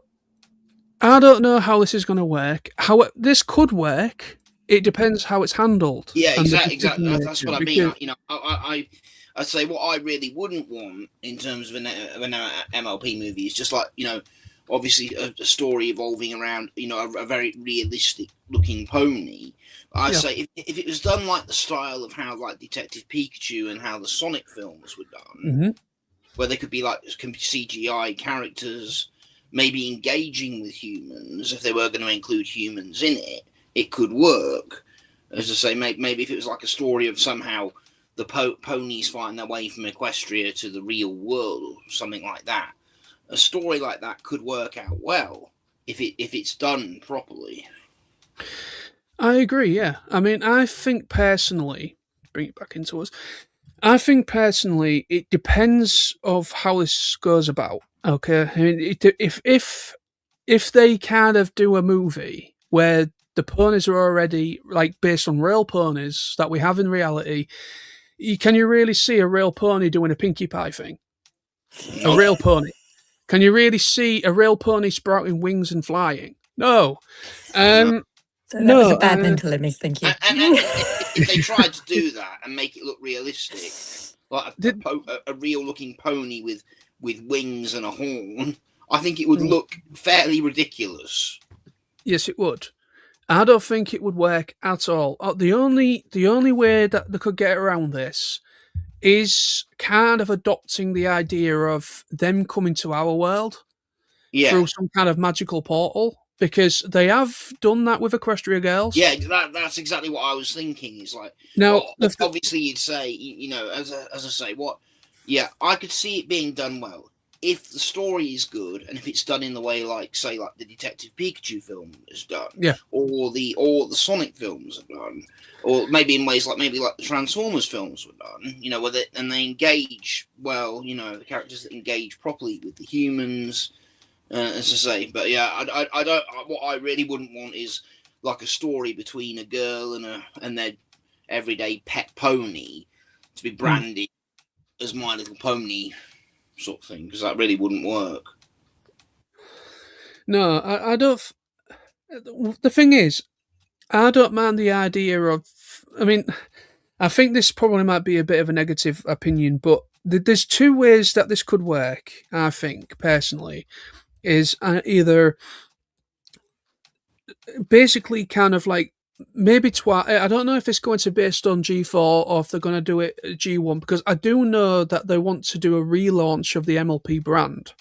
I don't know how this is going to work. How this could work, it depends how it's handled. Yeah, exactly. That's what I mean. You know, I'd say what I really wouldn't want in terms of an MLP movie is just like, you know, obviously a story evolving around, you know, a very realistic looking pony. I say if it was done like the style of how like Detective Pikachu and how the Sonic films were done, where they could be like CGI characters, maybe engaging with humans, if they were going to include humans in it, it could work. As I say, maybe if it was like a story of somehow the ponies find their way from Equestria to the real world or something like that. A story like that could work out well if it's done properly. I agree, yeah. I mean, I think personally, bring it back into us, I think personally it depends of how this goes about. Okay, I mean, if they kind of do a movie where the ponies are already like based on real ponies that we have in reality, can you really see a real pony doing a Pinkie Pie thing? A real pony. Can you really see a real pony sprouting wings and flying? No. So that was a bad mental image, thank you. And if they tried to do that and make it look realistic, like a real-looking pony with wings and a horn, I think it would look fairly ridiculous. Yes, it would. I don't think it would work at all. The only way that they could get around this is kind of adopting the idea of them coming to our world through some kind of magical portal. Because they have done that with Equestria Girls. Yeah, that's exactly what I was thinking. It's like, now, obviously you'd say, you know, as I say, I could see it being done well if the story is good and if it's done in the way like, say, like the Detective Pikachu film is done, or the Sonic films are done, or maybe in ways like the Transformers films were done, you know, they engage well, you know, the characters that engage properly with the humans. As I say, but yeah, I don't. What I really wouldn't want is like a story between a girl and their everyday pet pony to be branded as My Little Pony sort of thing, because that really wouldn't work. No, I don't. The thing is, I don't mind the idea of. I mean, I think this probably might be a bit of a negative opinion, but there's two ways that this could work. I think personally is either basically kind of like maybe I don't know if it's going to be based on G4 or if they're going to do it G1, because I do know that they want to do a relaunch of the MLP brand.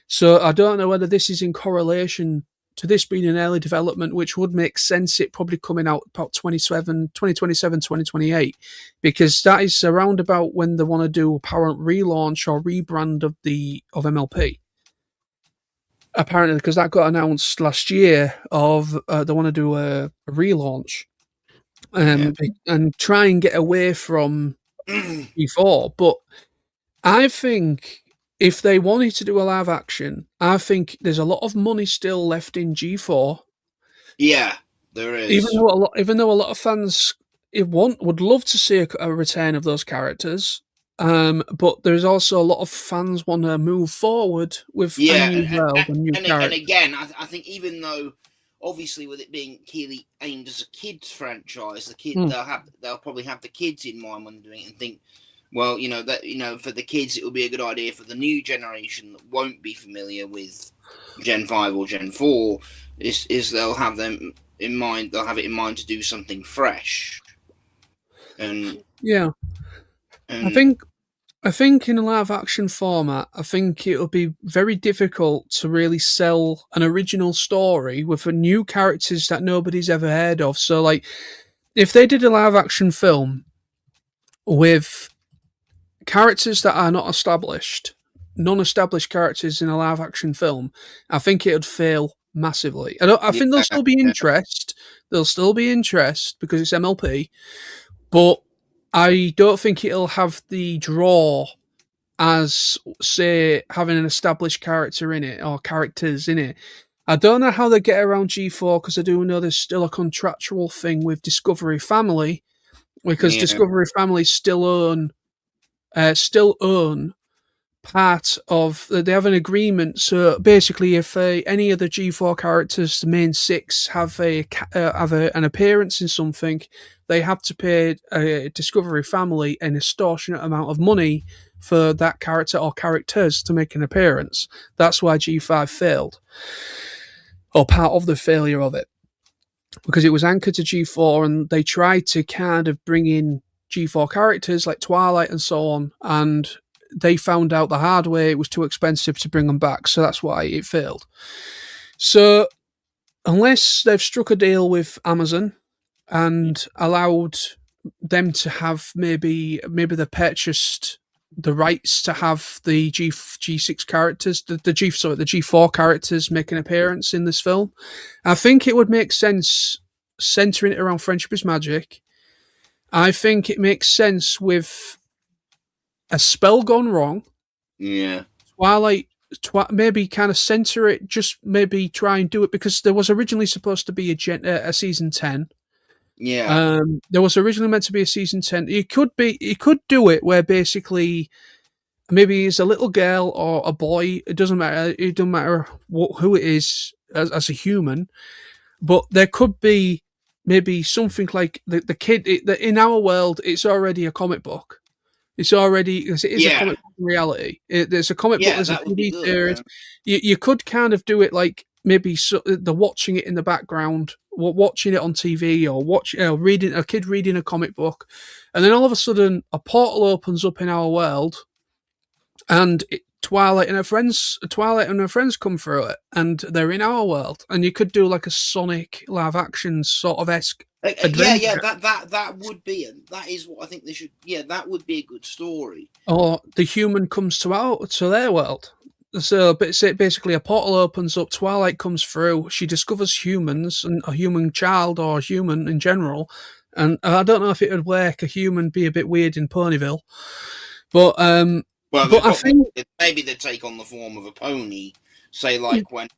So I don't know whether this is in correlation to this being an early development, which would make sense. It probably coming out about 2027, 2028, because that is around about when they want to do apparent relaunch or rebrand of MLP. Apparently, because that got announced last year, they want to do a relaunch, and try and get away from G4. But I think if they wanted to do a live action, I think there's a lot of money still left in G4. Yeah, there is. Even though a lot of fans would love to see a return of those characters, but there's also a lot of fans want to move forward with a new world and new characters. And again, I think even though, obviously, with it being clearly aimed as a kids franchise, they'll probably have the kids in mind when doing it and think, well, for the kids, it will be a good idea for the new generation that won't be familiar with Gen 5 or Gen 4, is they'll have them in mind. They'll have it in mind to do something fresh. And yeah, I think in a live action format, I think it'll be very difficult to really sell an original story with new characters that nobody's ever heard of. So, like, if they did a live action film with characters that are not established, non-established characters in a live action film, I think it would fail massively. I think there'll still be interest. There'll still be interest because it's MLP, but I don't think it'll have the draw as, say, having an established character in it or characters in it. I don't know how they get around G4, because I do know there's still a contractual thing with Discovery Family, because Discovery Family still own part of. They have an agreement. So basically, if any of the G4 characters, the main 6, have an appearance in something, they have to pay Discovery Family an extortionate amount of money for that character or characters to make an appearance. That's why G5 failed, or part of the failure of it, because it was anchored to G4, and they tried to kind of bring in G4 characters like Twilight and so on, and they found out the hard way it was too expensive to bring them back, so that's why it failed. So unless they've struck a deal with Amazon and allowed them to have maybe they purchased the rights to have the G6 characters, the G4 characters make an appearance in this film, I think it would make sense centering it around Friendship is Magic. I think it makes sense with a spell gone wrong. Yeah. Twilight, maybe kind of center it, just maybe try and do it, because there was originally supposed to be a season 10. Yeah. There was originally meant to be a season 10. You could do it where basically maybe it's a little girl or a boy. It doesn't matter. It doesn't matter who it is as a human, but there could be maybe something like the kid. In our world, it's already a comic book. It is a comic book in reality. There's a comic book. There's a TV series. You could kind of do it like maybe the watching it in the background, watching it on TV, or reading a kid reading a comic book, and then all of a sudden a portal opens up in our world, and Twilight and her friends come through it, and they're in our world, and you could do like a Sonic live action sort of esque. That would be that is what I think they should. Yeah, that would be a good story. Or the human comes to their world. So basically, a portal opens up. Twilight comes through. She discovers humans and a human child or a human in general. And I don't know if it would work. A human be a bit weird in Ponyville, but I think maybe they take on the form of a pony. Say like when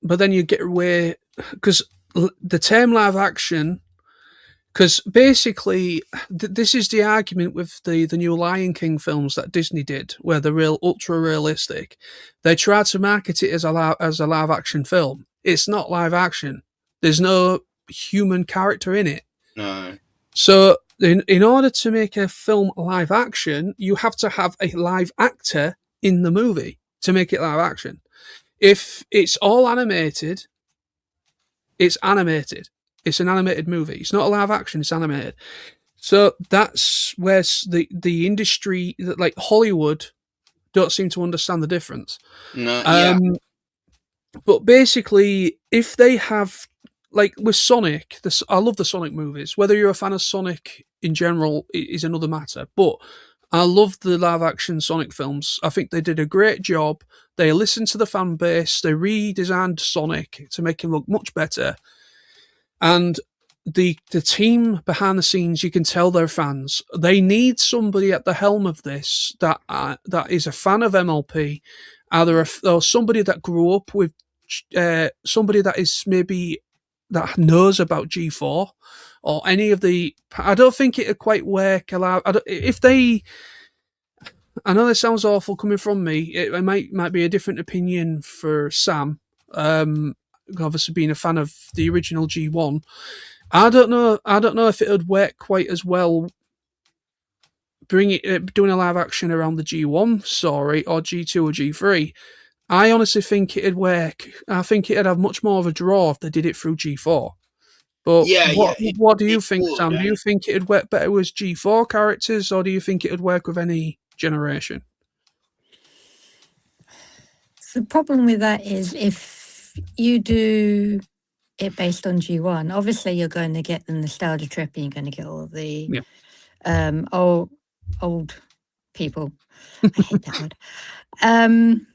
but then you get away, because the term live action, because basically this is the argument with the new Lion King films that Disney did, where they're real ultra realistic. They try to market it as a live action film. It's not live action. There's no human character in it. No. So in order to make a film live action, you have to have a live actor in the movie to make it live action. If it's all animated, it's animated. It's an animated movie. It's not a live action. It's animated. So that's where the industry, like Hollywood, don't seem to understand the difference. No, yeah. But basically, if they have, like with Sonic, I love the Sonic movies. Whether you're a fan of Sonic in general is another matter. But I love the live action Sonic films. I think they did a great job. They listened to the fan base. They redesigned Sonic to make him look much better. And the team behind the scenes, you can tell they're fans. They need somebody at the helm of this that is a fan of MLP, either or somebody that grew up with somebody that is maybe that knows about G4 or any of the. I don't think it'd quite work. If they. I know this sounds awful coming from me. It might be a different opinion for Sam. Obviously, being a fan of the original G1. I don't know if it would work quite as well. Doing a live action around the G1 story or G2 or G3. I honestly think it'd work. I think it'd have much more of a draw if they did it through G4. But what do you think, Sam? Do you think it'd work better with G4 characters, or do you think it'd work with any generation? The problem with that is if you do it based on G1, obviously you're going to get the nostalgia trip and you're going to get all the old people. I hate that word.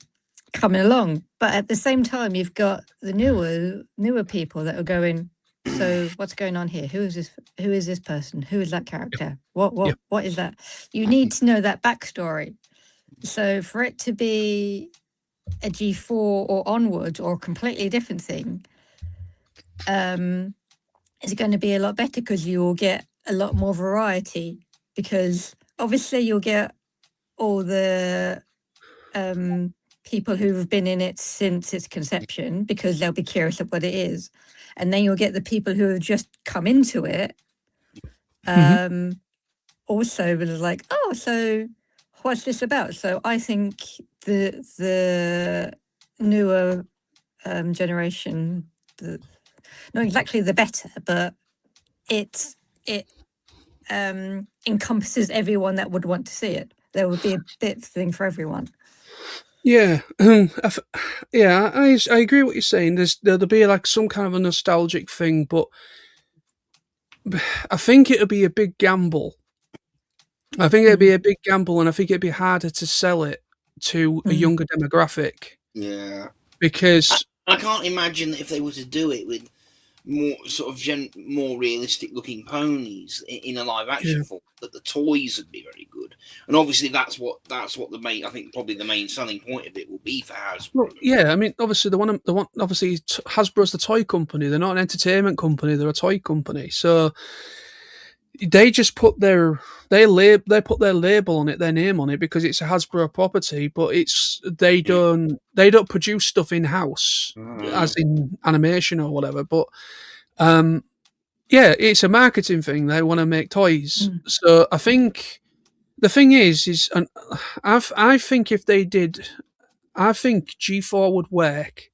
Coming along. But at the same time, you've got the newer people that are going, so what's going on here? Who is this person? Who is that character? What is that? You need to know that backstory. So for it to be a G4 or onwards or a completely different thing, is going to be a lot better because you will get a lot more variety, because obviously you'll get all the people who have been in it since its conception, because they'll be curious of what it is, and then you'll get the people who have just come into it also was like, oh, so what's this about? So I think the newer generation, not exactly the better, but it encompasses everyone that would want to see it. There would be a bit thing for everyone. Yeah, I agree what you're saying. There'll be like some kind of a nostalgic thing, but I think it'll be a big gamble. And I think it'd be harder to sell it to a younger demographic. Yeah, because I can't imagine that if they were to do it with more sort of more realistic looking ponies in a live action form, that the toys would be very good. And obviously that's what the main, I think probably the main selling point of it will be for Hasbro. Well, yeah, I mean, obviously obviously Hasbro's the toy company. They're not an entertainment company. They're a toy company. So they just put their label on it, their name on it, because it's a Hasbro property. But they don't produce stuff in house, as in animation or whatever. But it's a marketing thing. They want to make toys. So I think the thing is, and I think if they did, I think G4 would work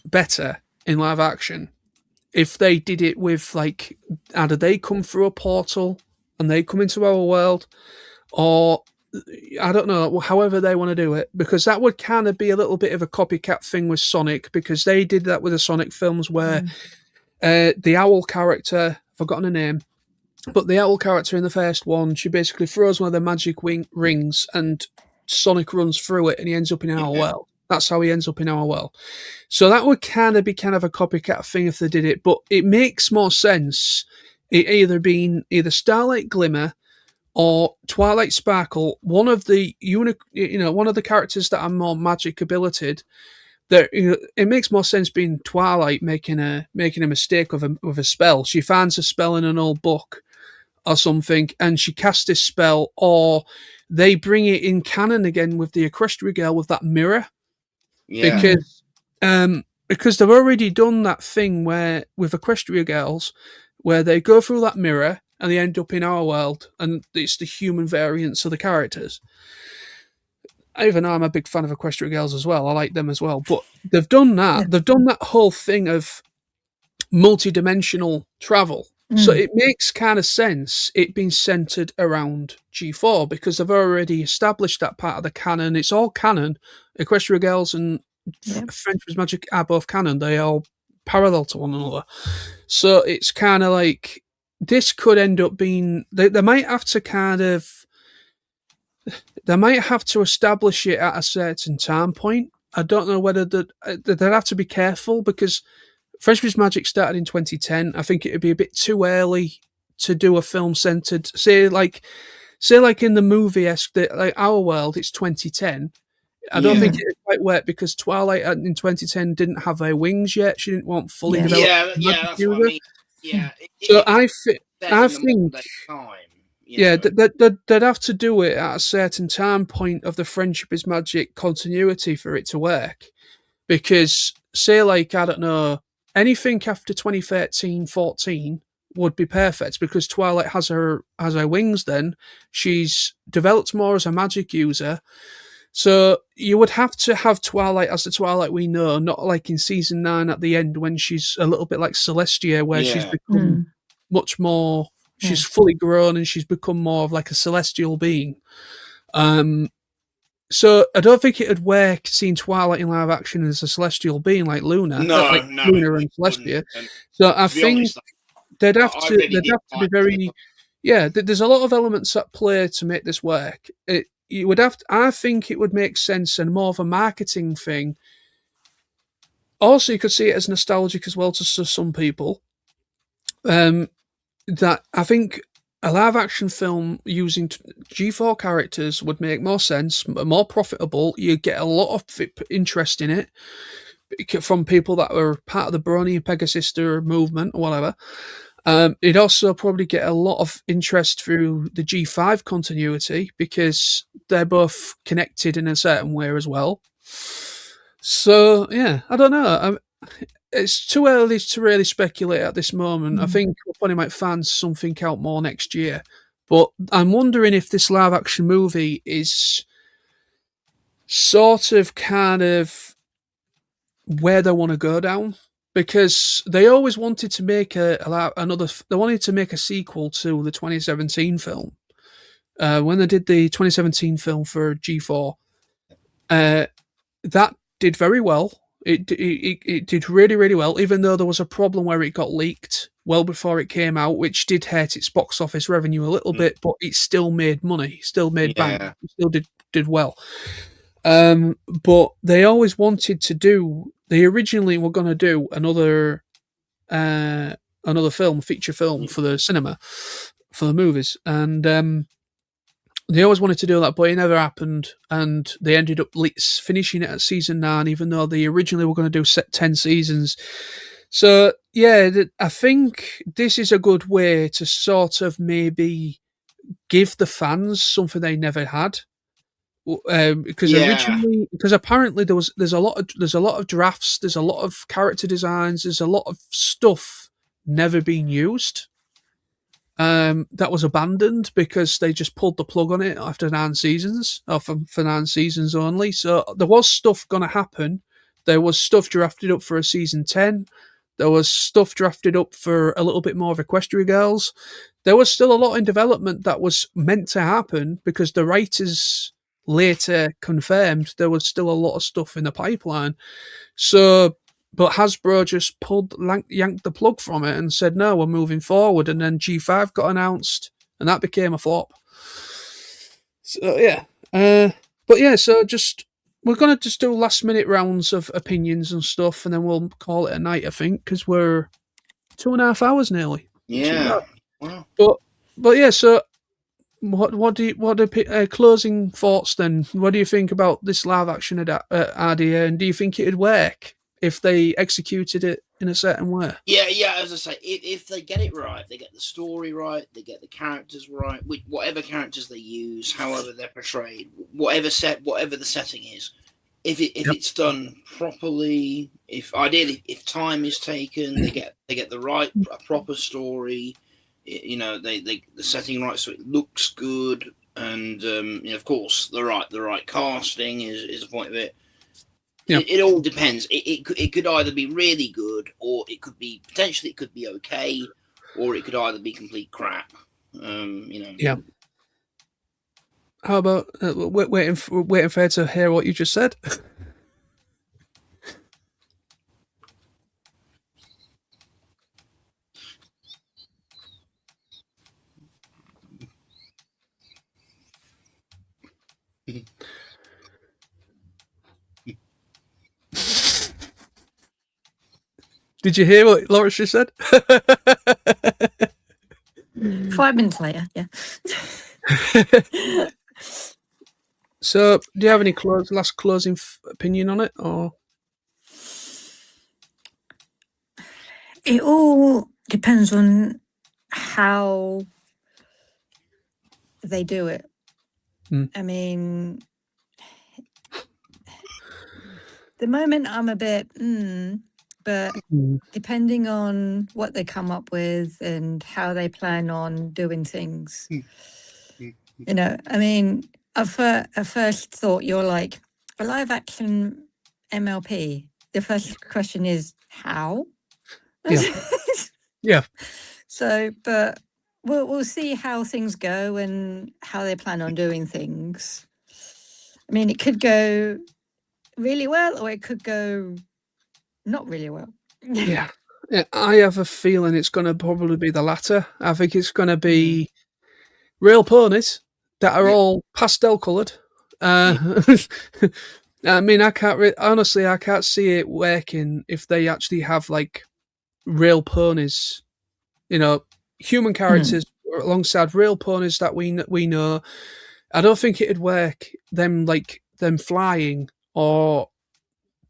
better in live action if they did it with, like, either they come through a portal and they come into our world, or I don't know, however they want to do it, because that would kind of be a little bit of a copycat thing with Sonic, because they did that with the Sonic films where the owl character, I've forgotten her name, but the owl character in the first one, she basically throws one of the magic rings and Sonic runs through it and he ends up in our world. That's how he ends up in our world. So that would kind of be kind of a copycat thing if they did it, but it makes more sense it either being either Starlight Glimmer or Twilight Sparkle, one of the one of the characters that are more magic abilited. It makes more sense being Twilight making a mistake with a spell. She finds a spell in an old book or something, and she casts this spell, or they bring it in canon again with the Equestria Girl with that mirror. Yeah. Because they've already done that thing where with Equestria Girls, where they go through that mirror and they end up in our world, and it's the human variants of the characters. Even though I'm a big fan of Equestria Girls as well, I like them as well. But they've done that. Yeah. They've done that whole thing of multi-dimensional travel. So it makes kind of sense it being centered around G4 because they've already established that part of the canon. It's all canon. Equestria Girls and French was Magic are both canon. They all parallel to one another. So it's kind of like this could end up being. They might have to kind of. They might have to establish it at a certain time point. I don't know whether they'd have to be careful because Frenchman's Magic started in 2010. I think it would be a bit too early to do a film centered. Say like in the movie like Our World, it's 2010. I don't think it would quite work because Twilight in 2010 didn't have her wings yet. She didn't want fully developed. Yeah, that's what I mean. Yeah. So I think. Yeah, they'd have to do it at a certain time point of the Friendship is Magic continuity for it to work. Because, say, like, I don't know, anything after 2013-14 would be perfect because Twilight has her wings then. She's developed more as a magic user. So you would have to have Twilight as the Twilight we know, not like in season 9 at the end when she's a little bit like Celestia, where she's become much more... She's fully grown and she's become more of like a celestial being. So I don't think it would work seeing Twilight in live action as a celestial being like Luna. No, Luna and Celestia. So I think they'd have to be very... Yeah, there's a lot of elements at play to make this work. I think it would make sense and more of a marketing thing. Also, you could see it as nostalgic as well to some people. That I think a live action film using G4 characters would make more sense, more profitable. You get a lot of interest in it from people that were part of the Brony and Pegasister movement or whatever. You'd also probably get a lot of interest through the G5 continuity because they're both connected in a certain way as well. So, yeah, I don't know. It's too early to really speculate at this moment. I think we'll probably might find something out more next year. But I'm wondering if this live action movie is sort of kind of where they want to go down. Because they always wanted to make they wanted to make a sequel to the 2017 film. When they did the 2017 film for G4, that did very well. It did really, really well, even though there was a problem where it got leaked well before it came out, which did hurt its box office revenue a little bit, but it still made money, still made bank, it still did well. But they always wanted to do. They originally were going to do another film, feature film for the cinema, for the movies, and they always wanted to do that, but it never happened, and they ended up finishing it at season 9, even though they originally were going to do 10 seasons. So, yeah, I think this is a good way to sort of maybe give the fans something they never had. Because apparently there's a lot of drafts, there's a lot of character designs, there's a lot of stuff never being used. That was abandoned because they just pulled the plug on it after 9 seasons, or for 9 seasons only. So there was stuff going to happen. There was stuff drafted up for a season 10. There was stuff drafted up for a little bit more of Equestria Girls. There was still a lot in development that was meant to happen because the writers later confirmed there was still a lot of stuff in the pipeline. So, but Hasbro just yanked the plug from it and said, no, we're moving forward. And then G5 got announced and that became a flop. So, yeah. But yeah, so we're going to just do last minute rounds of opinions and stuff, and then we'll call it a night, I think, because we're 2.5 hours nearly. Yeah. Wow. But yeah, so what are closing thoughts then? What do you think about this live action idea, and do you think it'd work if they executed it in a certain way? Yeah, as I say, if they get it right, they get the story right, they get the characters right, whatever characters they use, however they're portrayed, whatever the setting is, if it's done properly, if time is taken, they get a proper story, the setting right so it looks good, and of course the right casting is a point of it. It all depends. It could either be really good, or it could be okay, or it could either be complete crap. Yeah. How about waiting for you to hear what you just said? Did you hear what Lawrence just said? 5 minutes later, yeah. So, do you have any last closing opinion on it, or? It all depends on how they do it. I mean, the moment I'm a bit, but depending on what they come up with and how they plan on doing things, I mean, at first thought you're like, a live action MLP, the first question is how? Yeah. So, but we'll see how things go and how they plan on doing things. I mean, it could go really well, or it could go not really well. Yeah. I have a feeling it's going to probably be the latter. I think it's going to be real ponies that are all pastel coloured. I mean, I can't see it working if they actually have like real ponies, human characters alongside real ponies that we know. I don't think it'd work. Them flying or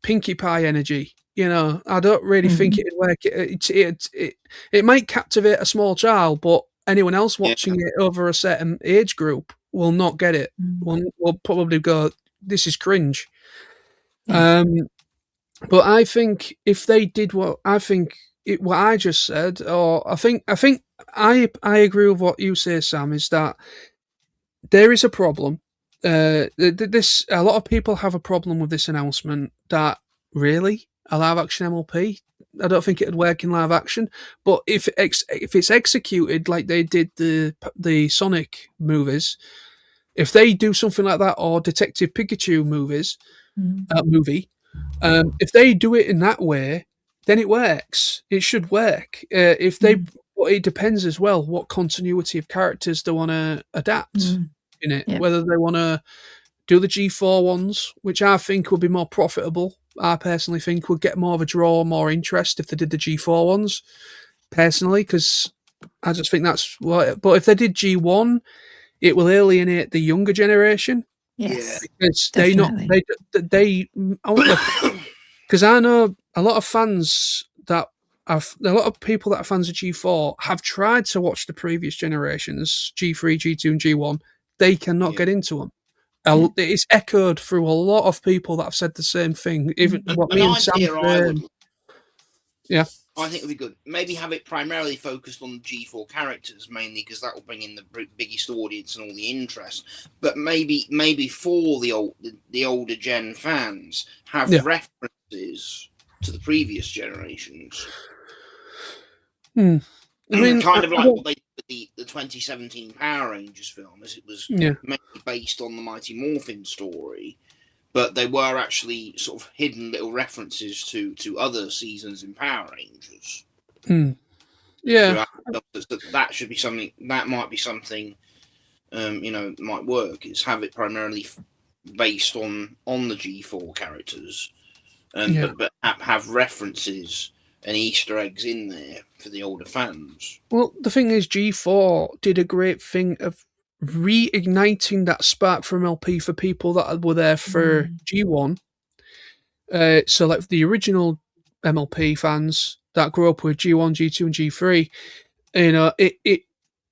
Pinkie Pie energy. I don't really think it'd work. It might captivate a small child, but anyone else watching it over a certain age group will not get it. Will probably go, "This is cringe." But I think if they did what I just said, or I think I agree with what you say, Sam, is that there is a problem. A lot of people have a problem with this announcement that really a live action MLP. I don't think it'd work in live action, but if it's executed like they did the Sonic movies, if they do something like that, or Detective Pikachu movie, if they do it in that way, then it works. It should work. But it depends as well what continuity of characters they want to adapt in it. Whether they want to do the G4 ones, which I think would be more profitable. I personally think would get more of a draw, more interest if they did the G4 ones. Personally, because I just think that's what. But if they did G1, it will alienate the younger generation. Yes, because definitely. because I know a lot of fans a lot of people that are fans of G4 have tried to watch the previous generations, G3, G2, and G1. They cannot get into them. It's echoed through a lot of people that have said the same thing. Even what me and Sam said. Yeah. I think it would be good. Maybe have it primarily focused on the G4 characters, mainly because that will bring in the biggest audience and all the interest. But maybe for the older gen fans, have references to the previous generations. I mean, kind of like what they did with the 2017 Power Rangers film, as it was mainly based on the Mighty Morphin story. But they were actually sort of hidden little references to other seasons in Power Rangers. Yeah. So that should be something, that might be something, might work. Is have it primarily based on the G4 characters. But have references and Easter eggs in there for the older fans. Well, the thing is, G4 did a great thing of reigniting that spark for MLP for people that were there for G1. So, like the original MLP fans that grew up with G1, G2, and G3, it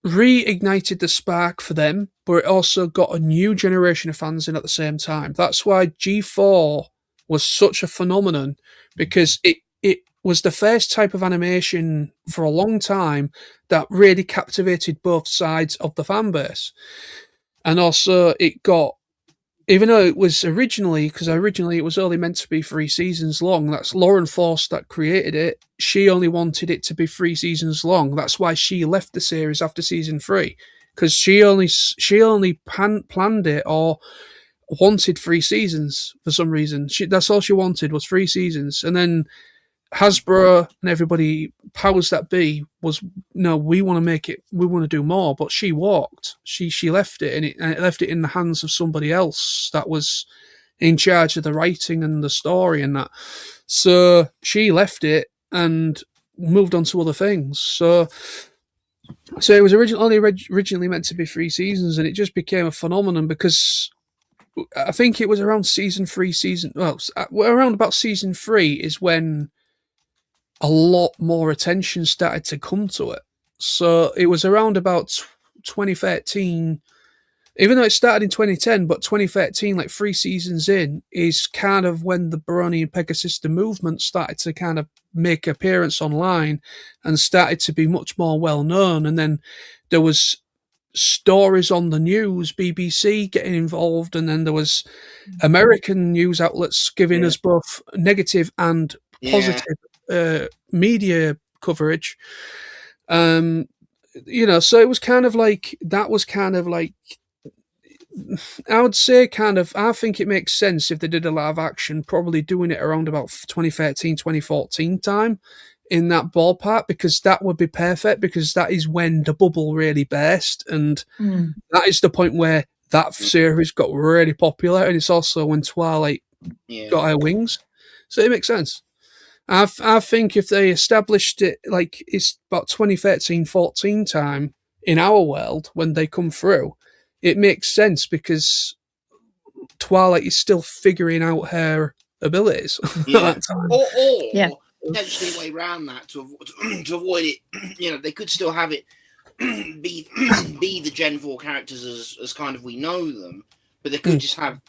reignited the spark for them, but it also got a new generation of fans in at the same time. That's why G4 was such a phenomenon, because it was the first type of animation for a long time that really captivated both sides of the fan base. And also it got, even though it was originally it was only meant to be 3 seasons long. That's Lauren Force that created it. She only wanted it to be 3 seasons long. That's why she left the series after season 3, because she only planned it or wanted 3 seasons for some reason. That's all she wanted was 3 seasons, and then Hasbro and everybody, powers that be, was, no, we want to make it, we want to do more. But she walked, she left it, and it left it in the hands of somebody else that was in charge of the writing and the story and that. So she left it and moved on to other things. So it was originally meant to be 3 seasons, and it just became a phenomenon because I think it was around around about season 3 is when a lot more attention started to come to it. So it was around about 2013, even though it started in 2010, but 2013, like 3 seasons in, is kind of when the Brony and Pegasus movement started to kind of make appearance online and started to be much more well known. And then there was stories on the news, BBC getting involved, and then there was American news outlets giving us both negative and positive media coverage. So it was kind of like, that was kind of like, I would say kind of, I think it makes sense if they did a live action, probably doing it around about 2013, 2014 time, in that ballpark, because that would be perfect, because that is when the bubble really burst, and that is the point where that series got really popular, and it's also when Twilight got her wings. So it makes sense. I think if they established it like it's about 2013-14 time in our world when they come through, it makes sense, because Twilight is still figuring out her abilities at that time. Or potentially a way around that to avoid it. They could still have it be the Gen 4 characters as kind of we know them, but they could just have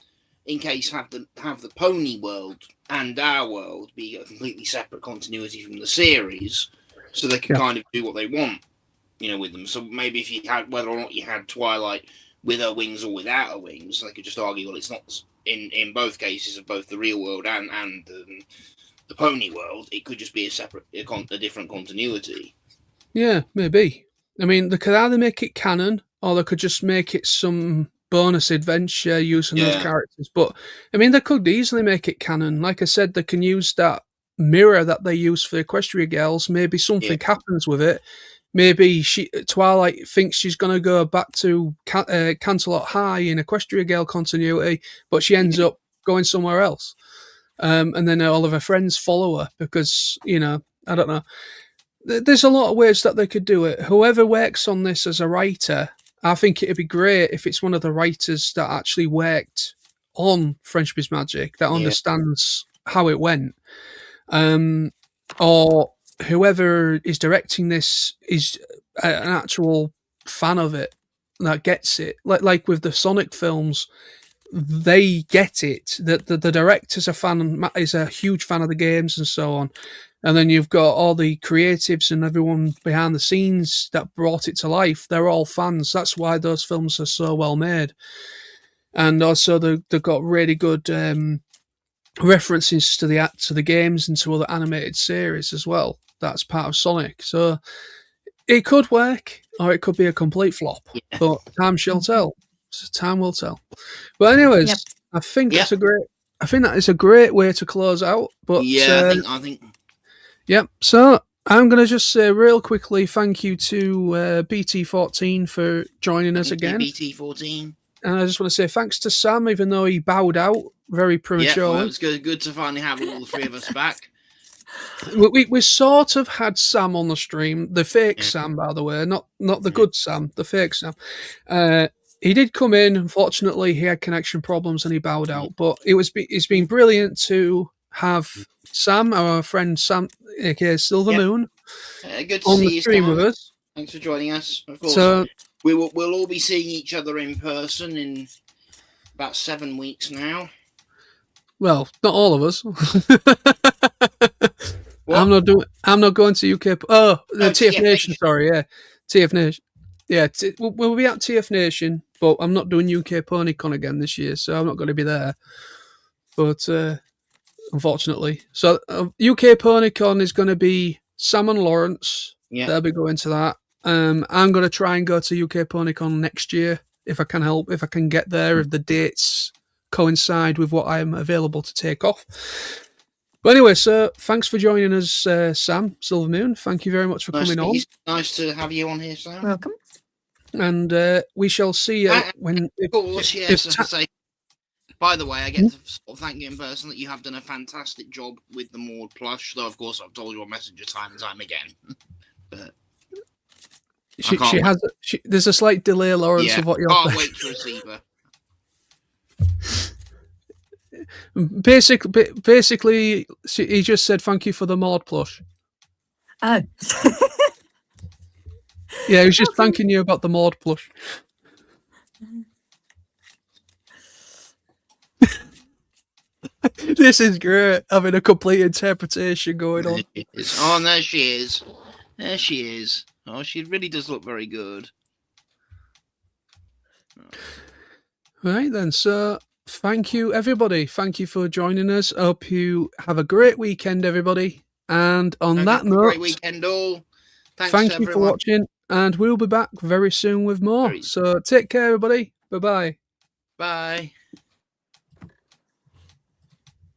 the pony world and our world be a completely separate continuity from the series, so they can kind of do what they want, with them. So maybe if you had, whether or not you had Twilight with her wings or without her wings, they could just argue, well, it's not in both cases of both the real world and the pony world. It could just be a different continuity. Yeah, maybe. I mean, they could either make it canon, or they could just make it some bonus adventure using those characters. But I mean, they could easily make it canon. Like I said, they can use that mirror that they use for Equestria Girls. Maybe something happens with it. Maybe Twilight thinks she's going to go back to Canterlot High in Equestria Girl continuity, but she ends up going somewhere else. And then all of her friends follow her because, I don't know. There's a lot of ways that they could do it. Whoever works on this as a writer, I think it'd be great if it's one of the writers that actually worked on Friendship is Magic, that understands how it went. Or whoever is directing this is an actual fan of it, that gets it. Like with the Sonic films, they get it. That the director's is a huge fan of the games and so on. And then you've got all the creatives and everyone behind the scenes that brought it to life. They're all fans. That's why those films are so well made. And also they've got really good references to the games and to other animated series as well. That's part of Sonic. So it could work, or it could be a complete flop. But time shall tell. Time will tell. But anyways, I think that is a great way to close out. But I think. Yep. So I'm going to just say real quickly thank you to BT14 for joining us again. BT14. And I just want to say thanks to Sam, even though he bowed out very prematurely. Yeah, well, it's good to finally have all the three of us back. We sort of had Sam on the stream, the fake Sam, by the way, not the good Sam, the fake Sam. He did come in. Unfortunately, he had connection problems and he bowed out. But it's been brilliant to have Sam, our friend Sam, aka Silvermoon, good to on see the you, stream Sam. with us. Thanks for joining us. Of course, so, we'll all be seeing each other in person in about 7 weeks now. Well, not all of us. What? I'm not going to UK. Oh, the Oh, TF TF Nation. Nation. Sorry, yeah, TF Nation. Yeah, we'll be at TF Nation, but I'm not doing UK PonyCon again this year, so I'm not going to be there. But unfortunately, so UK PonyCon is going to be Sam and Lawrence. Yeah. They'll be going to that. I'm going to try and go to UK PonyCon next year if I can help, if I can get there, if the dates coincide with what I'm available to take off. But anyway, so thanks for joining us, Sam Silvermoon. Thank you very much for coming on. Nice to have you on here, Sam. Welcome. And we shall see you when. Of course, yes. As I say, by the way, I get to sort of thank you in person that you have done a fantastic job with the Maud plush. Though, of course, I've told you on Messenger time and time again. But there's a slight delay, Lawrence, of what you're. Can't wait to receive her. Basically, he just said thank you for the Maud plush. Oh. Yeah, he was just thanking you about the Maud plush. This is great, having a complete interpretation going on. Oh, and there she is. There she is. Oh, she really does look very good. Right then, so thank you, everybody. Thank you for joining us. Hope you have a great weekend, everybody. And on that note, great weekend all. Thank you for watching, and we'll be back very soon with more. So take care, everybody. Bye-bye. Bye.